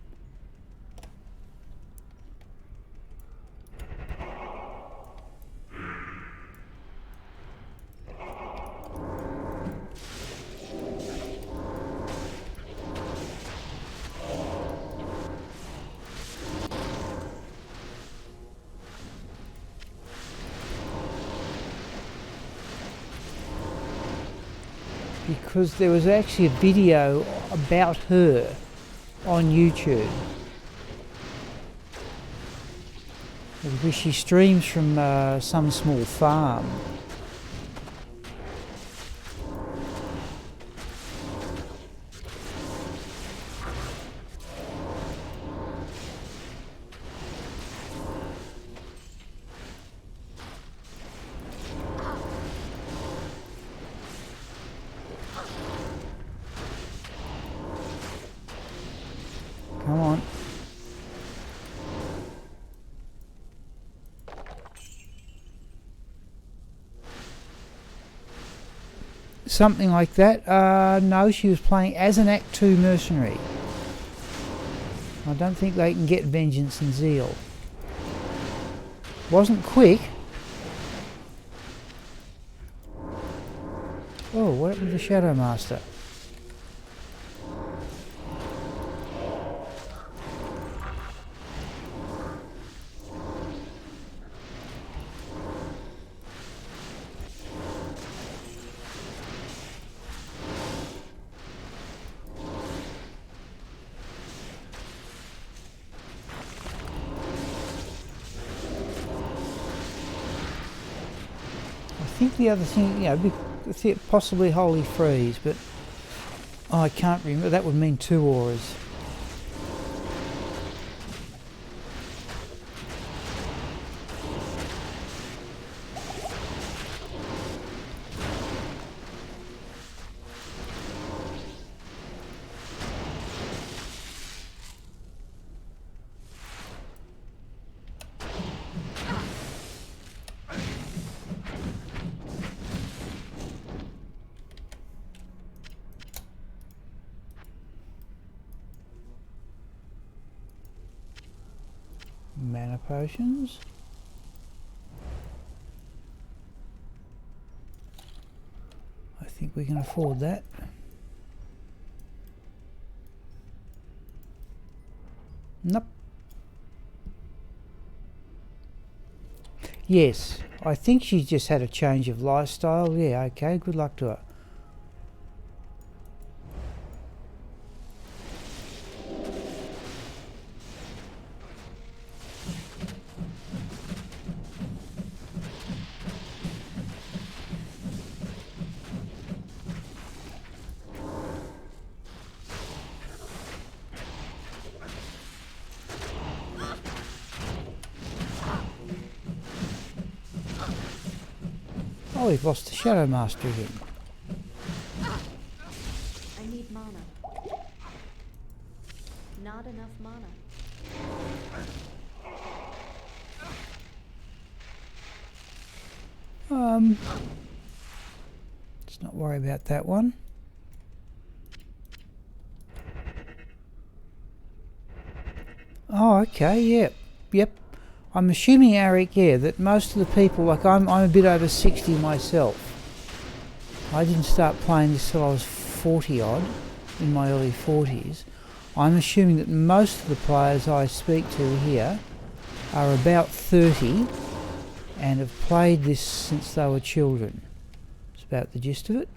Because there was actually a video about her on YouTube. Because she streams from some small farm. Come on. Something like that. No, she was playing as an Act 2 mercenary. I don't think they can get Vengeance and Zeal. Wasn't quick. Oh, what happened to the Shadow Master? I think the other thing, you know, possibly Holy Freeze, but I can't remember. That would mean 2 auras. Mana potions. I think we can afford that. Nope. Yes, I think she's just had a change of lifestyle. Yeah, okay, good luck to her. Oh, we've lost the Shadow Master again. I need mana. Not enough mana. Let's not worry about that one. Oh, okay, yep. I'm assuming, Eric, yeah, that most of the people, like I'm a bit over 60 myself. I didn't start playing this till I was 40 odd, in my early 40s. I'm assuming that most of the players I speak to here are about 30 and have played this since they were children. That's about the gist of it.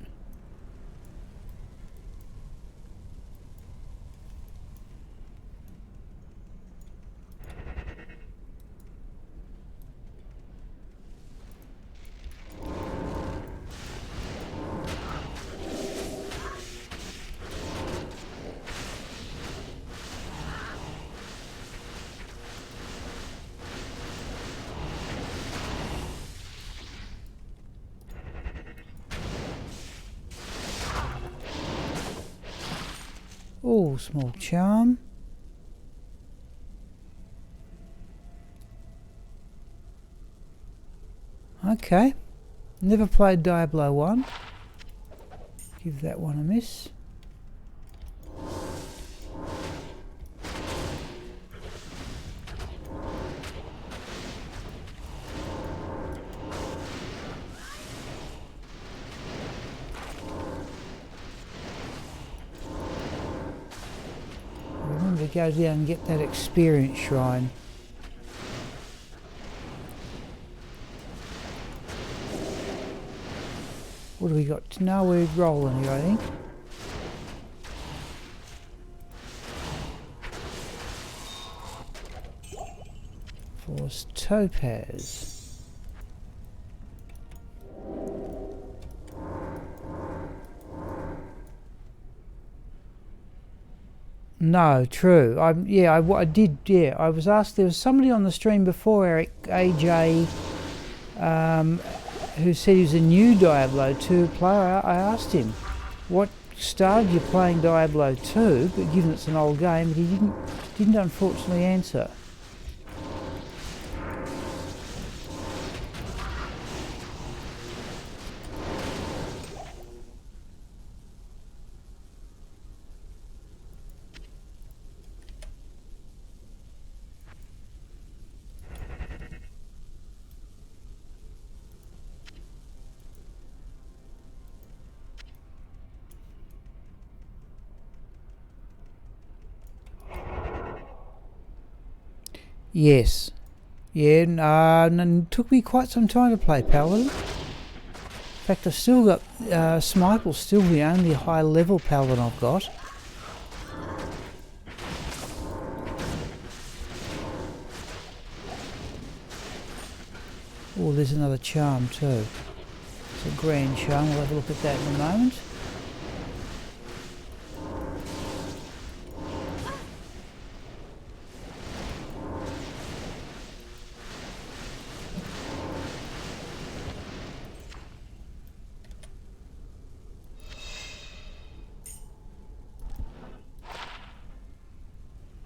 Oh, small charm. Okay. Never played Diablo 1. Give that one a miss. Remember to go down and get that experience shrine. What do we got? Now we're rolling here, I think. Force topaz. No, true. I did. Yeah, I was asked. There was somebody on the stream before, Eric AJ, who said he was a new Diablo 2 player. I asked him, what started you playing Diablo 2, but given it's an old game, but he didn't unfortunately answer. Yes. Yeah, and it took me quite some time to play Paladin. In fact, I've still got Smiple's still the only high level Paladin I've got. Oh, there's another charm too. It's a grand charm. We'll have a look at that in a moment.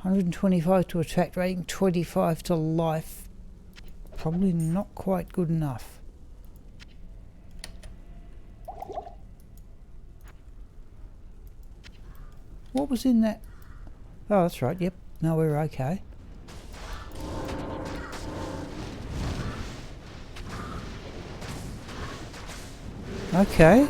$125 to attack rating, 25 to life. Probably not quite good enough. What was in that? Oh, that's right. Yep. No, we're okay. Okay.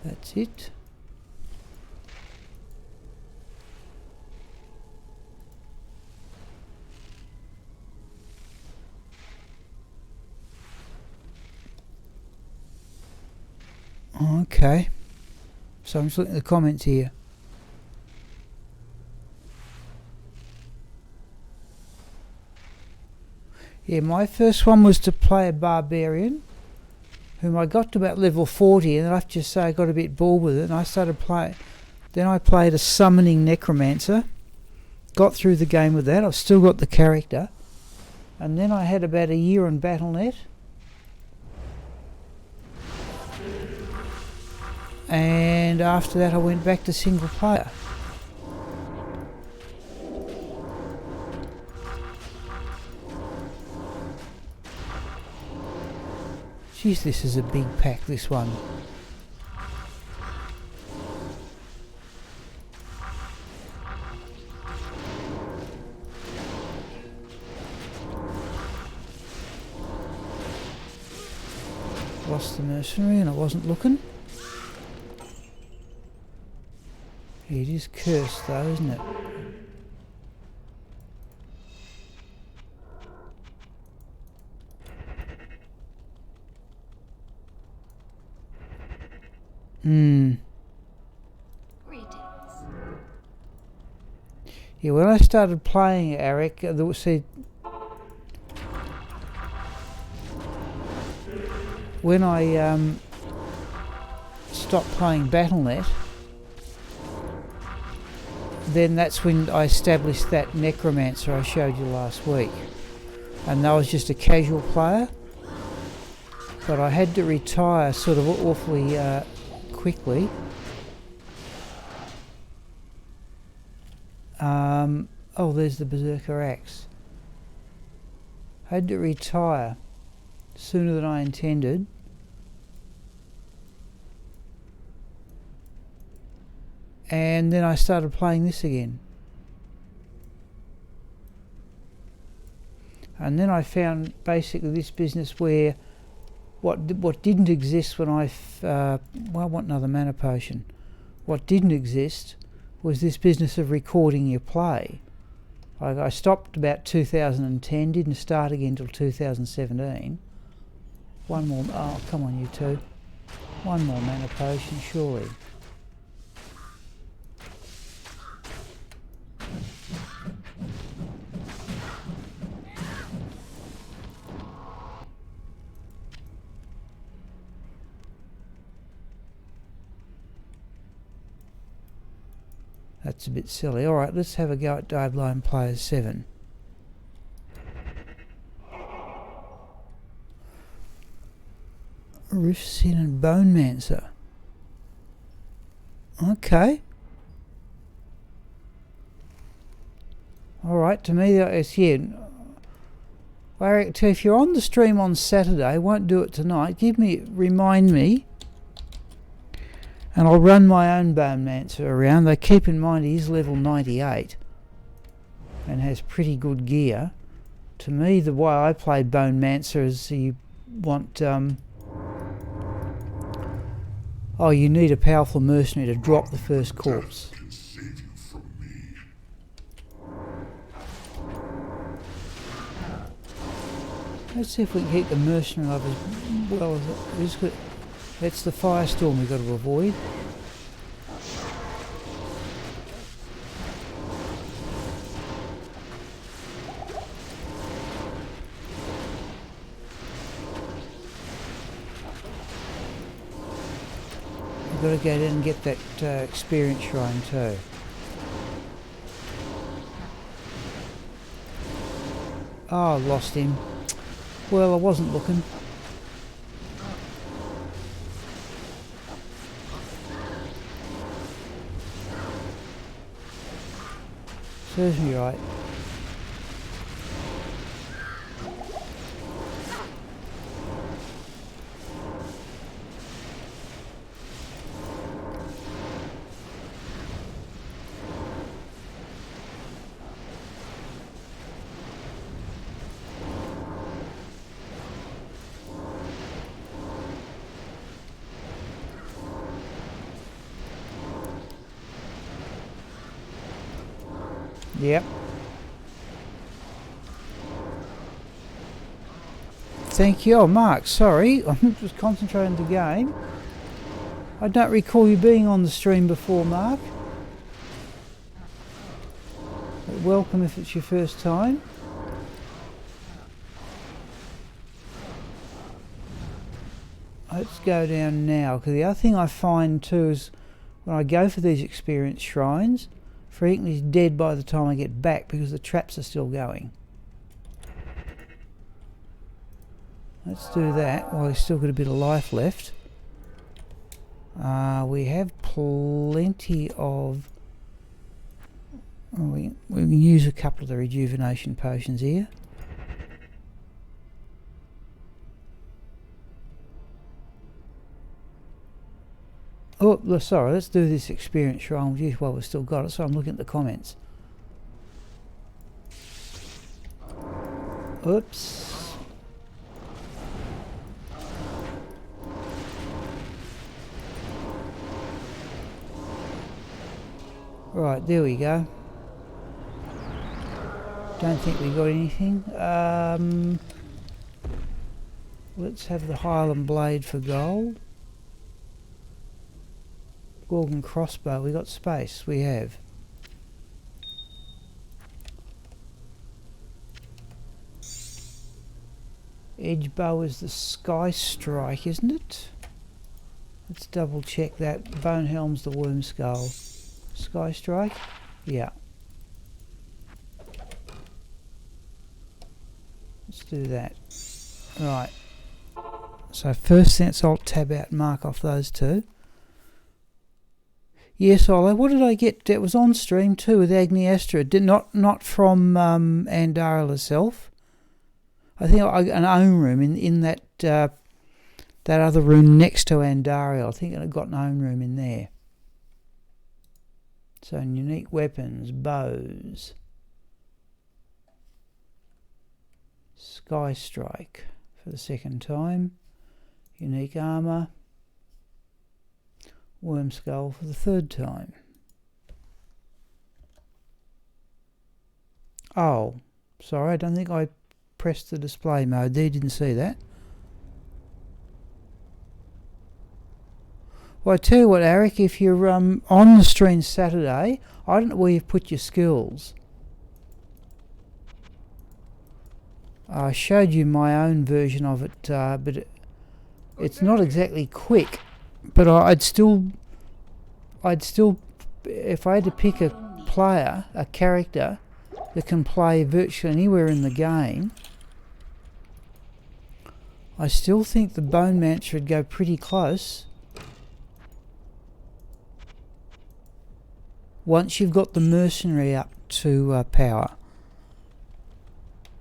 That's it. Okay. So I'm just looking at the comments here. Yeah, my first one was to play a barbarian, whom I got to about level 40, and I have to just say I got a bit bored with it, and I started playing. Then I played a summoning necromancer, got through the game with that. I've still got the character, and then I had about a year on Battle.net, and after that I went back to single player. Jeez, this is a big pack, this one. Lost the mercenary and I wasn't looking. It is cursed though, isn't it? Greetings. Yeah, when I started playing Eric, see, when I stopped playing Battle.net, then that's when I established that Necromancer I showed you last week. And I was just a casual player, but I had to retire sort of awfully quickly. Oh, there's the Berserker Axe. I had to retire sooner than I intended. And then I started playing this again. And then I found basically this business where what didn't exist when well, I want another mana potion. What didn't exist was this business of recording your play. I stopped about 2010, didn't start again until 2017. One more, oh come on you two. One more mana potion, surely. That's a bit silly. Alright, let's have a go at Dive-Blind Players 7. Riftsin and Bonemancer. Okay. Alright, to me it's, yeah. If you're on the stream on Saturday, won't do it tonight, remind me. And I'll run my own Bonemancer around. Though keep in mind he's level 98 and has pretty good gear. To me, the way I play Bonemancer is you want... oh, you need a powerful mercenary to drop the first corpse. Let's see if we can keep the mercenary up as well as it is good. That's the firestorm we've got to avoid. We've got to go down and get that experience shrine too. Oh, I lost him. Well, I wasn't looking. Serves me right. Yep. Thank you. Oh, Mark, sorry. I'm just concentrating on the game. I don't recall you being on the stream before, Mark. But welcome if it's your first time. Let's go down now, because the other thing I find too is when I go for these experience shrines, frequently he's dead by the time I get back because the traps are still going. Let's do that while he's still got a bit of life left. We have plenty of... we can use a couple of the rejuvenation potions here. Oh, sorry, let's do this experience shrine while we've still got it, so I'm looking at the comments. Oops. Right, there we go. Don't think we got anything. Let's have the Highland Blade for gold. Gorgon crossbow. We got space. We have. Edge bow is the sky strike, isn't it? Let's double check that. Bone helm's the worm skull. Sky strike? Yeah. Let's do that. Right. So first let's Alt tab out and mark off those two. Yes, Ola, what did I get? It was on stream too with Agni Astra. Not from Andara herself. I think an own room in that that other room next to Andariel. I think it got an own room in there. So unique weapons, bows, Sky Strike for the second time, unique armour, Worm Skull for the third time. Oh, sorry, I don't think I pressed the display mode there, didn't see that. Well, I tell you what, Eric, if you're on the stream Saturday, I don't know where you've put your skills. I showed you my own version of it, but it's not exactly quick. But I'd still, if I had to pick a player, a character that can play virtually anywhere in the game, I still think the Bone Mancer would go pretty close. Once you've got the Mercenary up to power.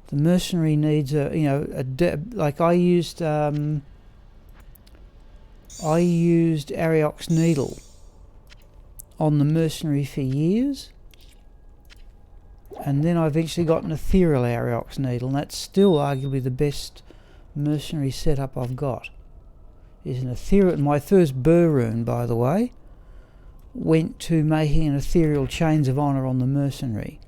The Mercenary needs like I used Ariok's Needle on the Mercenary for years, and then I eventually got an Ethereal Ariok's Needle, and that's still arguably the best Mercenary setup I've got. Is an Ethereal. My first Burr rune, by the way, went to making an Ethereal Chains of Honour on the Mercenary.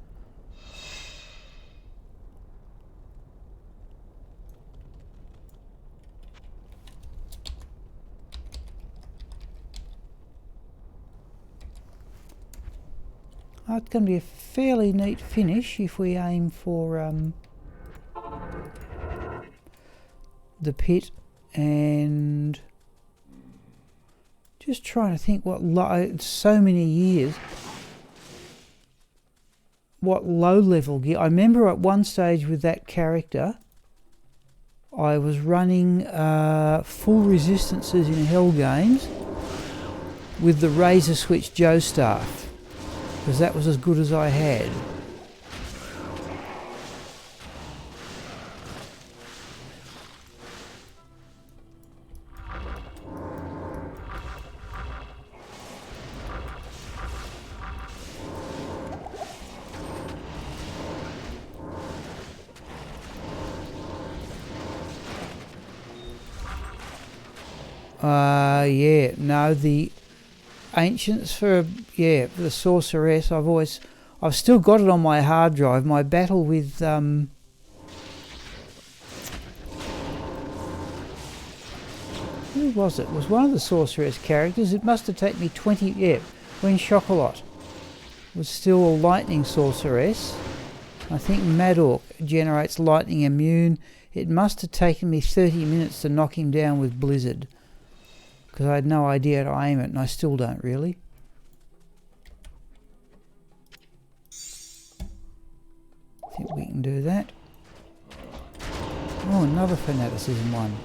It's going to be a fairly neat finish if we aim for the pit, and just trying to think so many years, what low level gear. I remember at one stage with that character I was running full resistances in Hell Games with the Razor Switch Joe Staff, because that was as good as I had. Yeah, no, the Ancients for the Sorceress, I've still got it on my hard drive. My battle with who was it? It was one of the Sorceress characters. It must have taken me 20, when Chocolat was still a lightning Sorceress. I think Madork generates lightning immune. It must have taken me 30 minutes to knock him down with Blizzard, because I had no idea how to aim it, and I still don't really. I think we can do that. Oh, another Fanaticism one.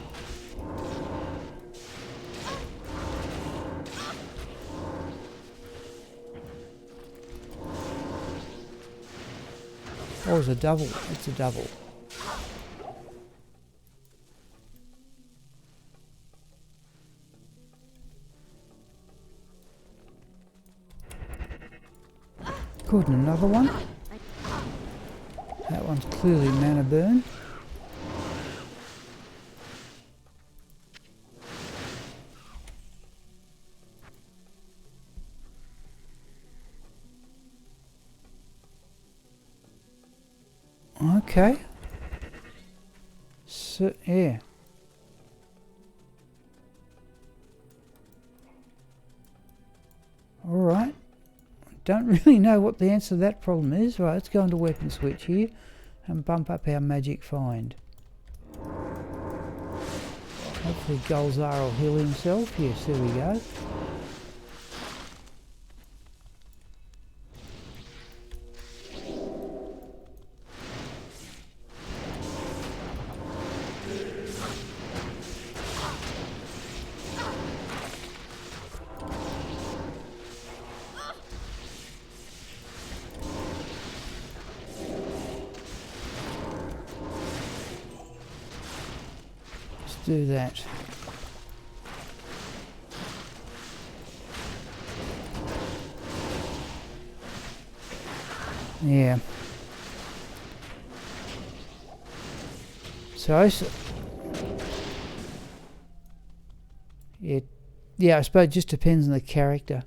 Oh, it's a double. It's a double. Good, and another one. That one's clearly mana burn. Okay. So, yeah. don't really know what the answer to that problem is. Right, let's go into weapon switch here and bump up our magic find. Hopefully Golzar will heal himself. Yes, there we go. Do that. Yeah. So yeah, I suppose it just depends on the character.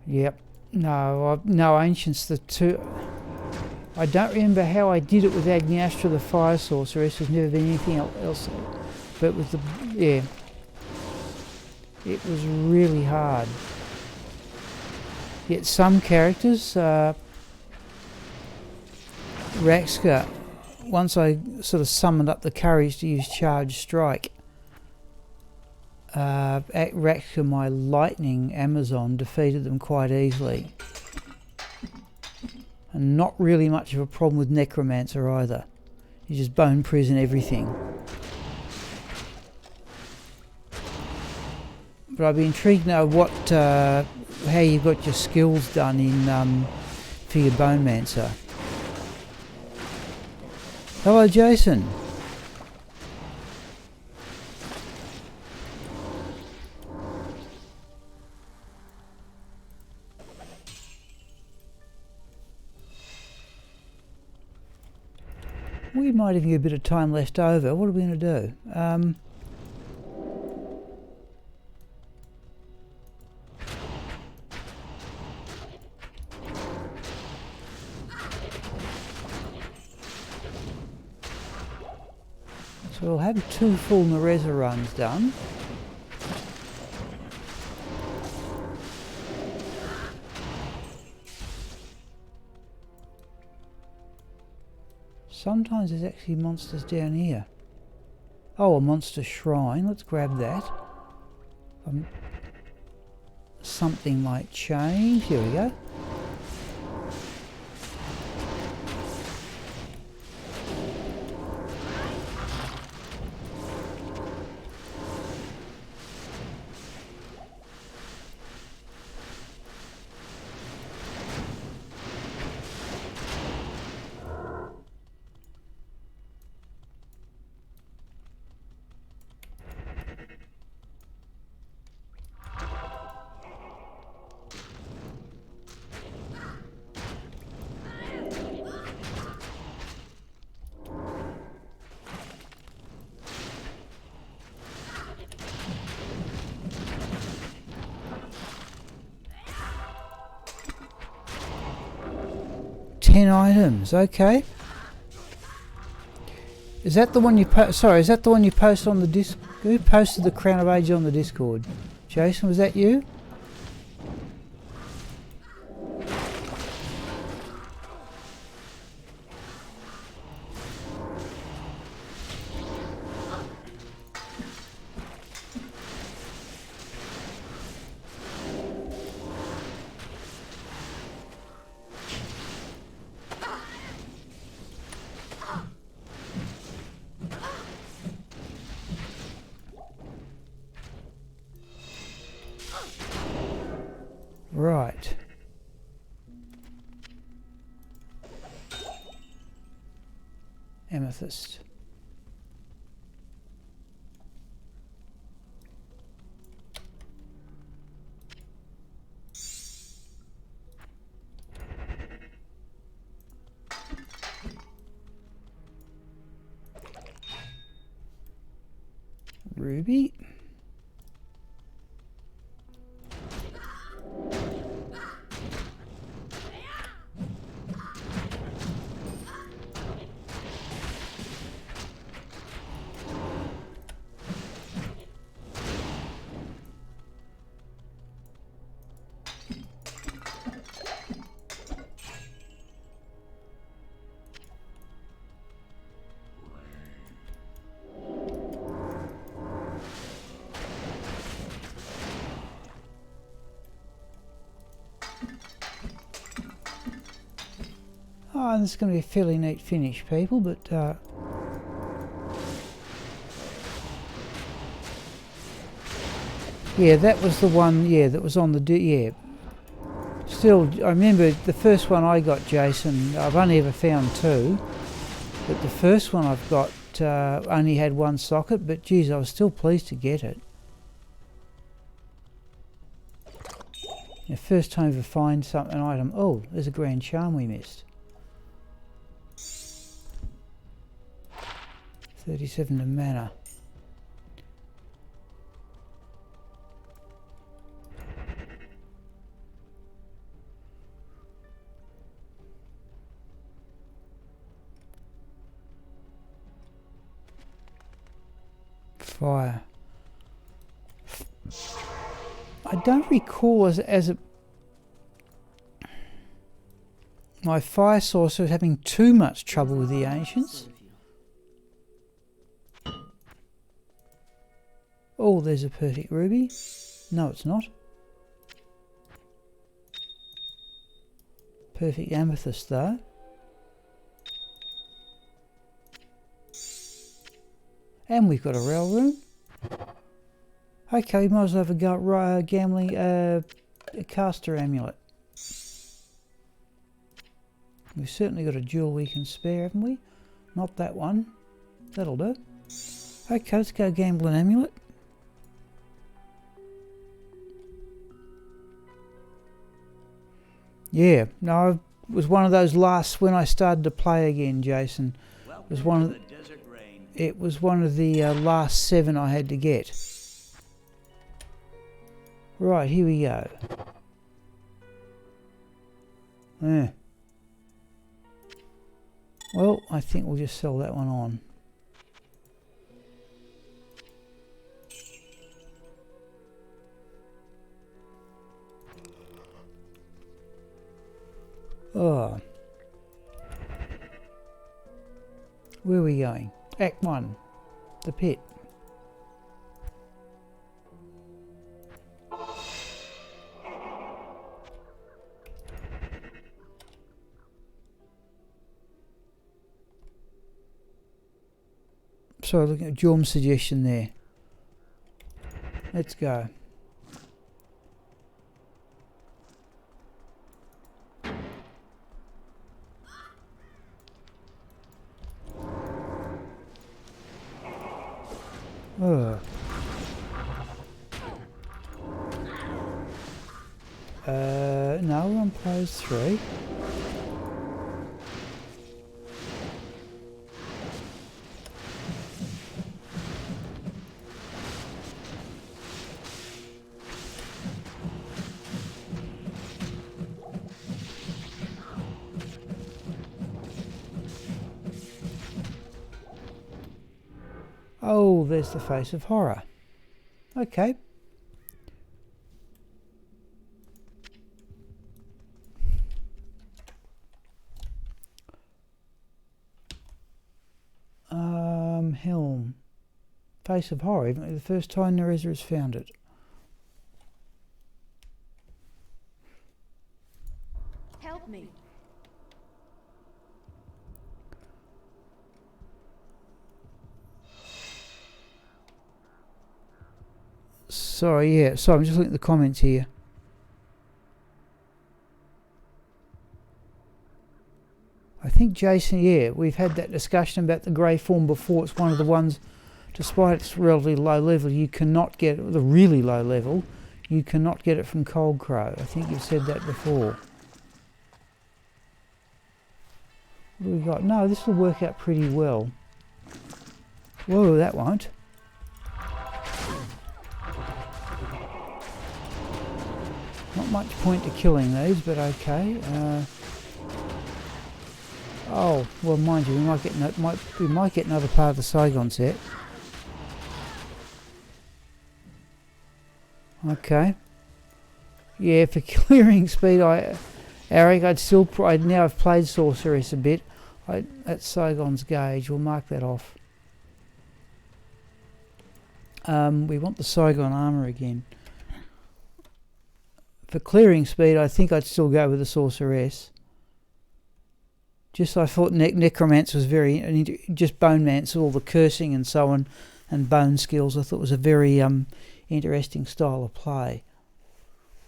Yep. No, Ancients, the two... I don't remember how I did it with Agniastra the Fire Sorceress. There's never been anything else. But with the... yeah. It was really hard. Yet some characters... Raxka, once I sort of summoned up the courage to use Charge Strike, Raxka, my lightning Amazon, defeated them quite easily. And not really much of a problem with Necromancer either. You just bone prison everything. But I'd be intrigued to know what, how you've got your skills done in for your Bone Mancer. Hello, Jason. We might have a bit of time left over. What are we going to do? So we'll have 2 full Nerezza runs done. Sometimes there's actually monsters down here. Oh, a monster shrine. Let's grab that. Something might change. Here we go. Items, okay. Is that the one you sorry, is that the one you posted on the disc? Who posted the Crown of Ages on the Discord? Jason, was that you? Right. Amethyst. Ruby. Oh, this is going to be a fairly neat finish, people, but yeah, that was the one, yeah, that was on the, yeah. Still, I remember the first one I got, Jason, I've only ever found two, but the first one I've got only had one socket, but geez, I was still pleased to get it. The first time to find something, an item, oh, there's a grand charm we missed. 37 to mana. Fire. I don't recall as a my fire sorcerer was having too much trouble with the ancients. Oh, there's a perfect ruby. No, it's not. Perfect amethyst though. And we've got a rail room. Okay, we might as well have a go at gambling a caster amulet. We've certainly got a jewel we can spare, haven't we? Not that one. That'll do. Okay, let's go gamble an amulet. Yeah, no, it was one of those last when I started to play again, Jason. It was one of the last 7 I had to get. Right, here we go. Yeah. Well, I think we'll just sell that one on. Oh. Where are we going? Act 1. The pit. Sorry, looking at Jorm's suggestion there. Let's go. Oh. No, we're on pose 3. Oh, there's the face of horror. Okay. Helm. Face of horror, even the first time Nerezza has found it. Help me. Sorry, yeah. Sorry, I'm just looking at the comments here. think Jason, yeah, we've had that discussion about the grey form before. It's one of the ones, despite its relatively low level, you cannot get it, the really low level, you cannot get it from Cold Crow. I think you've said that before. What do we got? No, this will work out pretty well. Whoa, that won't. Not much point to killing these, but okay. Oh, well, mind you, we might get another part of the Saigon set. Okay. Yeah, for clearing speed, Eric, I'd now have played Sorceress a bit. That's Saigon's gauge. We'll mark that off. We want the Saigon armor again. For clearing speed, I think I'd still go with the Sorceress. Just I thought Necromancer was just Bone Mancer, all the cursing and so on, and bone skills. I thought was a very interesting style of play.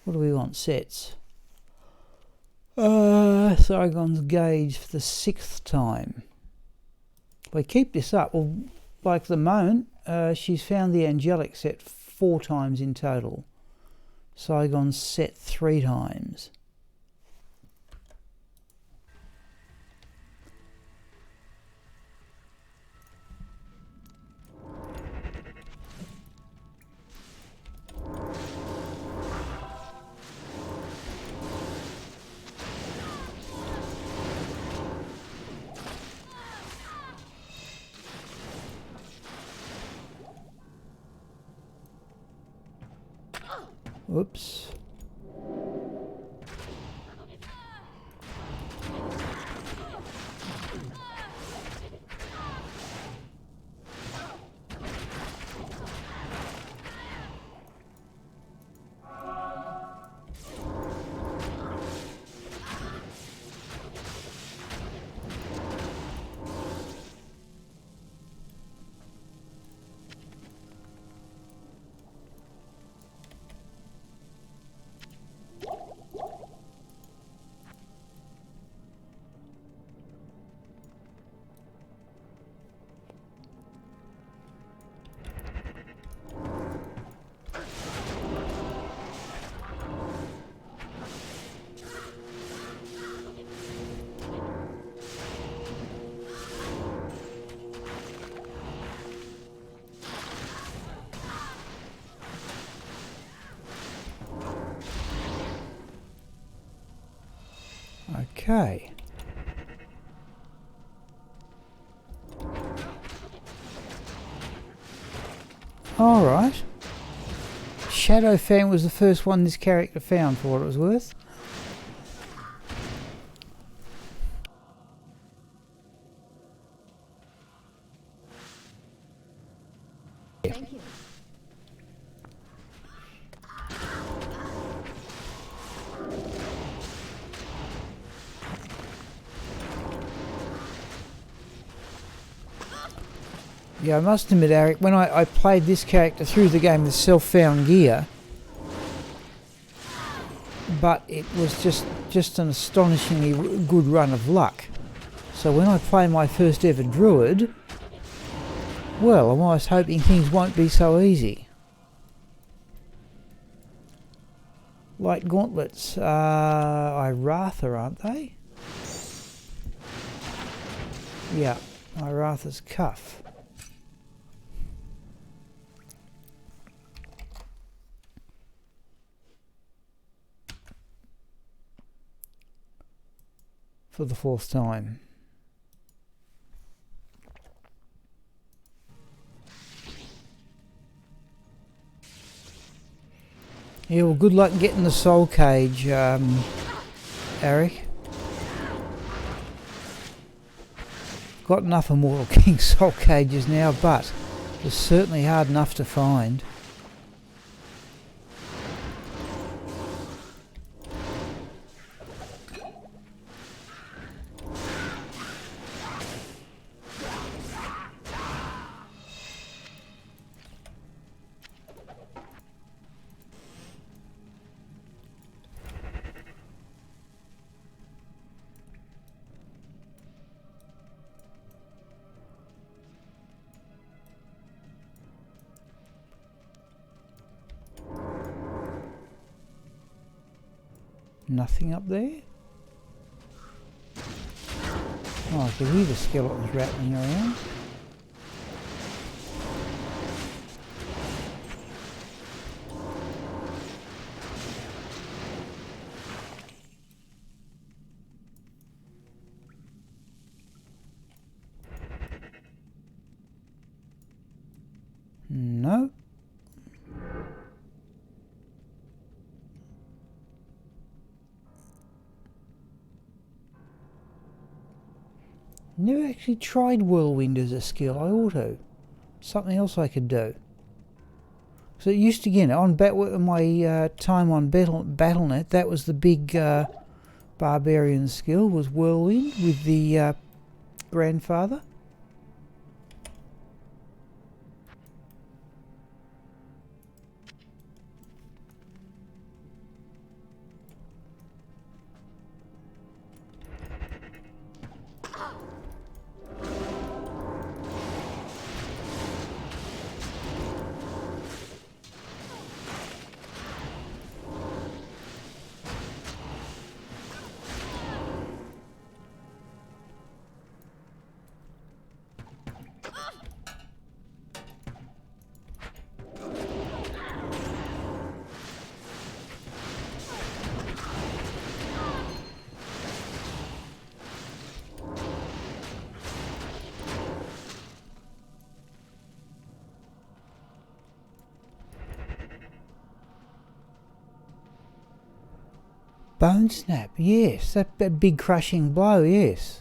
What do we want? Sets. Saigon's gauge for the 6th time. If we keep this up, well, like the moment, she's found the angelic set 4 times in total. Saigon's set 3 times. Oops. Okay. All right. Shadow Fan was the first one this character found, for what it was worth. Thank you. Yeah, I must admit, Eric, when I played this character through the game with self-found gear, but it was just an astonishingly good run of luck. So when I play my first ever druid, well, I'm almost hoping things won't be so easy. Light gauntlets, Iratha, aren't they? Yeah, Iratha's cuff. For the 4th time. Yeah, well, good luck getting the soul cage, Eric. Got enough Immortal King soul cages now, but it's certainly hard enough to find. Nothing up there. Oh, I can hear the skeletons rattling around. No. Never actually tried whirlwind as a skill. I ought to. Something else I could do. So it used to, again, on my time on Battle.net, that was the big barbarian skill, was whirlwind with the grandfather. Bone snap, yes, that big crushing blow, yes.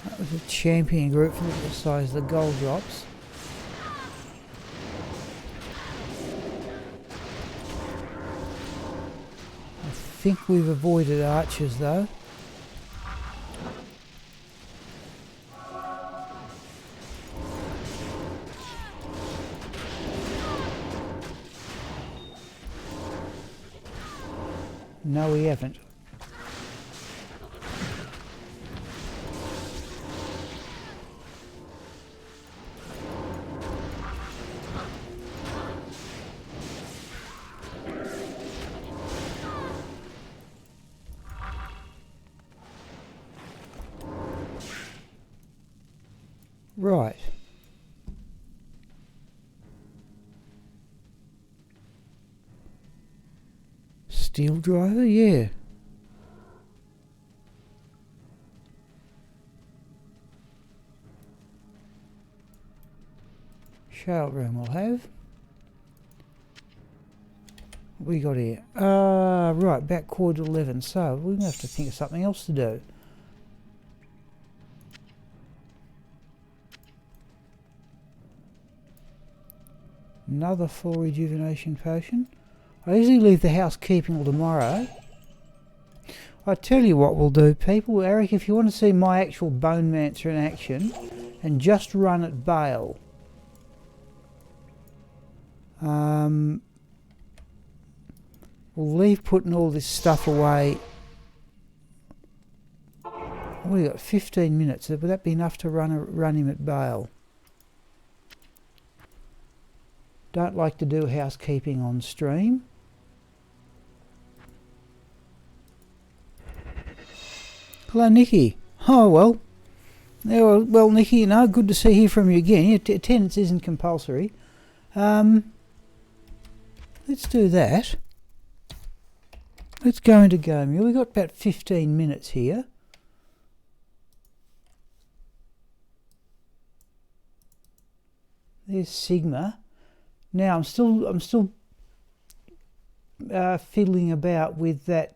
That was a champion group for the size of the gold drops. I think we've avoided archers though. No, we haven't. Right. Steel driver, yeah. Shale room we'll have. What we got here? Right, back quarter 11, so we're going to have to think of something else to do. Another full rejuvenation potion. I usually leave the housekeeping till tomorrow. I tell you what we'll do, people. Eric, if you want to see my actual Bone Mancer in action, and just run at Bale. We'll leave putting all this stuff away. We got 15 minutes. Would that be enough to run him at Bale? Don't like to do housekeeping on stream. Hello, Nikki. Oh, well. Yeah, well, Nikki, you know, good to hear from you again. Your attendance isn't compulsory. Let's do that. Let's go into Gomia. We've got about 15 minutes here. There's Sigma. Now I'm still fiddling about with that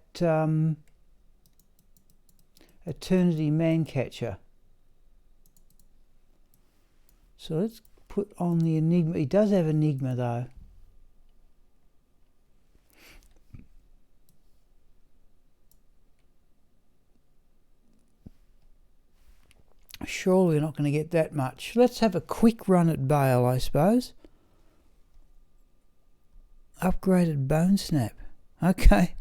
Eternity Mancatcher. So let's put on the Enigma. He does have Enigma though. Surely we're not going to get that much. Let's have a quick run at Bale, I suppose. Upgraded bone snap. Okay.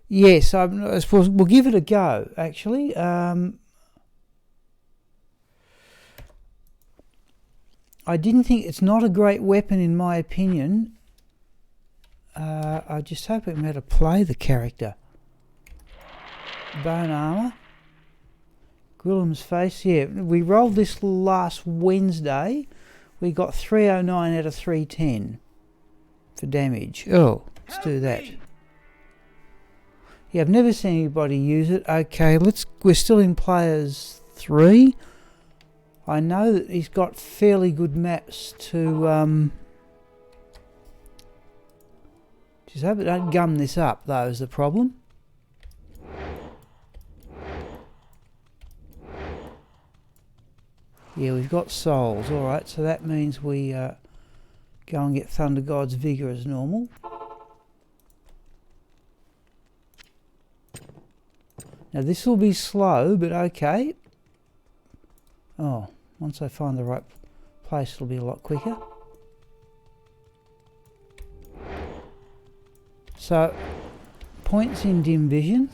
Yes, I suppose we'll give it a go, actually. I didn't think it's not a great weapon in my opinion. I just hope we know how to play the character. Bone armour. Gwillem's face, yeah. We rolled this last Wednesday. We got 309 out of 310 for damage. Oh, let's do that. Yeah, I've never seen anybody use it. Okay, we're still in players 3. I know that he's got fairly good maps to just hope it don't gum this up though is the problem. Yeah, we've got souls, alright, so that means we go and get Thunder God's Vigour as normal. Now this will be slow, but okay. Oh, once I find the right place it'll be a lot quicker. So, points in dim vision.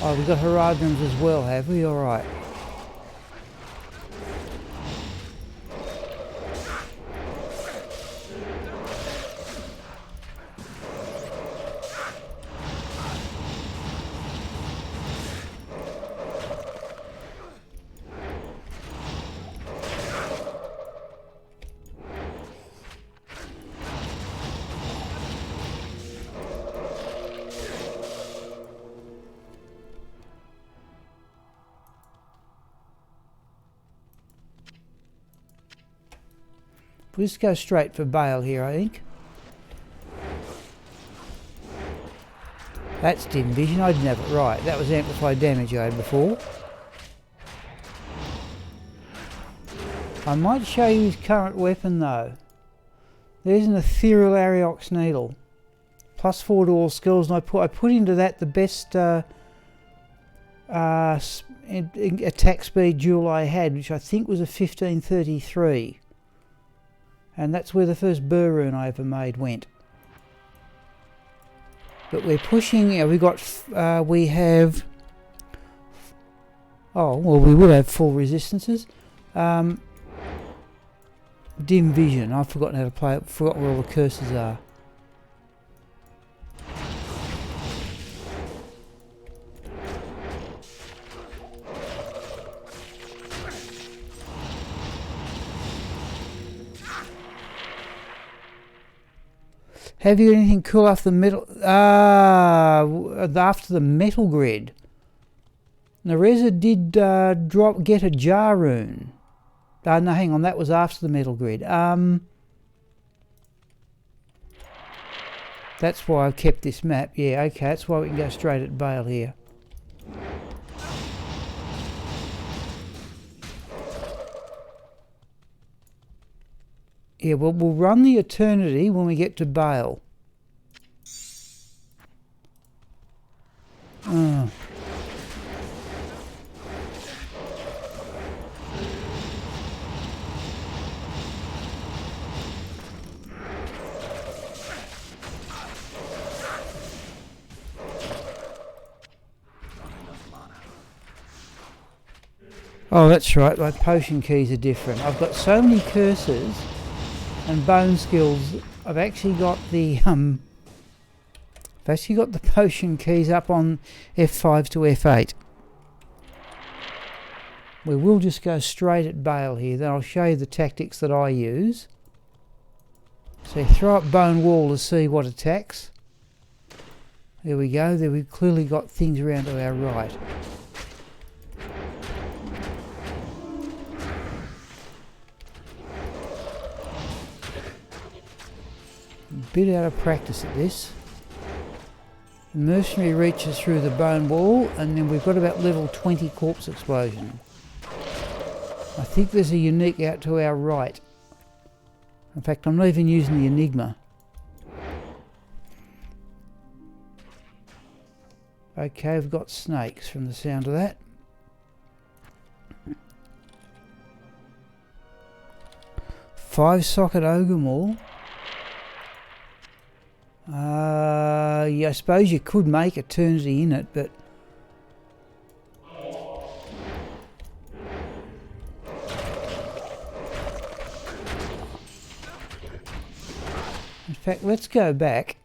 Oh, we've got Herodrums as well, have we? Alright. We'll just go straight for Bale here, I think. That's dim vision, I didn't have it right. That was amplified damage I had before. I might show you his current weapon though. There's an ethereal Ariox needle. +4 to all skills, and I put into that the best attack speed duel I had, which I think was a 1533. And that's where the first burr rune I ever made went. But we're pushing, we have, oh, well we will have full resistances. Dim vision, I've forgotten how to play it, forgot where all the curses are. Have you anything cool after the metal? After the metal grid. Nerezza did get a jar rune. No, hang on, that was after the metal grid. That's why I've kept this map. Yeah, okay, that's why we can go straight at Bale here. Yeah, well, we'll run the Eternity when we get to Bale. Oh, that's right, my potion keys are different. I've got so many curses and bone skills. I've actually got the potion keys up on F5 to F8. We will just go straight at Bale here, then I'll show you the tactics that I use. So you throw up Bone Wall to see what attacks. There we go, there we've clearly got things around to our right. Bit out of practice at this. The mercenary reaches through the bone wall, and then we've got about level 20 corpse explosion. I think there's a unique out to our right. In fact, I'm not even using the Enigma. Okay, we've got snakes from the sound of that. 5-socket ogre maul. Yeah, I suppose you could make eternity in it, but in fact, let's go back.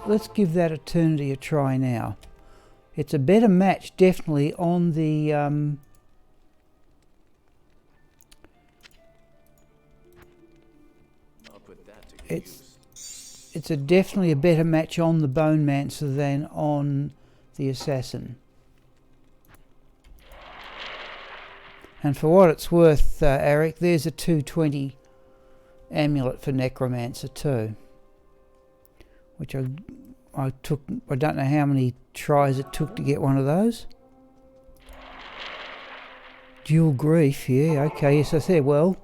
Let's give that eternity a try now. It's a better match, definitely, on the I'll put that to good use. it's definitely a better match on the Bone Mancer than on the Assassin. And for what it's worth, Eric, there's a 220 amulet for Necromancer too, which I took. I don't know how many tries it took to get one of those. Dual grief, yeah, okay, yes, I said, well.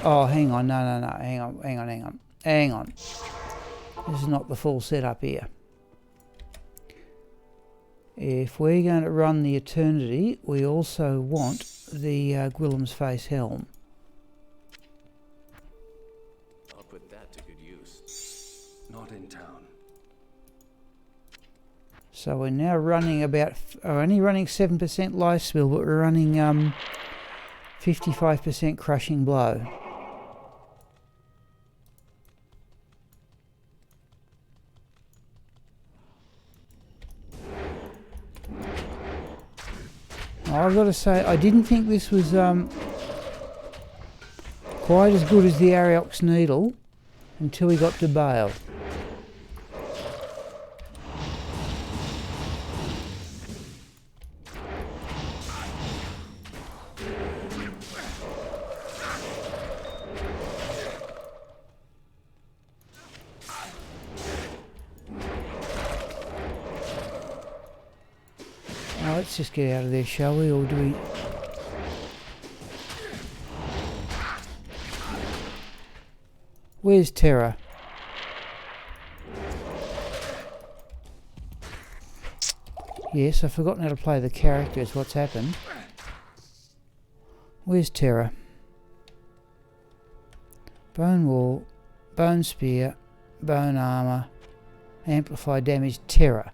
Oh, hang on, no, hang on. This is not the full setup here. If we're going to run the Eternity, we also want the Gwillem's Face helm. I'll put that to good use. Not in town. So we're now running only running 7% life spill, but we're running 55% crushing blow. I've got to say, I didn't think this was quite as good as the Ariox Needle until we got to Bale. Let's just get out of there, shall we, or do we? Where's Terra? Yes, I've forgotten how to play the characters. What's happened? Where's Terra? Bone wall, bone spear, bone armor, amplify damage, Terra.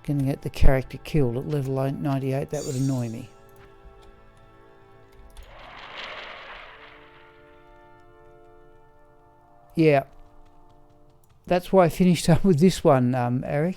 Going to get the character killed at level 98, that would annoy me. Yeah. That's why I finished up with this one, Eric.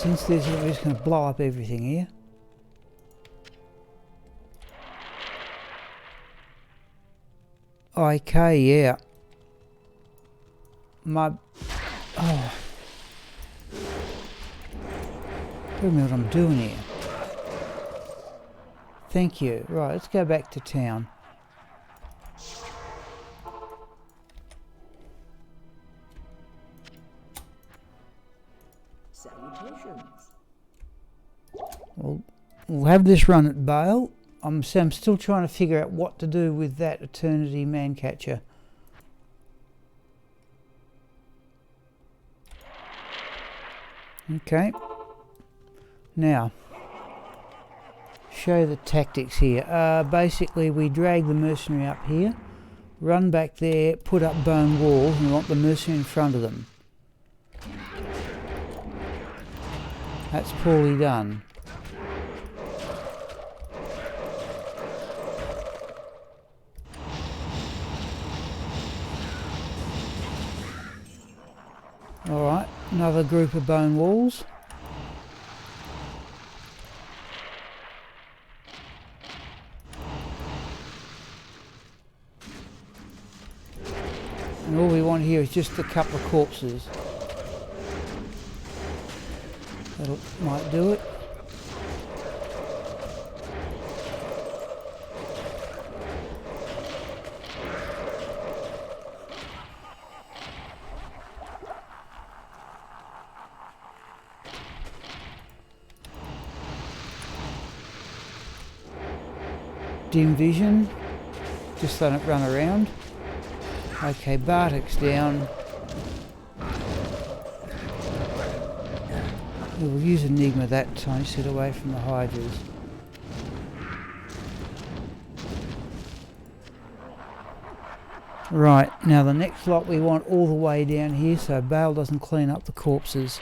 Since this, we're just going to blow up everything here. Okay, yeah. Oh. Tell me what I'm doing here. Thank you. Right, let's go back to town. Salutations. We'll have this run at Bale. I'm still trying to figure out what to do with that Eternity Mancatcher. Okay. Now, show you the tactics here. Basically, we drag the mercenary up here, run back there, put up bone walls, and we want the mercenary in front of them. That's poorly done. Alright, another group of bone walls. And all we want here is just a couple of corpses. That might do it. Dim vision, just let it run around. Okay, Bartek's down. We'll use Enigma that time, sit away from the Hydras. Right, now the next lot we want all the way down here so Bale doesn't clean up the corpses.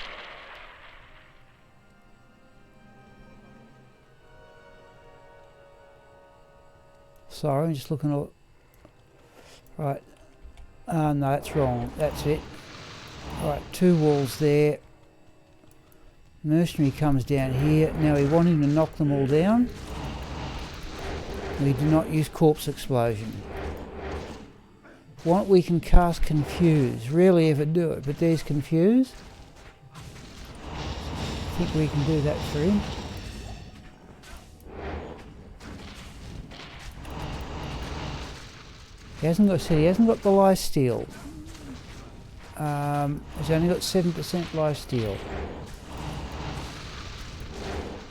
Sorry, I'm just looking at... Right. No, that's wrong. That's it. Right, 2 walls there. Mercenary comes down here. Now we want him to knock them all down. We do not use corpse explosion. We can cast Confuse. Rarely ever do it, but there's Confuse. I think we can do that for him. He hasn't got the lifesteal. He's only got 7% lifesteal.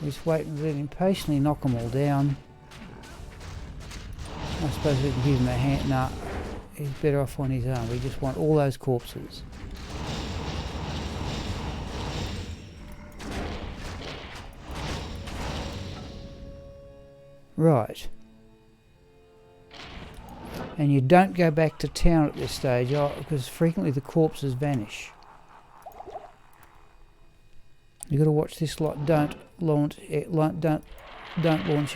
Just wait and let him patiently knock them all down. I suppose we can give him a hand. Nah, he's better off on his own. We just want all those corpses. Right. And you don't go back to town at this stage because frequently the corpses vanish. You've got to watch this lot. Don't launch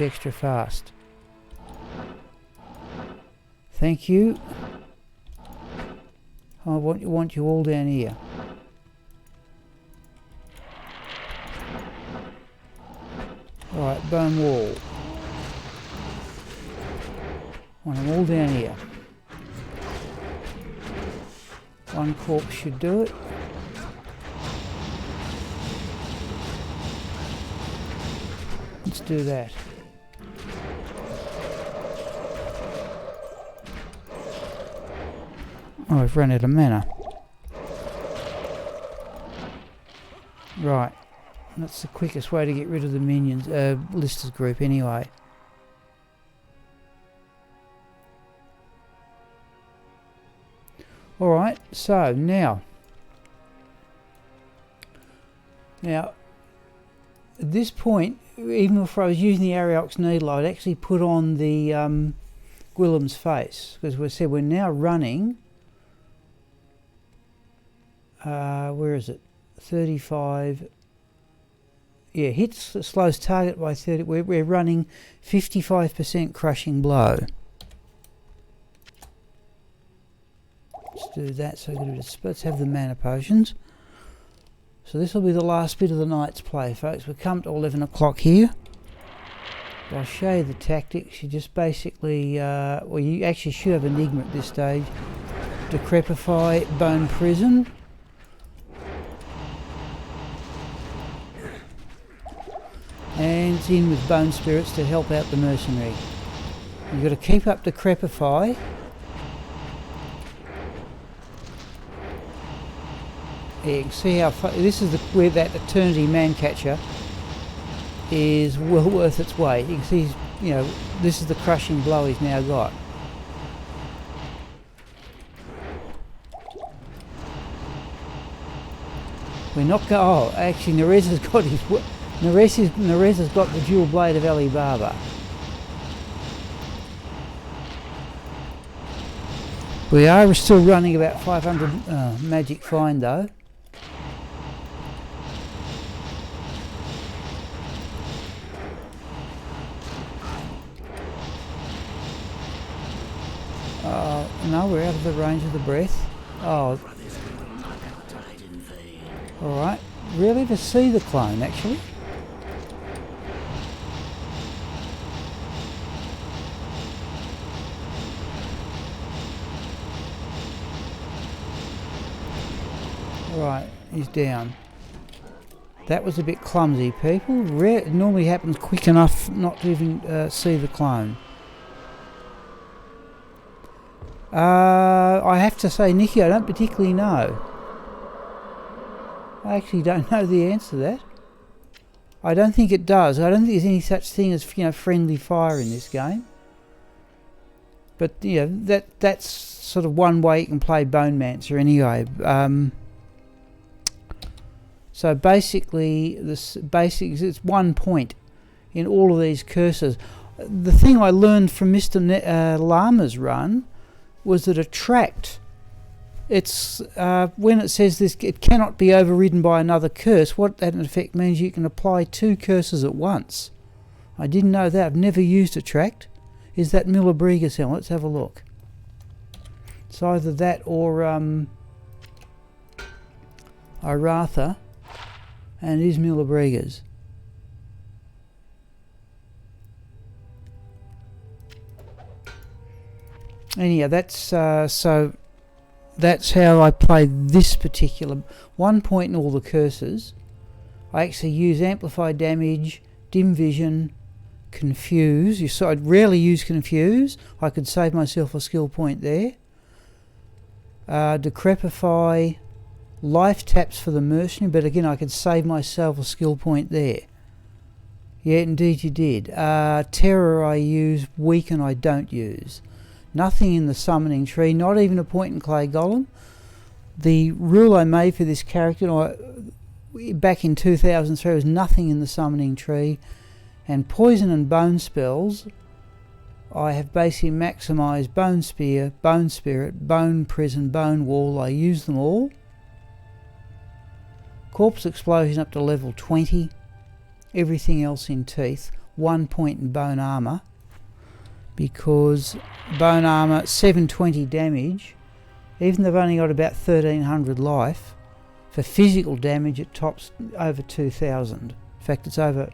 extra fast. Thank you. I want you all down here. Alright, bone wall. Want them all down here. One corpse should do it. Let's do that. Oh, I've run out of mana. Right. That's the quickest way to get rid of the minions, Lister's group anyway. Alright, so now at this point, even if I was using the Ariox needle, I'd actually put on the Gwillem's face, because we said we're now running, where is it, 35, yeah, hits, slows target by 30, we're running 55% crushing blow. Let's do that, so let's have the mana potions. So this will be the last bit of the night's play, folks. We've come to 11 o'clock here. I'll show you the tactics. You just basically, well, you actually should have Enigma at this stage. Decrepify, Bone Prison. And it's in with Bone Spirits to help out the mercenary. You've got to keep up Decrepify. Yeah, you can see how this is where that Eternity Mancatcher is well worth its weight. You can see, this is the crushing blow he's now got. We're not going. Oh, actually, Nerezza's got his. Nerezza's got the dual blade of Alibaba. We are still running about 500 magic find though. No, we're out of the range of the breath. Oh. Alright. Really? To see the clone, actually? Right, he's down. That was a bit clumsy, people. It normally happens quick enough not to even see the clone. I have to say, Nikki, I don't particularly know. I actually don't know the answer to that. I don't think it does. I don't think there's any such thing as, friendly fire in this game. But that's sort of one way you can play Bone Mancer anyway. So basically, it's 1 point in all of these curses. The thing I learned from Mr. Lama's run was that attract, it's when it says this, it cannot be overridden by another curse. What that in effect means, you can apply 2 curses at once. I didn't know that. I've never used attract. Is that Milabriga's helmet? Let's have a look. It's either that or Iratha, and it is Milabriga's. Anyhow, that's so that's how I played this particular 1 point in all the curses. I actually use amplified damage, dim vision, confuse. I'd rarely use confuse. I could save myself a skill point there. Decrepify, life taps for the mercenary, but again I could save myself a skill point there. Yeah, indeed you did. Terror I use, weaken I don't use. Nothing in the summoning tree, not even a point in clay golem. The rule I made for this character back in 2003 was nothing in the summoning tree, and poison and bone spells I have basically maximised bone spear, bone spirit, bone prison, bone wall. I use them all. Corpse explosion up to level 20. Everything else in teeth. 1 point in bone armour, because bone armour 720 damage, even though they've only got about 1300 life. For physical damage it tops over 2000. In fact, it's over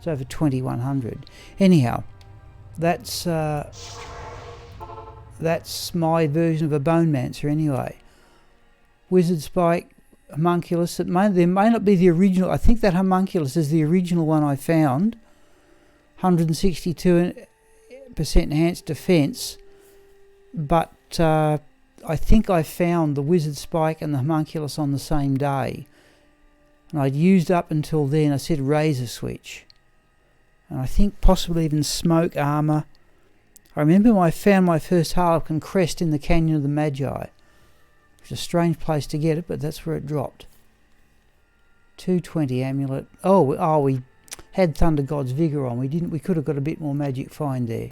2100. Anyhow, that's my version of a Bone Mancer anyway. Wizard Spike, Homunculus, there may not be the original. I think that Homunculus is the original one I found. 162% enhanced defense, but I think I found the Wizard Spike and the Homunculus on the same day, and I'd used up until then, I said Razor Switch, and I think possibly even Smoke Armour. I remember I found my first Harlequin crest in the Canyon of the Magi. It's a strange place to get it, but that's where it dropped. 220 amulet. Oh, we had Thunder God's Vigor on. We could have got a bit more magic find there.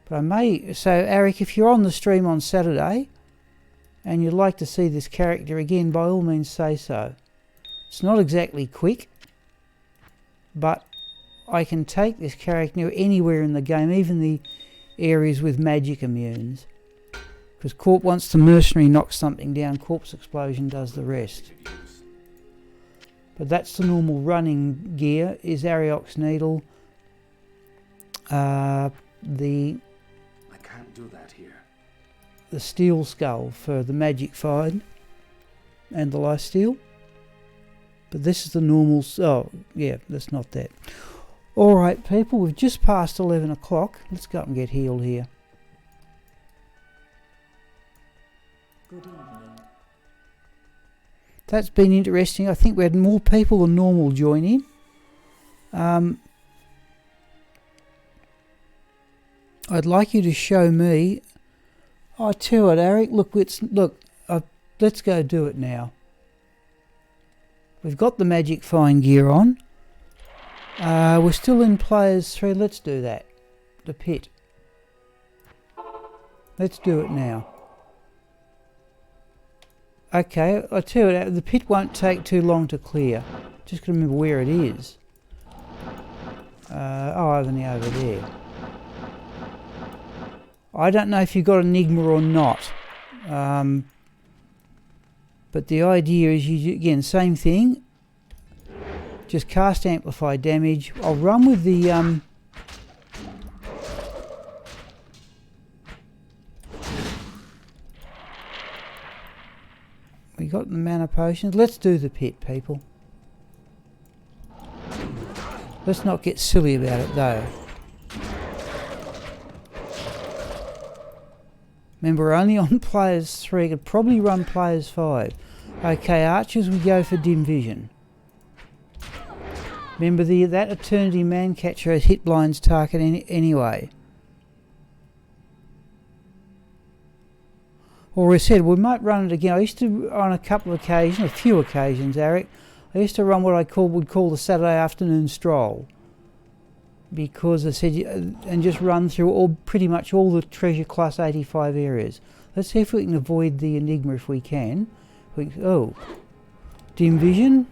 But I may. So Eric, if you're on the stream on Saturday and you'd like to see this character again, by all means say so. It's not exactly quick, but I can take this character anywhere in the game, even the areas with magic immunes. Because once the mercenary knocks something down, Corpse Explosion does the rest. But that's the normal running gear, is Ariox Needle. I can't do that here. The Steel Skull for the magic find and the life steal. But this is the normal. Oh, yeah, that's not that. Alright, people, we've just passed 11 o'clock. Let's go up and get healed here. Good evening. That's been interesting. I think we had more people than normal join in. I'd like you to show me. I tell you what, Eric. Let's go do it now. We've got the magic fine gear on. We're still in players 3. Let's do that. The pit. Let's do it now. Okay, I tell you, the pit won't take too long to clear. Just got to remember where it is. Only over there. I don't know if you've got Enigma or not. But the idea is, again, same thing. Just cast amplify damage. I'll run with the we got the mana potions. Let's do the pit, people. Let's not get silly about it though. Remember, we're only on players 3. Could probably run players 5. Okay, archers, we go for dim vision. Remember, that Eternity Mancatcher has hit blinds target anyway. Or I said, we might run it again. I used to, on a few occasions, Eric, I used to run what I would call the Saturday afternoon stroll. Because I said, and just run through pretty much all the treasure class 85 areas. Let's see if we can avoid the Enigma if we can. Dim vision.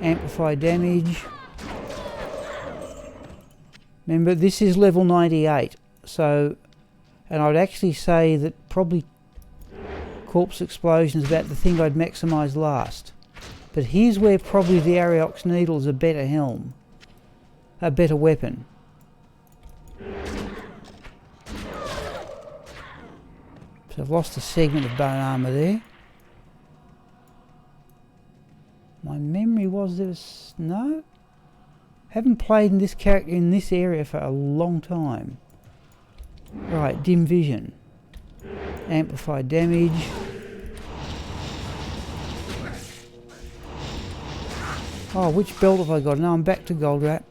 Amplify damage. Remember, this is level 98. So, and I'd actually say that probably Corpse Explosion is about the thing I'd maximise last. But here's where probably the Ariox Needle is a better a better weapon. So I've lost a segment of bone armour there. My memory was this. No? Haven't played in this character in this area for a long time. Right, dim vision. Amplify damage. Oh, which belt have I got? No, I'm back to Gold Rat.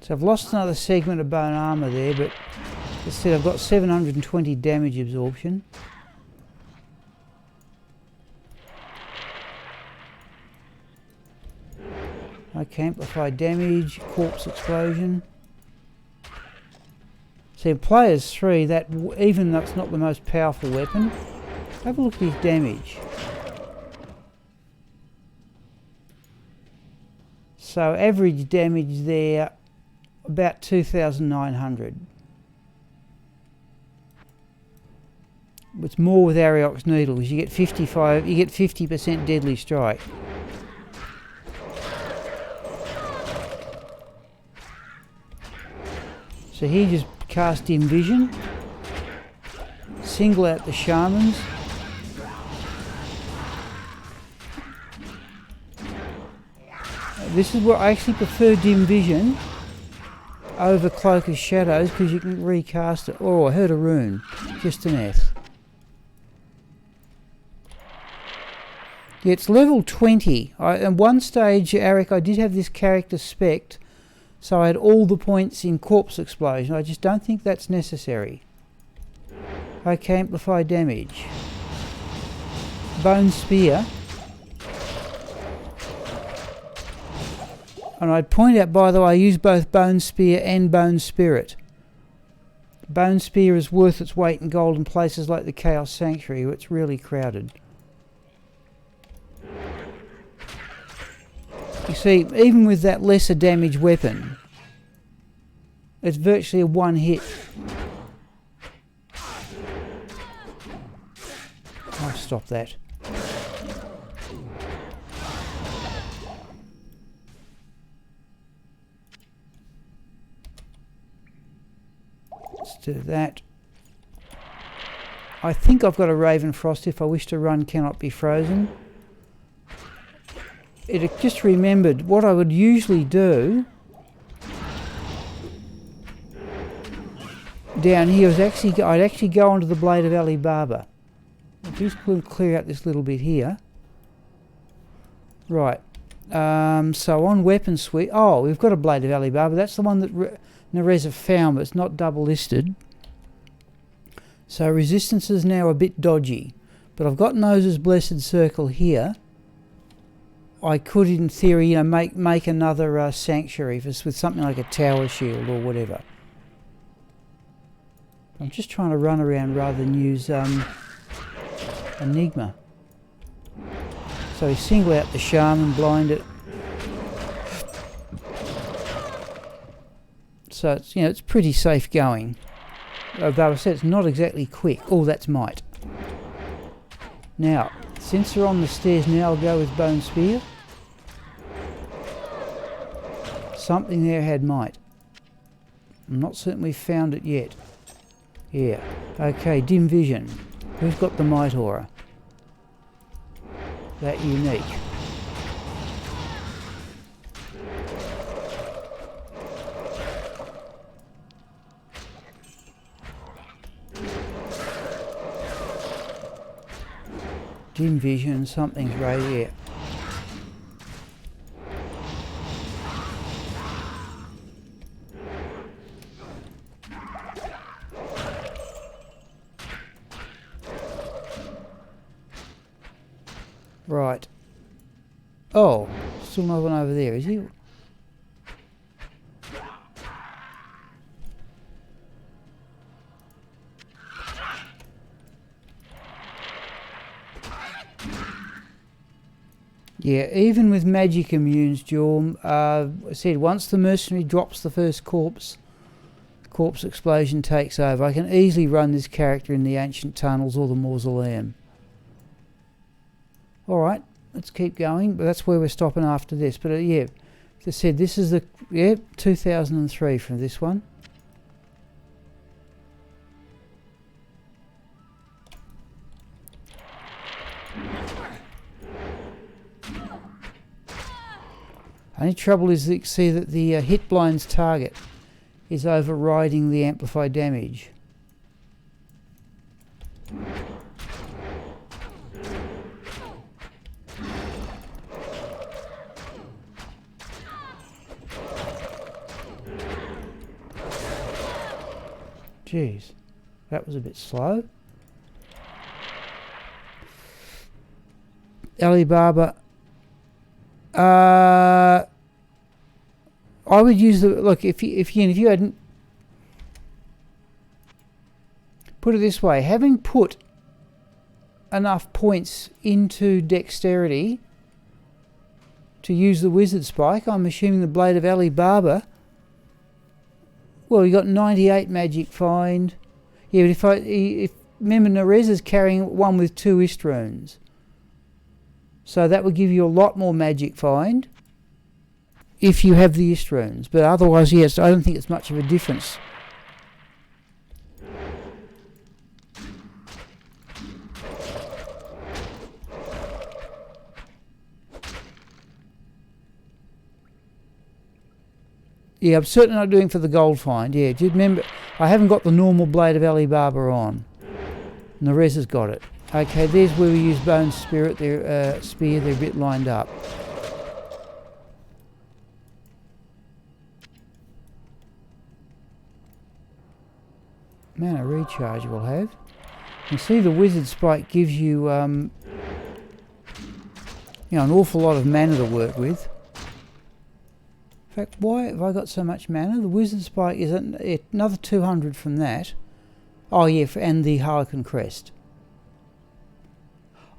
So I've lost another segment of bone armour there, but as I said, I've got 720 damage absorption. Okay, amplify damage, corpse explosion. See, players 3, that even though it's not the most powerful weapon, have a look at his damage. So average damage there, about 2,900. It's more with Ariox Needles. You get 50% deadly strike. So here just cast dim vision, single out the shamans. This is where I actually prefer dim vision over Cloak of Shadows because you can recast it. Oh, I heard a rune. Just an F. Yeah, it's level 20. At one stage, Eric, I did have this character spec'd, so I had all the points in Corpse Explosion. I just don't think that's necessary. Okay, amplify damage. Bone Spear. And I'd point out, by the way, I use both Bone Spear and Bone Spirit. Bone Spear is worth its weight in gold in places like the Chaos Sanctuary, where it's really crowded. You see, even with that lesser damage weapon, it's virtually a one hit. I'll stop that. Let's do that. I think I've got a Raven Frost if I wish to run Cannot Be Frozen. It just remembered what I would usually do down here is I'd actually go onto the Blade of Alibaba. I'll just clear out this little bit here. Right. So on weapon suite, we've got a Blade of Alibaba. That's the one that Nerezza found, but it's not double listed. So resistance is now a bit dodgy, but I've got Moses' Blessed Circle here. I could, in theory, you know, make another sanctuary with something like a tower shield or whatever. I'm just trying to run around rather than use Enigma. So we single out the shaman, blind it. So it's, you know, it's pretty safe going. Although I said it's not exactly quick. Oh, that's might. Now, since they're on the stairs now, I'll go with Bone Spear. Something there had might. I'm not certain we've found it yet. Yeah. Okay, dim vision. Who's got the might aura? That unique. Dim vision, something's right here. Right. Oh, still no one over there, is he? Yeah, even with magic immunes, Jorm, I said once the mercenary drops the first corpse explosion takes over. I can easily run this character in the ancient tunnels or the mausoleum. Alright, let's keep going, but that's where we're stopping after this. But yeah, as I said, this is the 2003 from this one. Only trouble is that you see that the hit blind's target is overriding the amplified damage. Jeez, that was a bit slow. Alibaba. I would use the look if you hadn't put it this way, having put enough points into dexterity to use the wizard spike. I'm assuming the blade of Alibaba. Well, you got 98 magic find. Yeah, but if remember, Nerezza's carrying one with 2 Ist runes, so that would give you a lot more magic find if you have the Ist runes. But otherwise, yes, I don't think it's much of a difference. Yeah, I'm certainly not doing for the gold find. Yeah, do you remember? I haven't got the normal blade of Alibaba on. Nerezza's got it. Okay, there's where we use Bone Spirit. Spear. They're a bit lined up. Mana recharge we'll have. You see, the wizard spike gives you, an awful lot of mana to work with. In fact, why have I got so much mana? The wizard spike is another 200 from that. Oh yeah, and the Harlequin crest.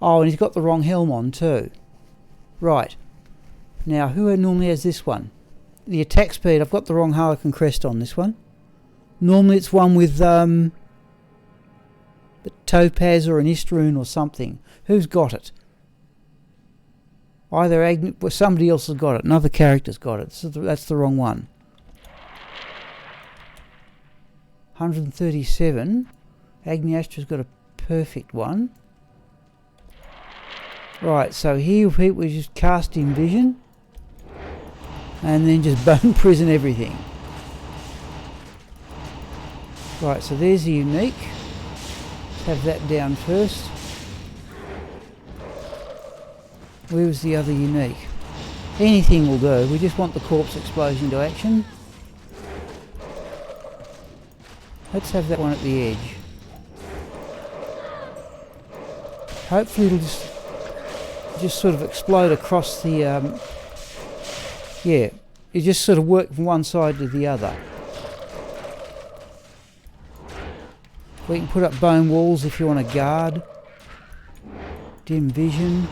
Oh, and he's got the wrong helm on too. Right. Now, who normally has this one? The attack speed, I've got the wrong Harlequin crest on this one. Normally it's one with the topaz or an Ist rune or something. Who's got it? Either somebody else has got it, another character's got it. So that's the wrong one. 137. Agniastra's got a perfect one. Right, so here we just cast in vision and then just bone prison everything. Right, so there's the unique. Let's have that down first. Where was the other unique? Anything will do. We just want the corpse explosion to action. Let's have that one at the edge. Hopefully it'll just sort of explode across the, yeah, you just sort of work from one side to the other. We can put up bone walls if you want to guard. Dim vision.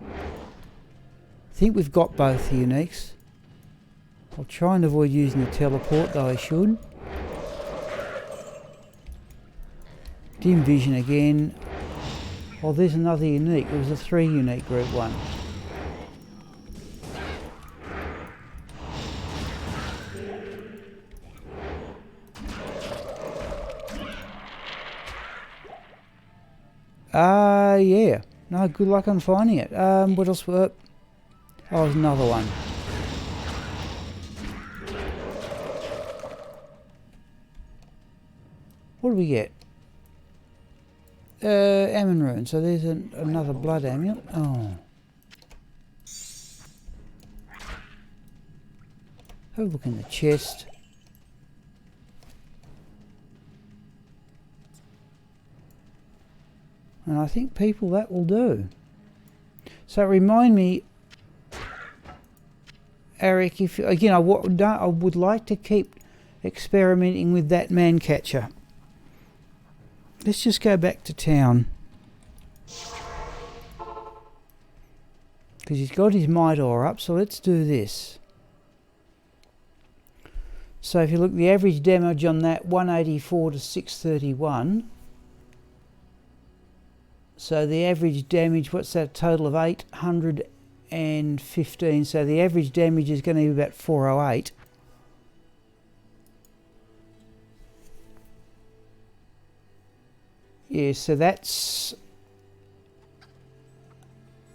I think we've got both the uniques. I'll try and avoid using the teleport, though I should. Dim vision again. Oh, there's another unique. It was a 3 unique group one. Yeah. No, good luck on finding it. What else? Oh, there's another one. What do we get? Ammon rune. So there's another blood amulet. Oh. Have a look in the chest. And I think, people, that will do. So remind me, Eric, if again, I would like to keep experimenting with that man catcher. Let's just go back to town. Because he's got his might ore up, so let's do this. So if you look, the average damage on that, 184 to 631. So the average damage, what's that, total of 815. So the average damage is going to be about 408. Yeah, so that's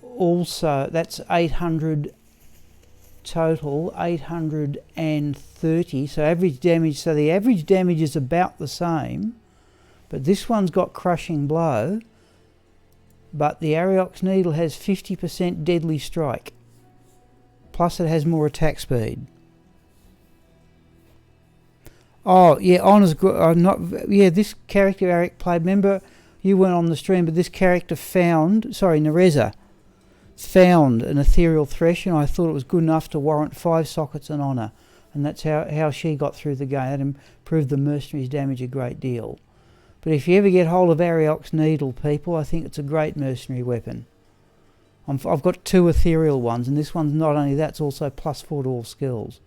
also, that's 800 total, 830. So average damage, so the average damage is about the same, but this one's got crushing blow. But the Ariox needle has 50% deadly strike. Plus it has more attack speed. Oh, yeah, Honor's this character Eric played, remember, you weren't on the stream, but this character Nerezza found an ethereal thresh, and I thought it was good enough to warrant 5 sockets and Honor. And that's how she got through the game. That improved the mercenaries' damage a great deal. But if you ever get hold of Ariox needle, people, I think it's a great mercenary weapon. I've got 2 ethereal ones, and this one's not only that, it's also +4 to all skills.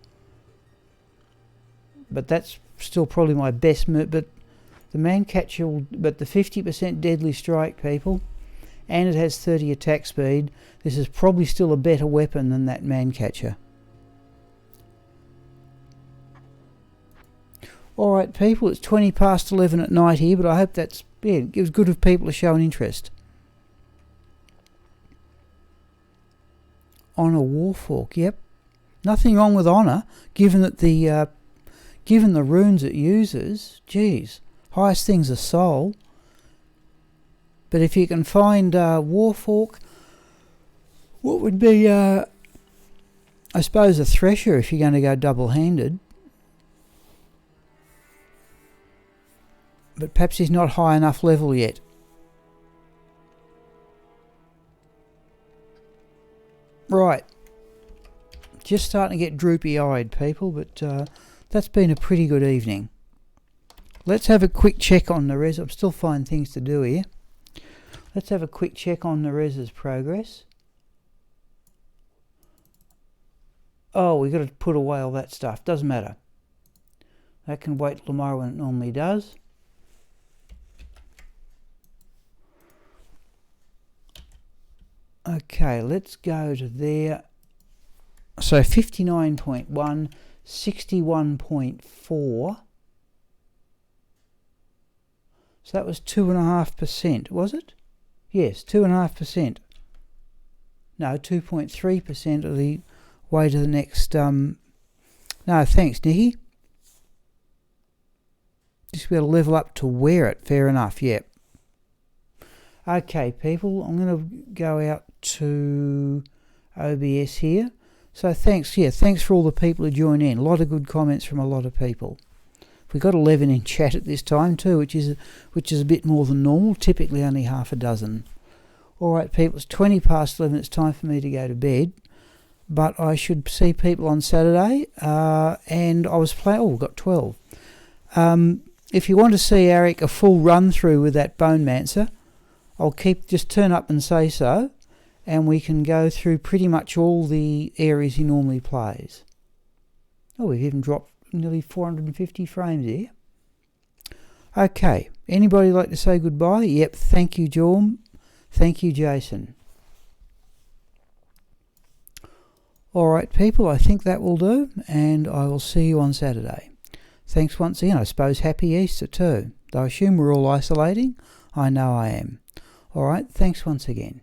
But that's still probably my best but the man catcher but the 50% deadly strike, people, and it has 30 attack speed. This is probably still a better weapon than that man catcher. Alright, people, it's 20 past 11 at night here, but I hope that's, yeah, it was good if people are showing interest. Honor Warfork, yep. Nothing wrong with Honor, given that the runes it uses. Geez, highest thing's a soul. But if you can find Warfork, what would be, I suppose, a Thresher if you're going to go double-handed. But perhaps he's not high enough level yet. Right. Just starting to get droopy-eyed, people, but that's been a pretty good evening. Let's have a quick check on Nerezza. I'm still finding things to do here. Let's have a quick check on Nerezza's progress. Oh, we've got to put away all that stuff. Doesn't matter. That can wait till tomorrow when it normally does. Okay, let's go to there. So 59.1, 61.4. So that was 2.5%, was it? Yes, 2.5%. No, 2.3% of the way to the next. No, thanks, Nicky. Just be able to level up to wear it. Fair enough. Yep. Okay, people, I'm going to go out to OBS here. So thanks for all the people who join in. A lot of good comments from a lot of people. We got 11 in chat at this time too, which is a bit more than normal. Typically only half a dozen. All right, people, it's 20 past 11. It's time for me to go to bed. But I should see people on Saturday, and I was playing. Oh, we've got 12. If you want to see Eric a full run through with that Bone Mancer, just turn up and say so, and we can go through pretty much all the areas he normally plays. Oh, we've even dropped nearly 450 frames here. Okay, anybody like to say goodbye? Yep, thank you, Jorm. Thank you, Jason. Alright, people, I think that will do, and I will see you on Saturday. Thanks once again. I suppose happy Easter too. Though I assume we're all isolating. I know I am. Alright, thanks once again.